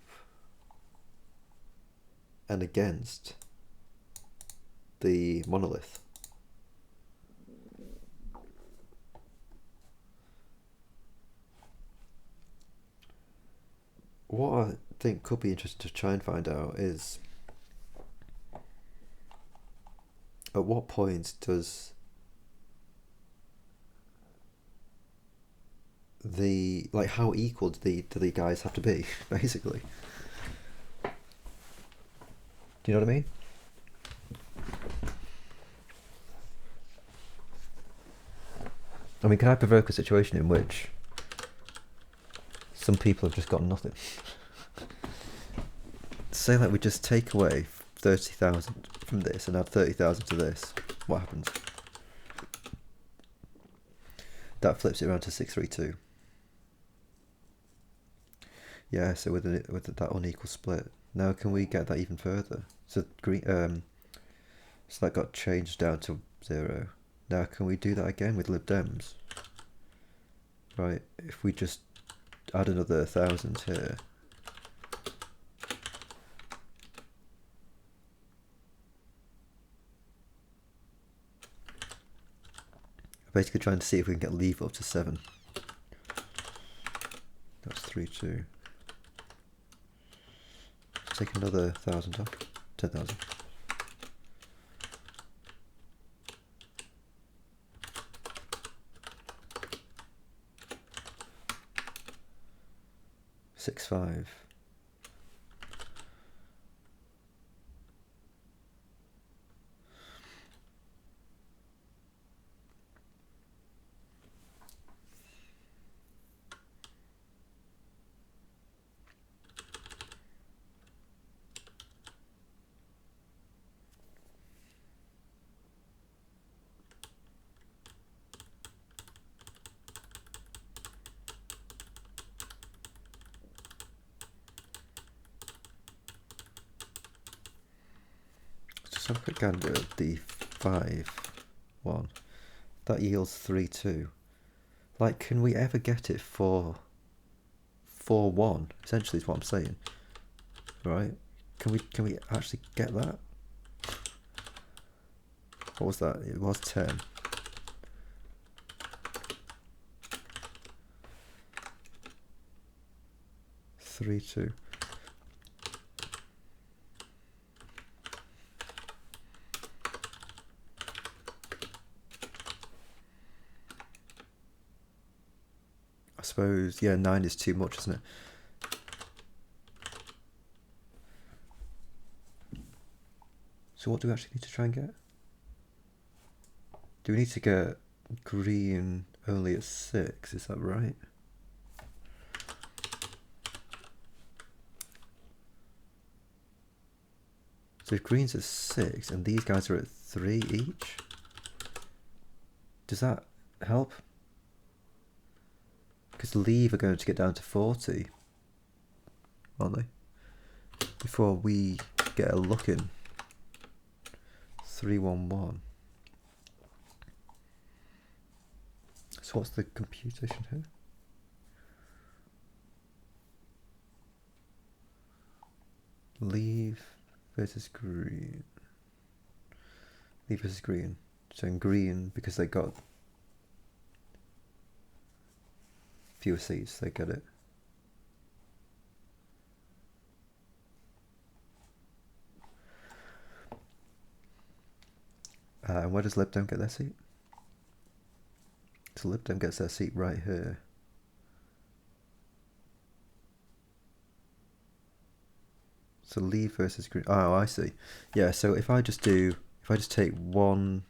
and against the monolith. What I think could be interesting to try and find out is at what point does how equal do the guys have to be, basically? Do you know what I mean? I mean, can I provoke a situation in which some people have just got nothing? Say that we just take away 30,000 from this and add 30,000 to this. What happens? That flips it around to 632. Yeah, so with that unequal split. Now can we get that even further? So so that got changed down to 0. Now can we do that again with Lib Dems? Right, if we just add another 1,000 here. Basically trying to see if we can get leave up to 7. That's 3-2. Take another 1,000 off. 10,000. Six, 5. Just have a quick gander at the 5-1. That yields 3-2. Like, can we ever get it for 4-1? Essentially, is what I'm saying. Right? Can we actually get that? What was that? It was 10. Three, 2. I suppose, yeah, 9 is too much, isn't it? So what do we actually need to try and get? Do we need to get green only at 6? Is that right? So if green's at 6 and these guys are at 3 each, does that help? Because leave are going to get down to 40, aren't they? Before we get a look in. 3-1-1. So what's the computation here? Leave versus green. Leave versus green. So in green, because they got fewer seats, they get it. And where does Lib Dem get their seat? So Lib Dem gets their seat right here. So leave versus green. Oh, I see. Yeah, so if I just take one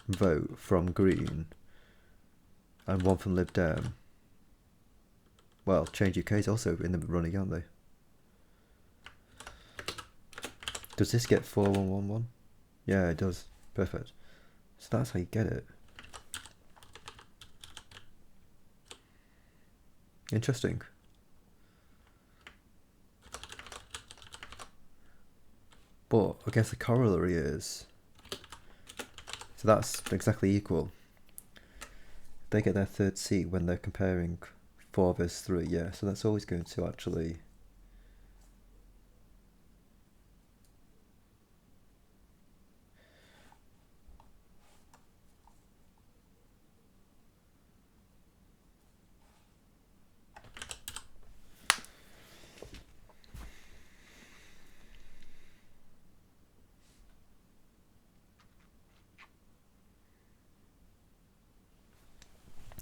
vote from green and one from Lib Dem, well, Change UK is also in the running, aren't they? Does this get 4-1-1-1? Yeah, it does. Perfect. So that's how you get it. Interesting. But I guess the corollary is, so that's exactly equal. They get their third seat when they're comparing 4 versus 3, yeah, so that's always going to actually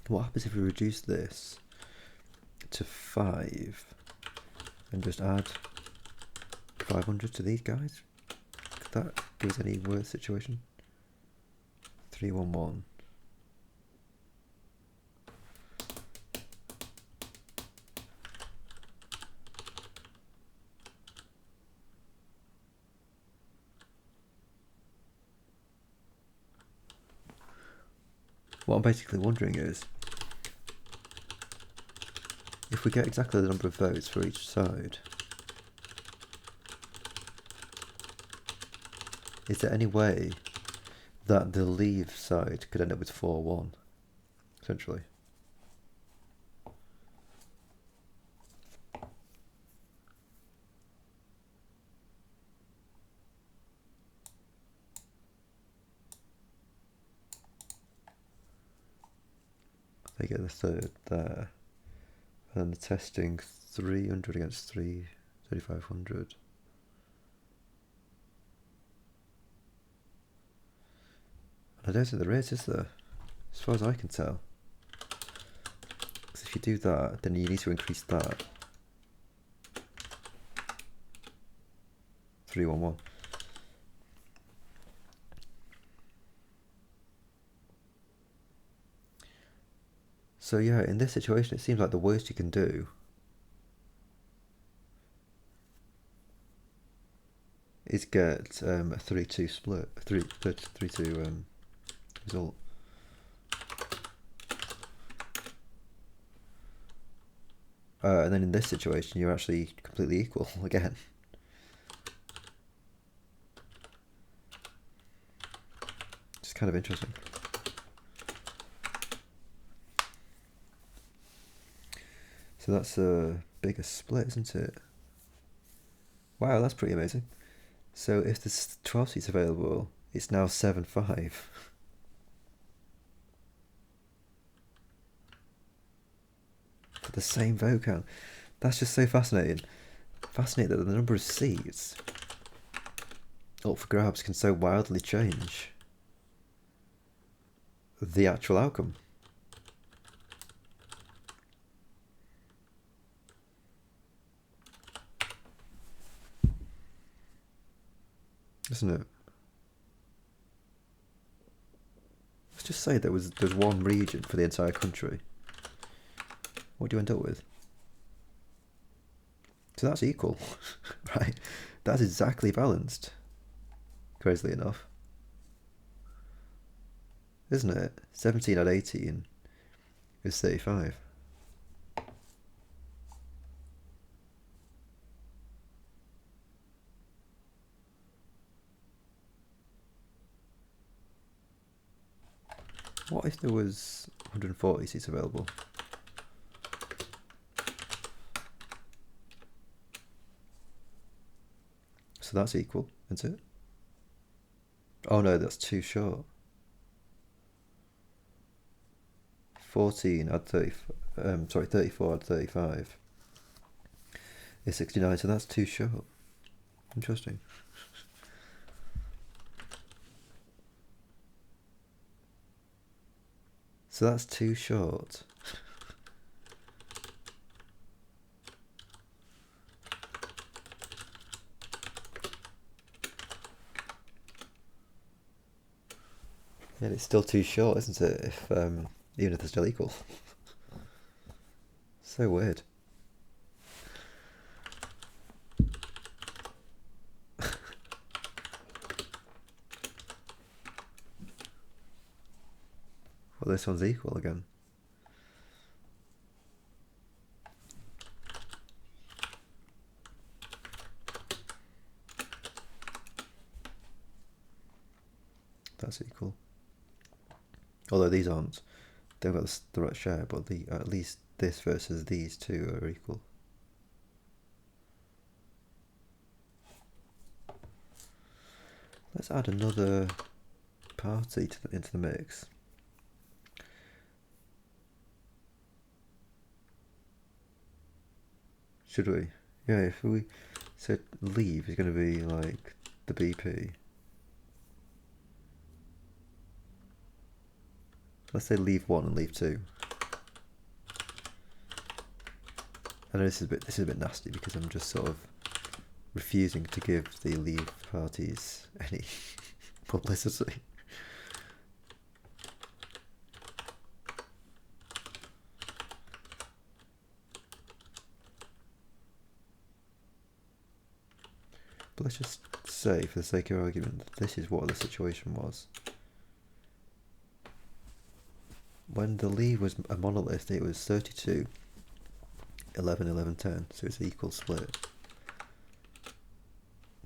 what happens if we reduce this to 5 and just add 500 to these guys? Could that give us any worse situation? 3-1-1. What I'm basically wondering is, if we get exactly the number of votes for each side, is there any way that the leave side could end up with 4-1, essentially? They get the third there, And the testing 300 against 3,500. I don't think there is there? As far as I can tell. Because if you do that, then you need to increase that. 311. So yeah, in this situation, it seems like the worst you can do is get a 3-2 split, 3-2 result. And then in this situation, you're actually completely equal again. It's kind of interesting. So that's a bigger split, isn't it? Wow, that's pretty amazing. So if there's 12 seats available, it's now 7-5. For the same vote count. That's just so fascinating. Fascinating that the number of seats up for grabs can so wildly change the actual outcome. Isn't it? Let's just say there's one region for the entire country. What do you end up with? So that's equal, right? That's exactly balanced, crazily enough. Isn't it? 17 at 18 is 35. What if there was 140 seats available? So that's equal, isn't it? Oh no, that's too short. 14 add 30, 34 add 35 is 69, so that's too short. Interesting. So that's too short. Yeah, it's still too short, isn't it? If even if they're still equal. So weird. Well, this one's equal again. That's equal. Although these aren't. They've got the right share, but at least this versus these two are equal. Let's add another party into the mix. Should we? Yeah, if we said Leave is going to be like the BP. Let's say Leave 1 and Leave 2. I know this is a bit nasty because I'm just sort of refusing to give the Leave parties any publicity. But let's just say, for the sake of argument, that this is what the situation was. When the Leave was a monolith, it was 32, 11, 11, 10, so it's an equal split.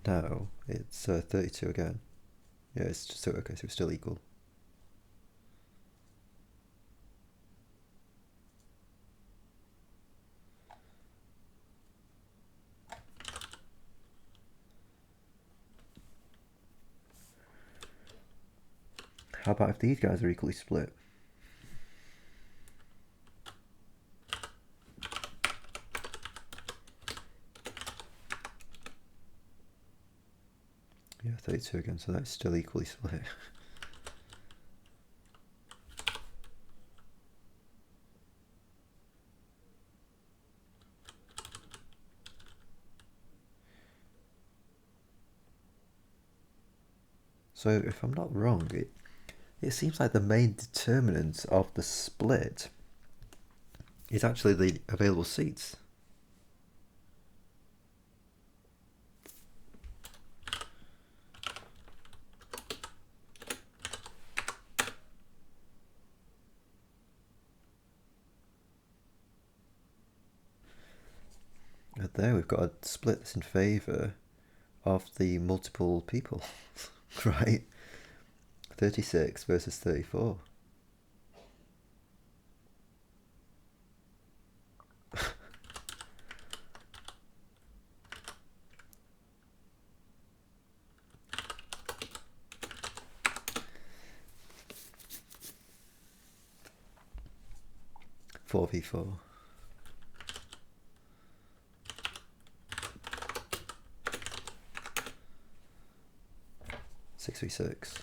Now it's 32 again. Yeah, it's just okay, so it's still equal. How about if these guys are equally split? 32 again, so that's still equally split. So if I'm not wrong, it seems like the main determinant of the split is actually the available seats. And there we've got a split that's in favour of the multiple people, right? 36 versus 34. Four v four. Six v six.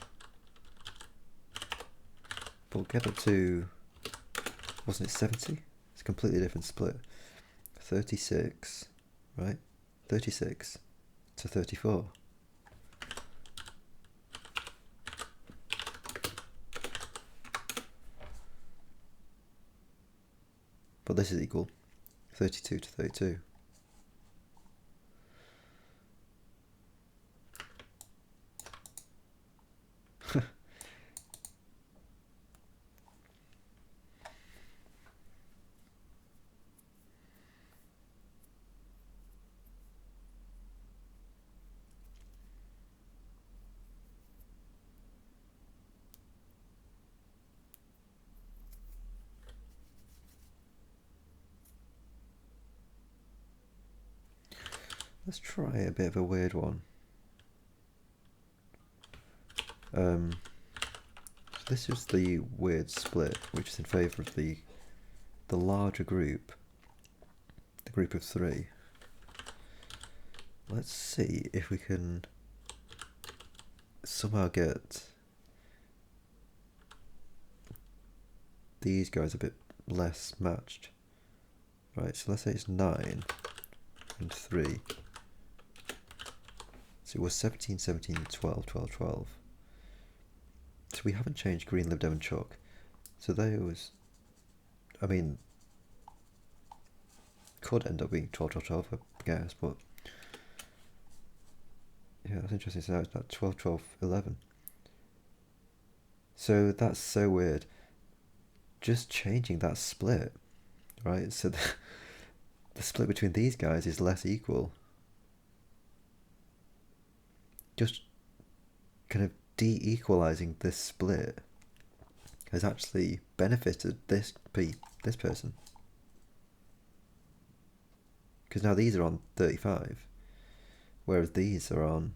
But we'll get up to, wasn't it 70? It's a completely different split. 36, right? 36 to 34. But this is equal 32 to 32. Let's try a bit of a weird one. This is the weird split, which is in favour of the larger group, the group of three. Let's see if we can somehow get these guys a bit less matched. Right, so let's say it's 9 and 3. So it was 17, 17, 12, 12, 12. So we haven't changed green, Lib Dem and Chalk. So those, I mean, could end up being 12, 12, 12, I guess, but yeah, that's interesting. So now it's about 12, 12, 11. So that's so weird. Just changing that split, right? So the split between these guys is less equal. Just kind of de-equalizing this split has actually benefited this person, because now these are on 35, whereas these are on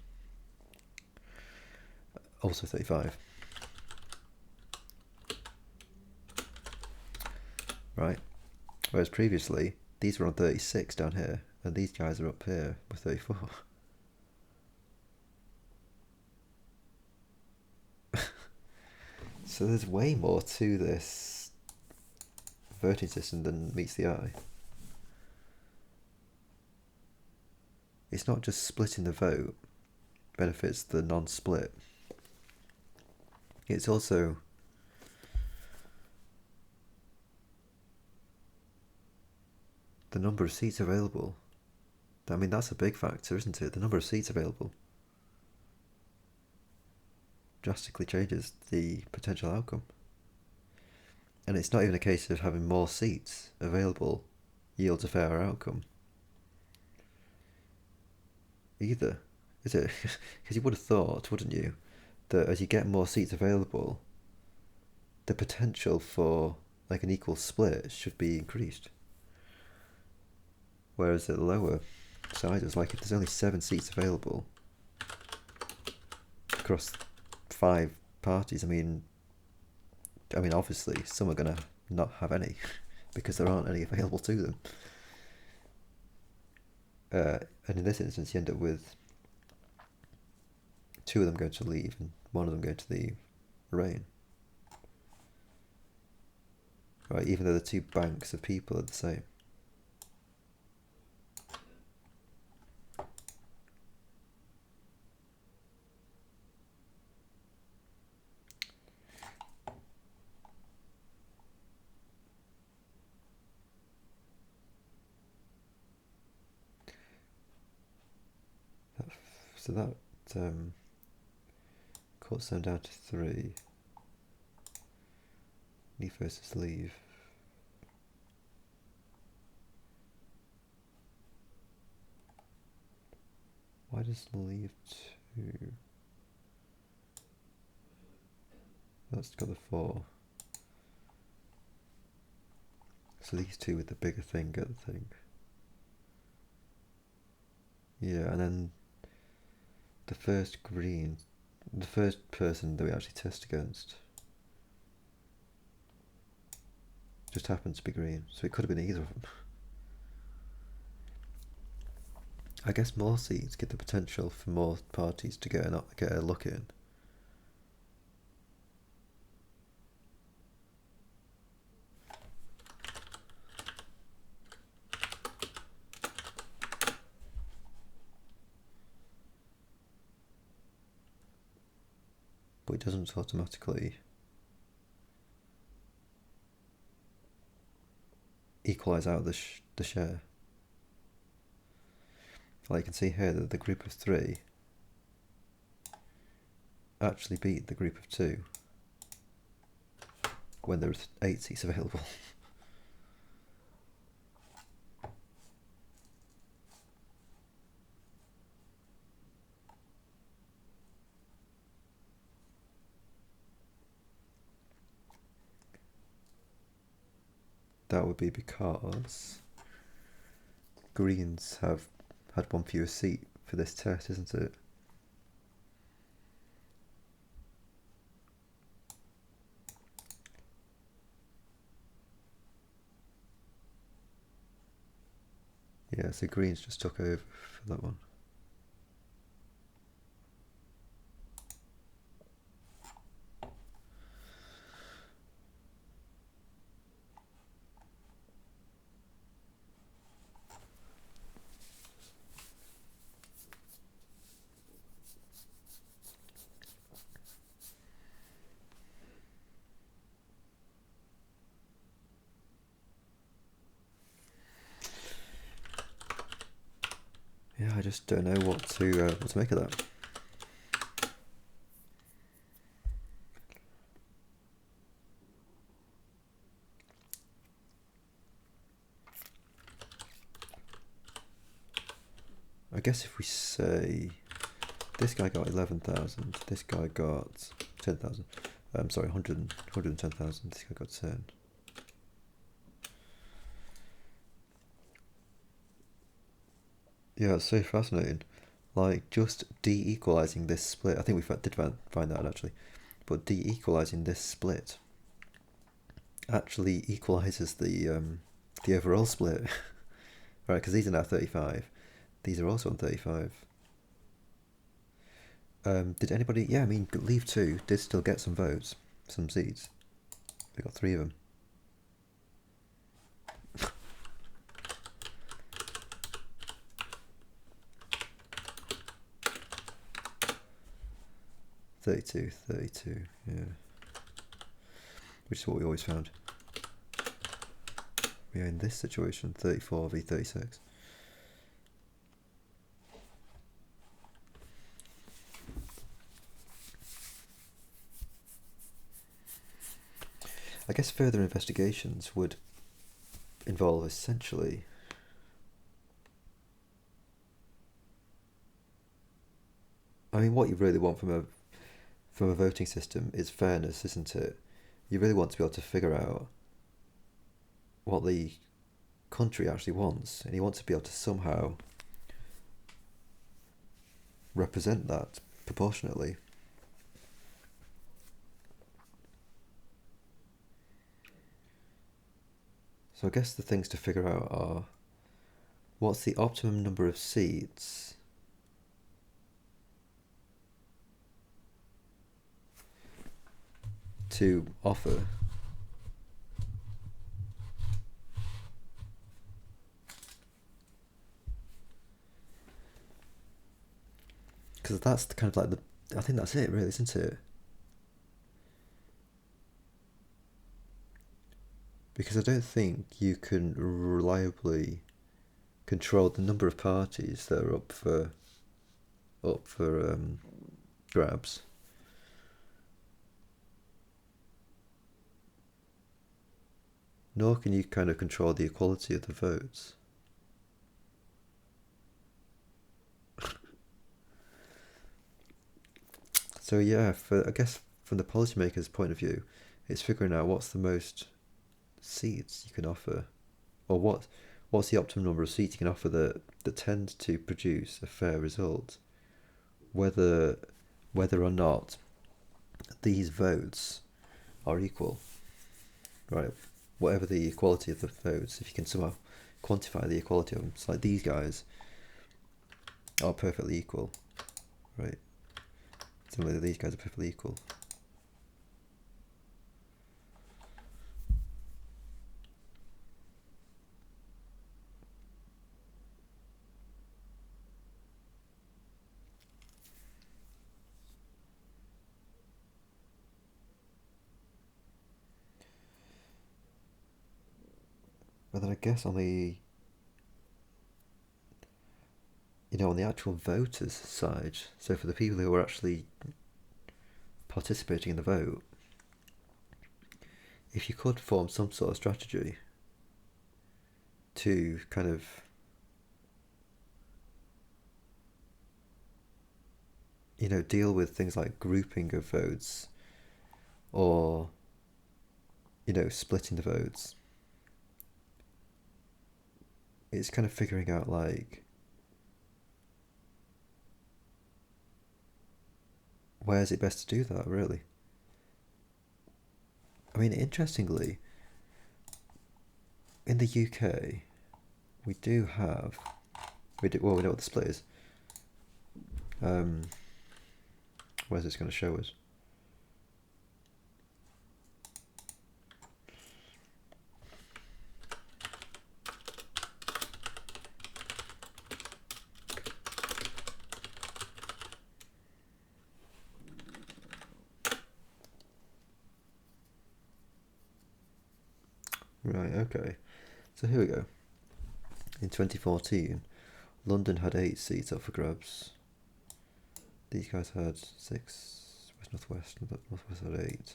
also 35, right? Whereas previously these were on 36 down here, and these guys are up here with 34. So there's way more to this voting system than meets the eye. It's not just splitting the vote benefits the non-split. It's also the number of seats available. I mean, that's a big factor, isn't it? The number of seats available drastically changes the potential outcome. And it's not even a case of having more seats available yields a fairer outcome either, is it? Because you would have thought, wouldn't you, that as you get more seats available, the potential for like an equal split should be increased. Whereas at lower sizes, like if there's only 7 seats available across 5 parties, I mean obviously some are going to not have any because there aren't any available to them. And in this instance, you end up with two of them going to leave and one of them going to the Rain. Right, even though the two banks of people are the same. So that cuts them down to 3. Leave versus leave. Why does leave 2? That's got the 4. So these two with the bigger thing get the thing. Yeah, and then the first person that we actually test against just happened to be green, so it could have been either of them. I guess more seats give the potential for more parties to get a look in. But it doesn't automatically equalise out the share. Like you can see here that the group of 3 actually beat the group of 2 when there was 8 seats available. That would be because Greens have had one fewer seat for this test, isn't it? Yeah, so Greens just took over for that one. Yeah, I just don't know what to make of that. I guess if we say this guy got 11,000, this guy got 10,000. Sorry, 110,000. This guy got 10. Yeah, it's so fascinating. Like, just de-equalising this split. I think we did find that out, actually. But de-equalising this split actually equalises the overall split. Right, because these are now 35. These are also on 35. Did anybody... Yeah, I mean, Leave 2 did still get some votes. Some seats. We got 3 of them. $32, yeah. Which is what we always found. We are in this situation, 34 v 36. I guess further investigations would involve essentially I mean, what you really want from a voting system is fairness, isn't it? You really want to be able to figure out what the country actually wants, and you want to be able to somehow represent that proportionately. So I guess the things to figure out are, what's the optimum number of seats to offer. Because that's kind of like I think that's it, really, isn't it? Because I don't think you can reliably control the number of parties that are up for grabs. Nor can you kind of control the equality of the votes. So yeah, I guess from the policymaker's point of view, it's figuring out what's the most seats you can offer, or what's the optimum number of seats you can offer that tend to produce a fair result, whether or not these votes are equal, right? Whatever the equality of the votes, if you can somehow quantify the equality of them, it's like these guys are perfectly equal, right? Similarly, these guys are perfectly equal. But then I guess on the on the actual voters' side, so for the people who are actually participating in the vote, if you could form some sort of strategy to kind of deal with things like grouping of votes or splitting the votes, it's kind of figuring out like where's it best to do that, really. I mean, interestingly, in the UK, we do have we know what the split is. Where's this going to show us? Right, okay. So here we go. In 2014, London had 8 seats up for grabs. These guys had 6. Northwest had 8.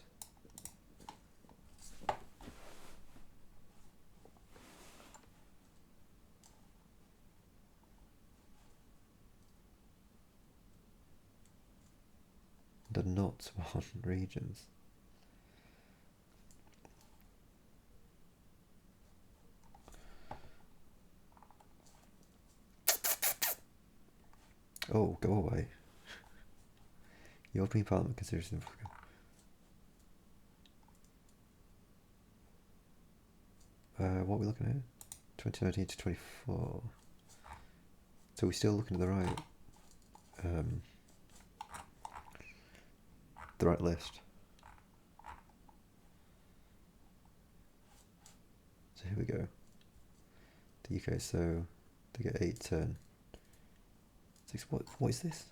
The not one regions. Oh, go away. European Parliament considers them. What are we looking at? 2019 to 24. So we're still looking at the right list. So here we go. The UK, so they get 8, 10. 6. What is this?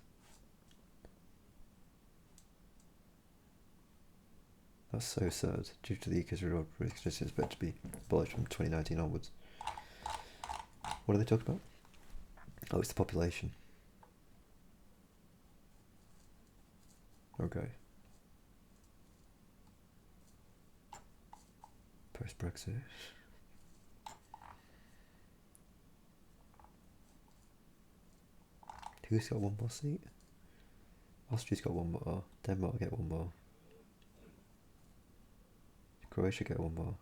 That's so sad. Due to the UK's reward is expected to be abolished from 2019 onwards. What are they talking about? Oh, it's the population. Okay. Post-Brexit. Who's got one more seat? Austria's got one more. Denmark get one more. Croatia get one more.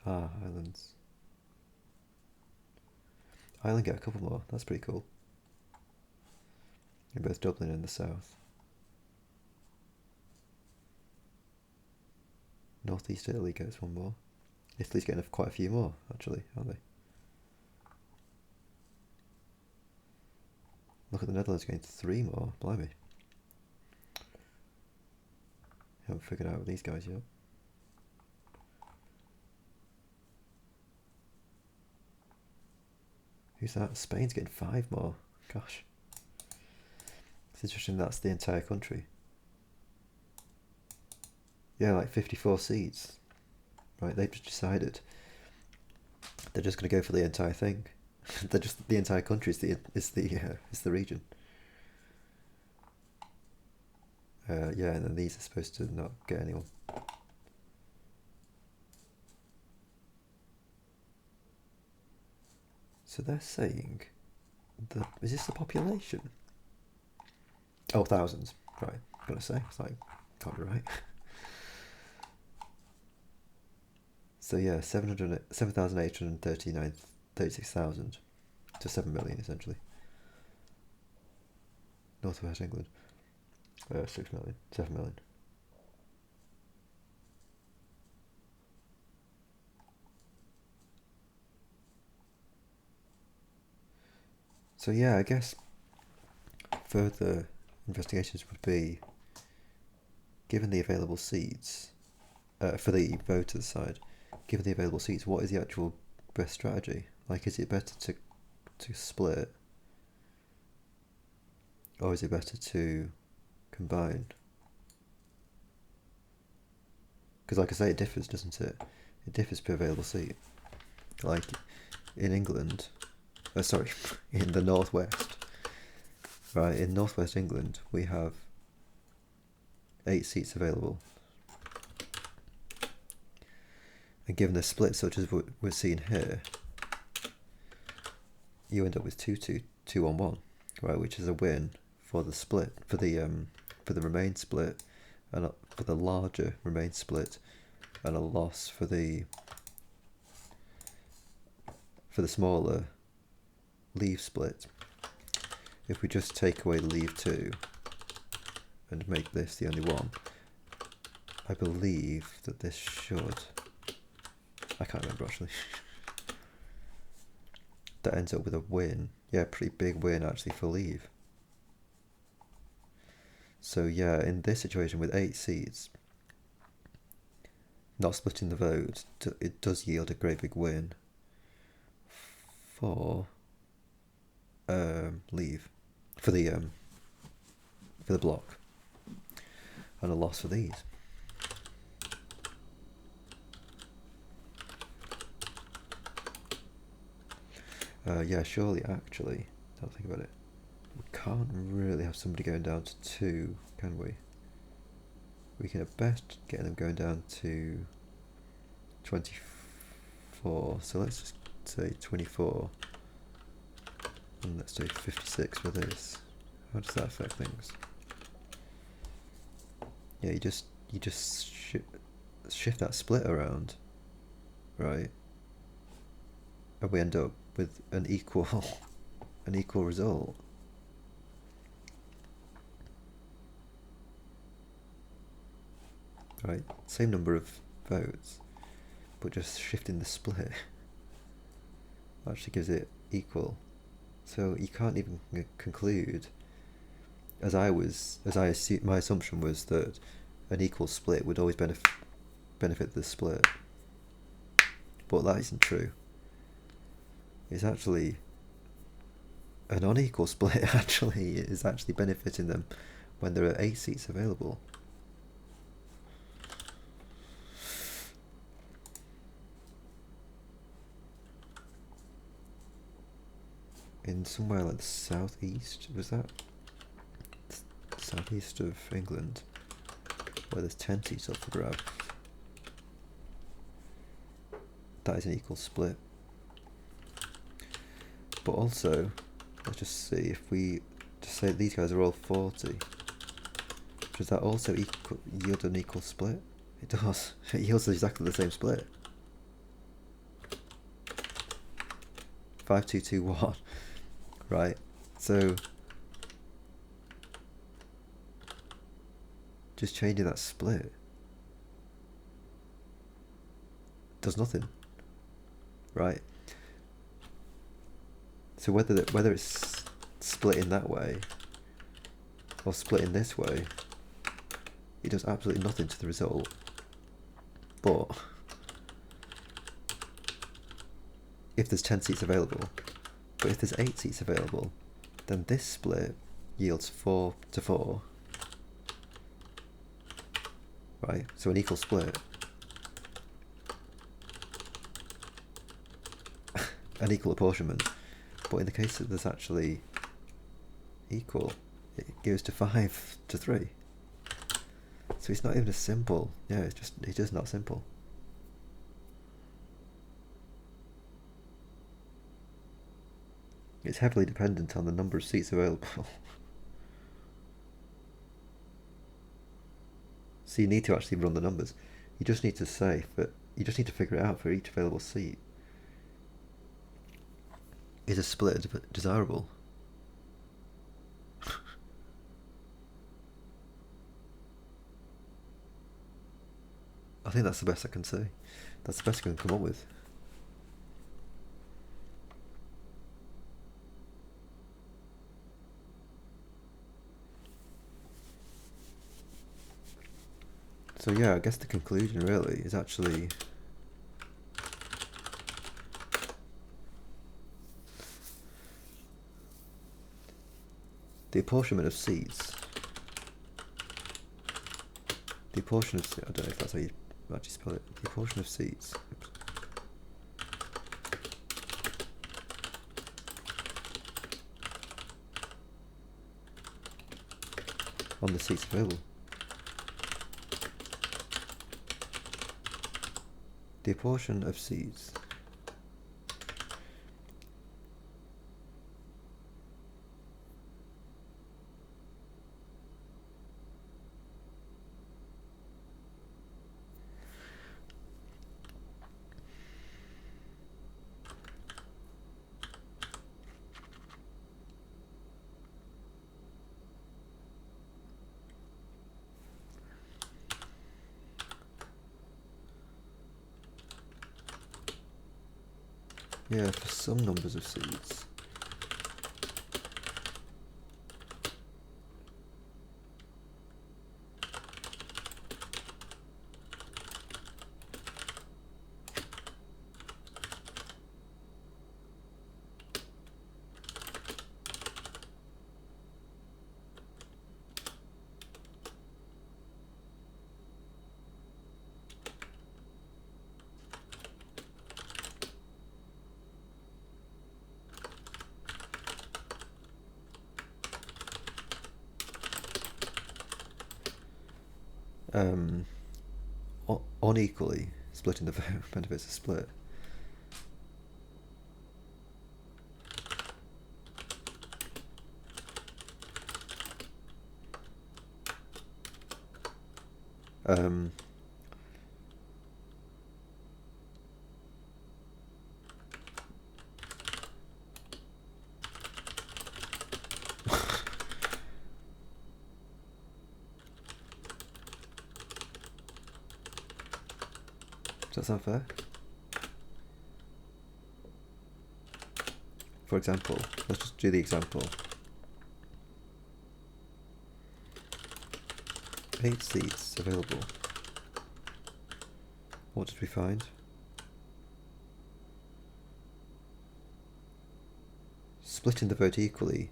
Islands. Ireland get a couple more. That's pretty cool. In both Dublin and the south. Northeast Italy gets one more. Italy's getting quite a few more, actually, aren't they? Look at the Netherlands getting 3 more. Blimey. Haven't figured out these guys yet. Who's that? Spain's getting 5 more. Gosh. It's interesting that's the entire country. Yeah, like 54 seats. Right, they've just decided they're just going to go for the entire thing. They're just the entire country is the region. Yeah, and then these are supposed to not get anyone. So they're saying is this the population? Oh, thousands. Right, I'm gonna say it's like can't be right. So yeah, 36,000 to 7 million essentially. North West England. 6 million, 7 million. So yeah, I guess further investigations would be, given the available seats, for the voters side, given the available seats, what is the actual best strategy? Like, is it better to split, or is it better to combine? Because like I say, it differs, doesn't it? It differs per available seat. Like in England, sorry, in the northwest, right? In northwest England, we have 8 seats available, and given the split such as we're seeing here, you end up with 2-1, right? Which is a win for the split, for the Remain split, and for the larger Remain split, and a loss for the smaller Leave split. If we just take away Leave 2 and make this the only one, I believe that this should, I can't remember actually. That ends up with a win. Yeah, pretty big win actually for Leave. So yeah, in this situation with 8 seats, not splitting the vote, it does yield a great big win for Leave, for the block, and a loss for these. Yeah, surely actually, don't think about it, we can't really have somebody going down to 2, can we? We can at best get them going down to 24, so let's just say 24, and let's do 56 for this. How does that affect things? Yeah, you just shift that split around, right? And we end up with an equal result. Right, same number of votes, but just shifting the split actually gives it equal. So you can't even conclude, as I assumed, my assumption was that an equal split would always benefit the split, but that isn't true. It's actually an unequal split actually is actually benefiting them when there are 8 seats available. In somewhere like the southeast, was that southeast of England, where there's 10 seats up for grabs, that is an equal split. But also, let's just see, if we just say these guys are all 40, does that also yield an equal split? It does. It yields exactly the same split. 5-2-2-1. Right, so just changing that split does nothing, right? So whether it's splitting that way or splitting this way, it does absolutely nothing to the result. But if there's 10 seats available, but if there's 8 seats available, then this split yields 4 to 4, right? So an equal split. An equal apportionment. But in the case that there's actually equal, it goes to 5 to 3. So it's not even as simple. Yeah, it's just not simple. It's heavily dependent on the number of seats available. So you need to actually run the numbers. You just need to say that you just need to figure it out for each available seat. Is a split desirable? I think that's the best I can say. That's the best I can come up with. So yeah, I guess the conclusion really is actually the apportionment of seats. The apportion of seats, I don't know if that's how you actually spell it. The apportion of seats. Oops. On the seats available. The apportion of seats. Yeah, for some numbers of seeds. Unequally splitting the benefits of split. Does that sound fair? For example, let's just do the example. 8 seats available. What did we find? Splitting the vote equally.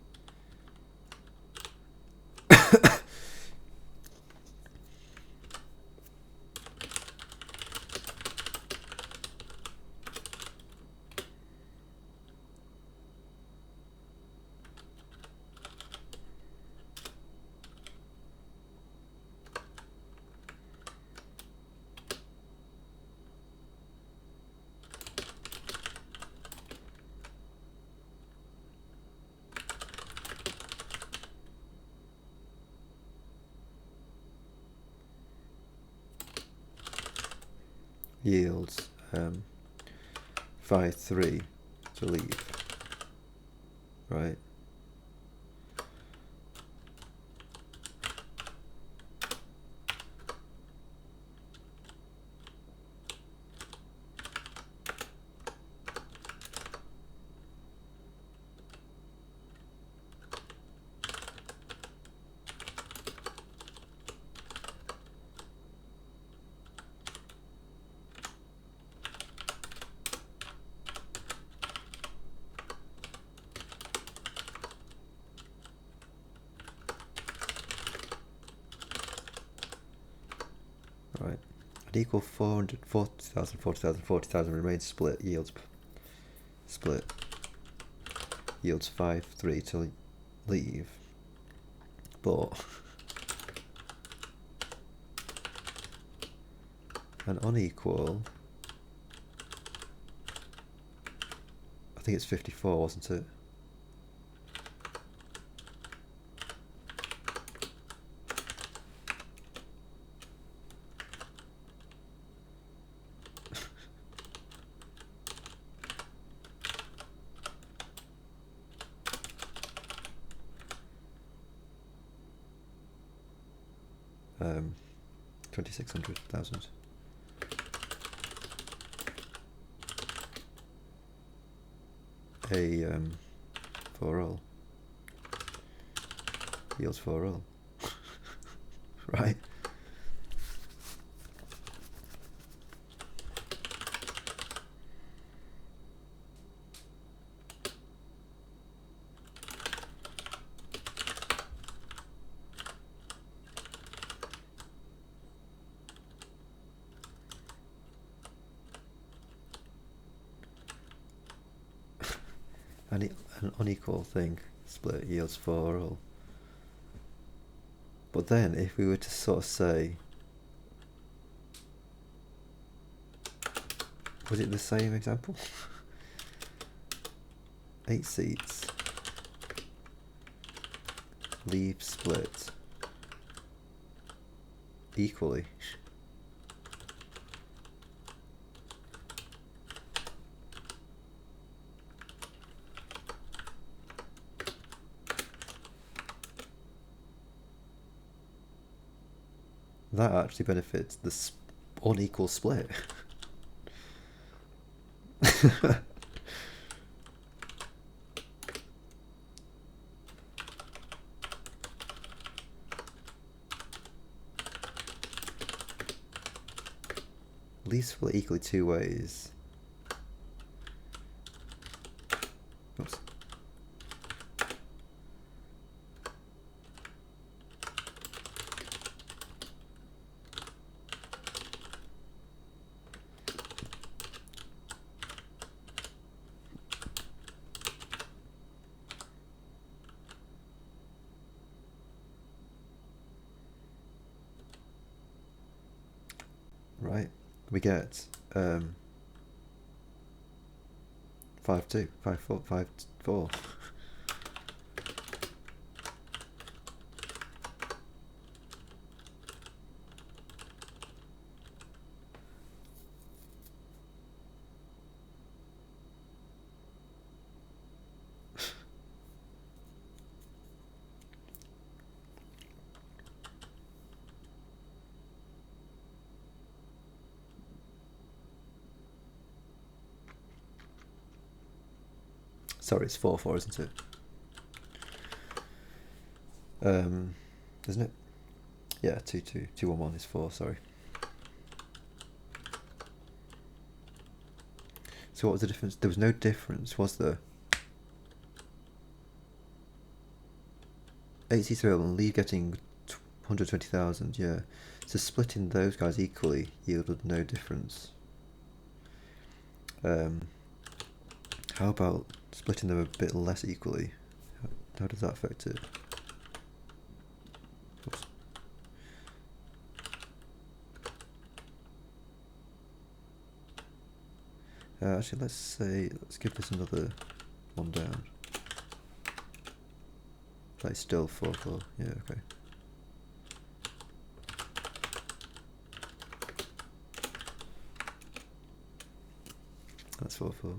Yields 5-3 to leave, right? equal 400, 40,000, 40,000, 40,000 remains split, yields split, yields 5, 3 to leave, but an unequal, I think it's 54, wasn't it? um, 2,600,000. For all yields for all. Right. An unequal thing split yields 4 all. But then if we were to sort of say, was it the same example? 8 seats, leave split equally. That actually benefits the unequal split. Least split equally 2 ways. Oops. Right, we get 5, 2, 5, 4, 5, 4. Sorry, it's 4, 4, isn't it? Isn't it? Yeah, 2, 2, 2, 1, 1 is 4, sorry. So what was the difference? There was no difference, was there? 83 and leave getting 120,000, yeah. So splitting those guys equally yielded no difference. How about splitting them a bit less equally? How does that affect it? Oops. Actually, let's give this another one down. Like still 4, 4, yeah, okay. That's 4, 4.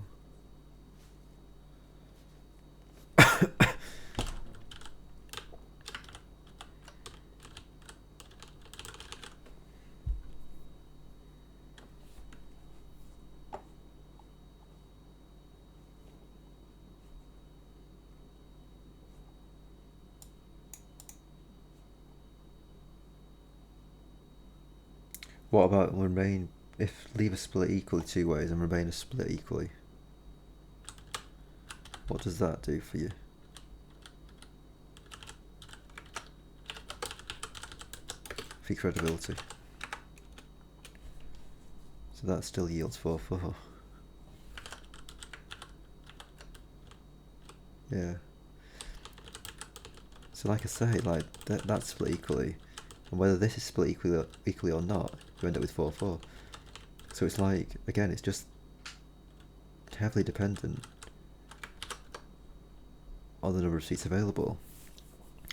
What about remain, if leave a split equally 2 ways and remain a split equally? What does that do for you? For your credibility. So that still yields 4, 4. Yeah. So like I say, like that's split equally, and whether this is split equally or not, you end up with 4, 4. So it's like, again, it's just heavily dependent on the number of seats available.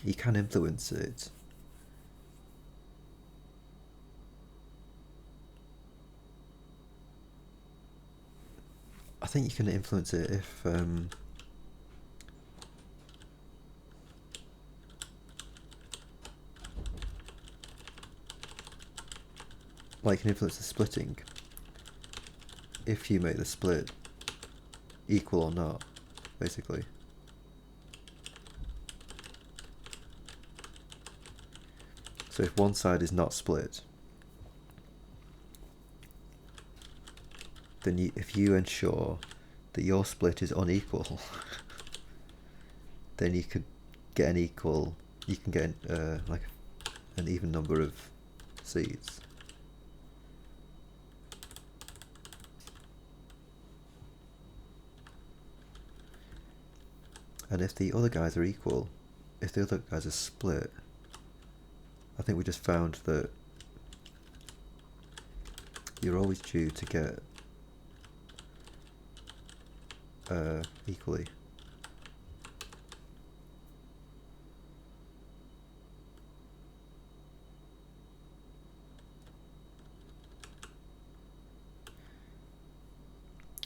You can influence it. I think you can influence it if like, you can influence the splitting if you make the split equal or not, basically. So if one side is not split, then if you ensure that your split is unequal, then you could get an equal. You can get like an even number of seats. And if the other guys are equal, if the other guys are split, I think we just found that you're always due to get equally.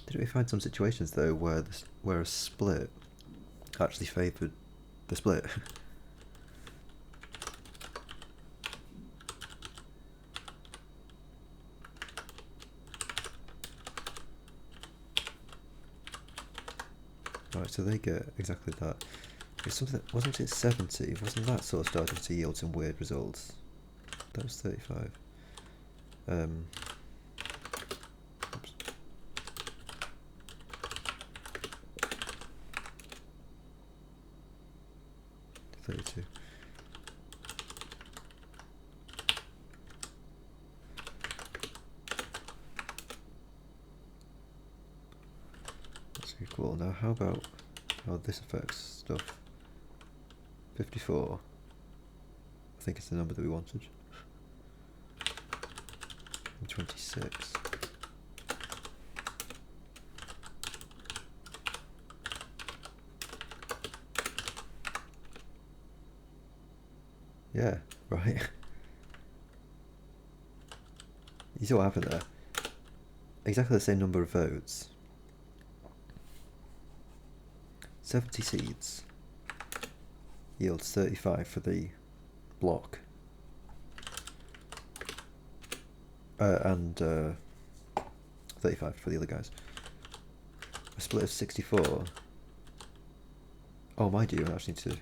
Did we find some situations though where a split actually favoured the split? Right, so they get exactly that. It's something, wasn't it 70? Wasn't that sort of starting to yield some weird results? That was 35. Oops. 32. That's equal. Now how about how this affects stuff? 54. I think it's the number that we wanted. And 26. Yeah, right. You see what happened there? Exactly the same number of votes. 70 seats yields 35 for the block. And 35 for the other guys. A split of 64. Oh, mind you, I actually need to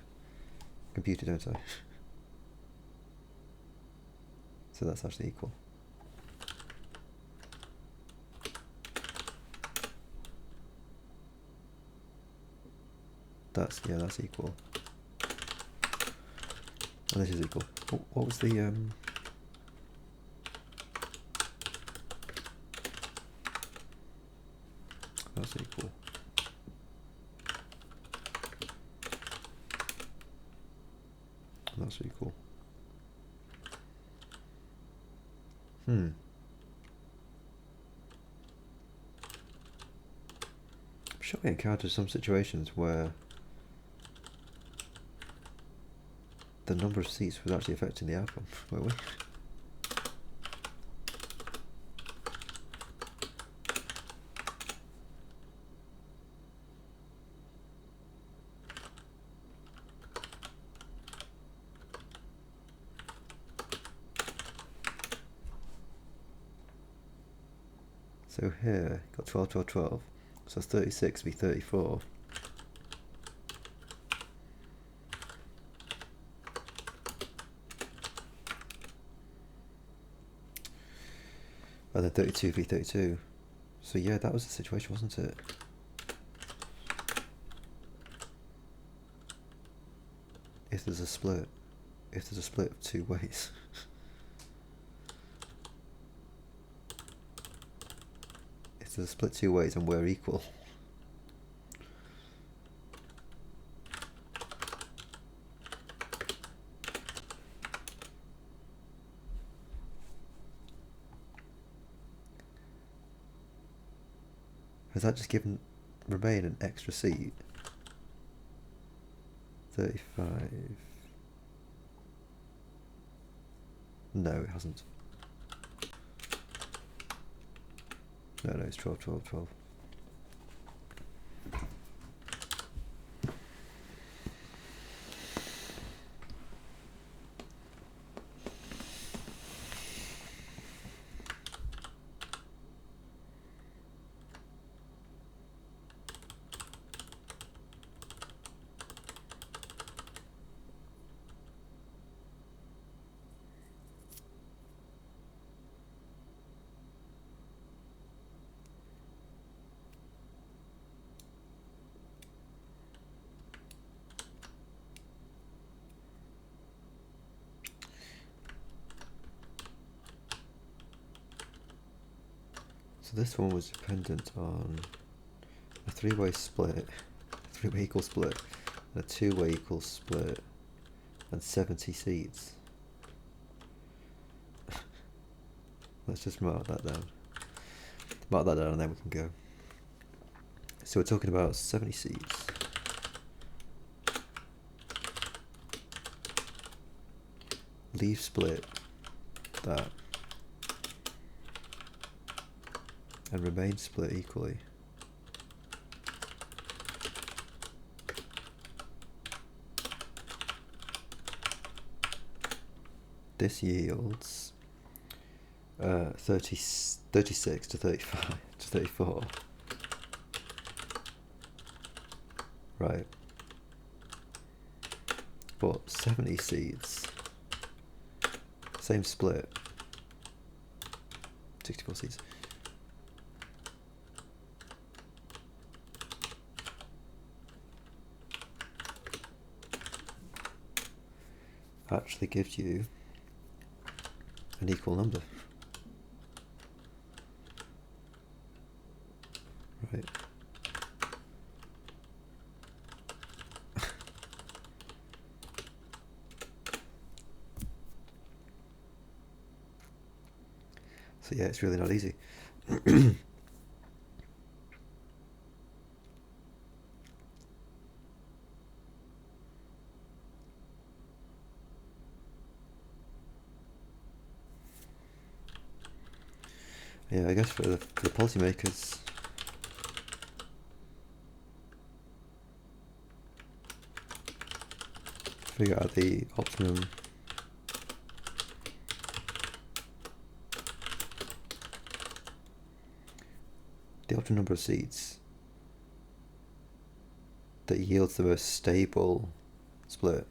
compute it, don't I? So that's actually equal. That's equal. And this is equal. What was the that's equal. That's equal. I'm sure we encountered some situations where the number of seats was actually affecting the outcome, were we? So here, got 12, 12, 12. So 36 v 34. And then 32 v 32. So yeah, that was the situation, wasn't it? If there's a split of two ways. So they're split two ways and we're equal. Has that just given Remain an extra seat? 35. No, it hasn't. No, it's 12, 12, 12. So this one was dependent on a three-way split, a three-way equal split, and a two-way equal split, and 70 seats. Let's just mark that down. Mark that down and then we can go. So we're talking about 70 seats. Leave split that. And Remain split equally. This yields 36 to 35 to 34. Right. But 70 seats, same split, 64 seats. Actually gives you an equal number. Right. So yeah, it's really not easy. Yeah, I guess for the policymakers, figure out the optimum number of seats that yields the most stable split.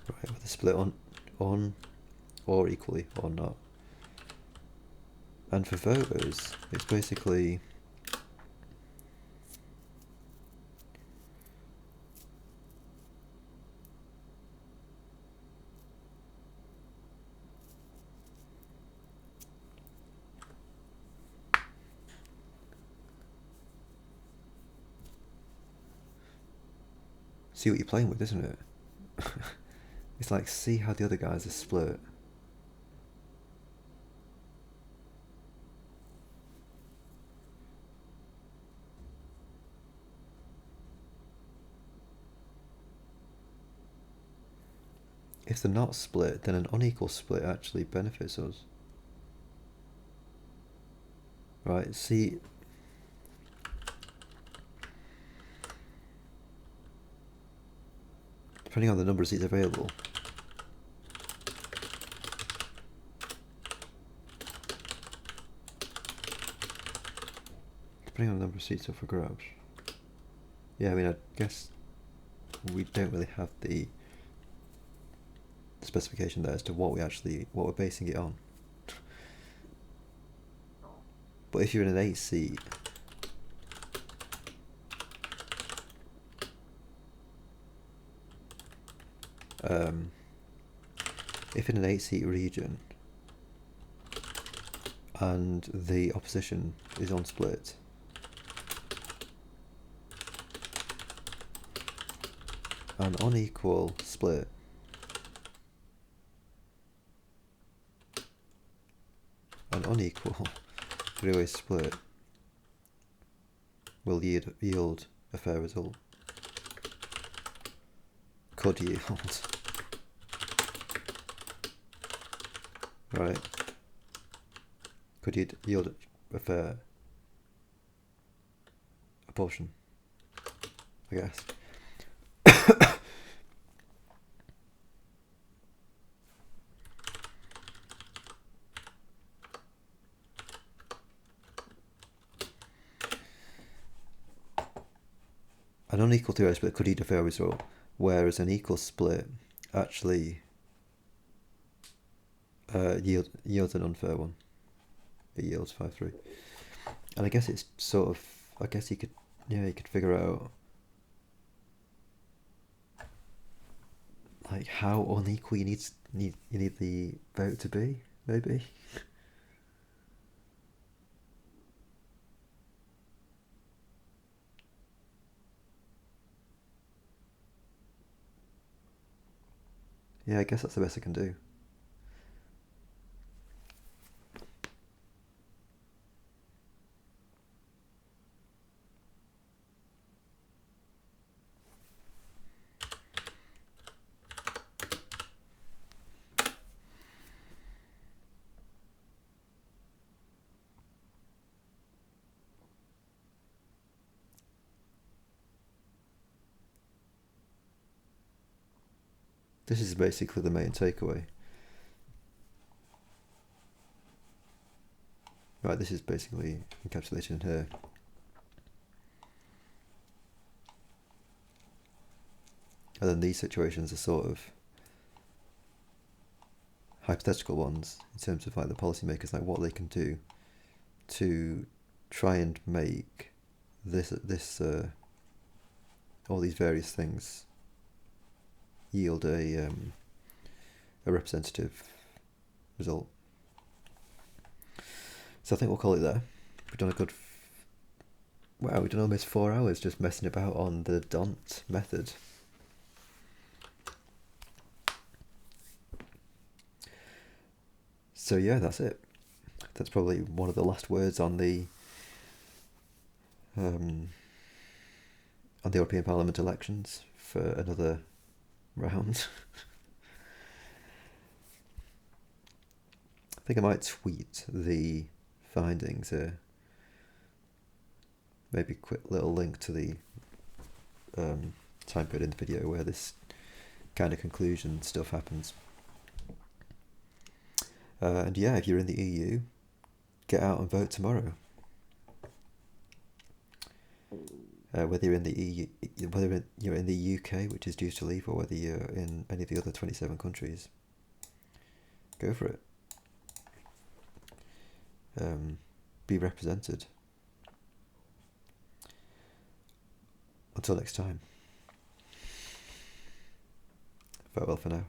Right, with the split on or equally or not. And for voters, it's basically see what you're playing with, isn't it? It's like, see how the other guys are split. If they're not split, then an unequal split actually benefits us. Right, see, depending on the number of seats available, depending on the number of seats up for grabs. Yeah, I mean, I guess we don't really have the specification there as to what we're basing it on. But if you're in an 8-seat, if in an 8-seat region and the opposition is on split, an unequal split three-way split will yield a fair result. Could yield. Right. Could yield a fair apportion, I guess. An unequal three-way split could yield a fair result, whereas an equal split actually yields an unfair one. It yields 5-3. And I guess it's sort of, I guess you could figure out like how unequal you need the vote to be, maybe. Yeah, I guess that's the best I can do. This is basically the main takeaway. Right, this is basically encapsulated in here. And then these situations are sort of hypothetical ones in terms of like the policymakers, like what they can do to try and make this all these various things yield a representative result. So I think we'll call it there. We've done a good. Wow, we've done almost 4 hours just messing about on the D'Hondt method. So yeah, that's it. That's probably one of the last words on the European Parliament elections for another round. I think I might tweet the findings here. Maybe a quick little link to the time code in the video where this kind of conclusion stuff happens. And yeah, if you're in the EU, get out and vote tomorrow. Whether you're in the EU, whether you're in the UK, which is due to leave, or whether you're in any of the other 27 countries, go for it. Be represented. Until next time. Farewell for now.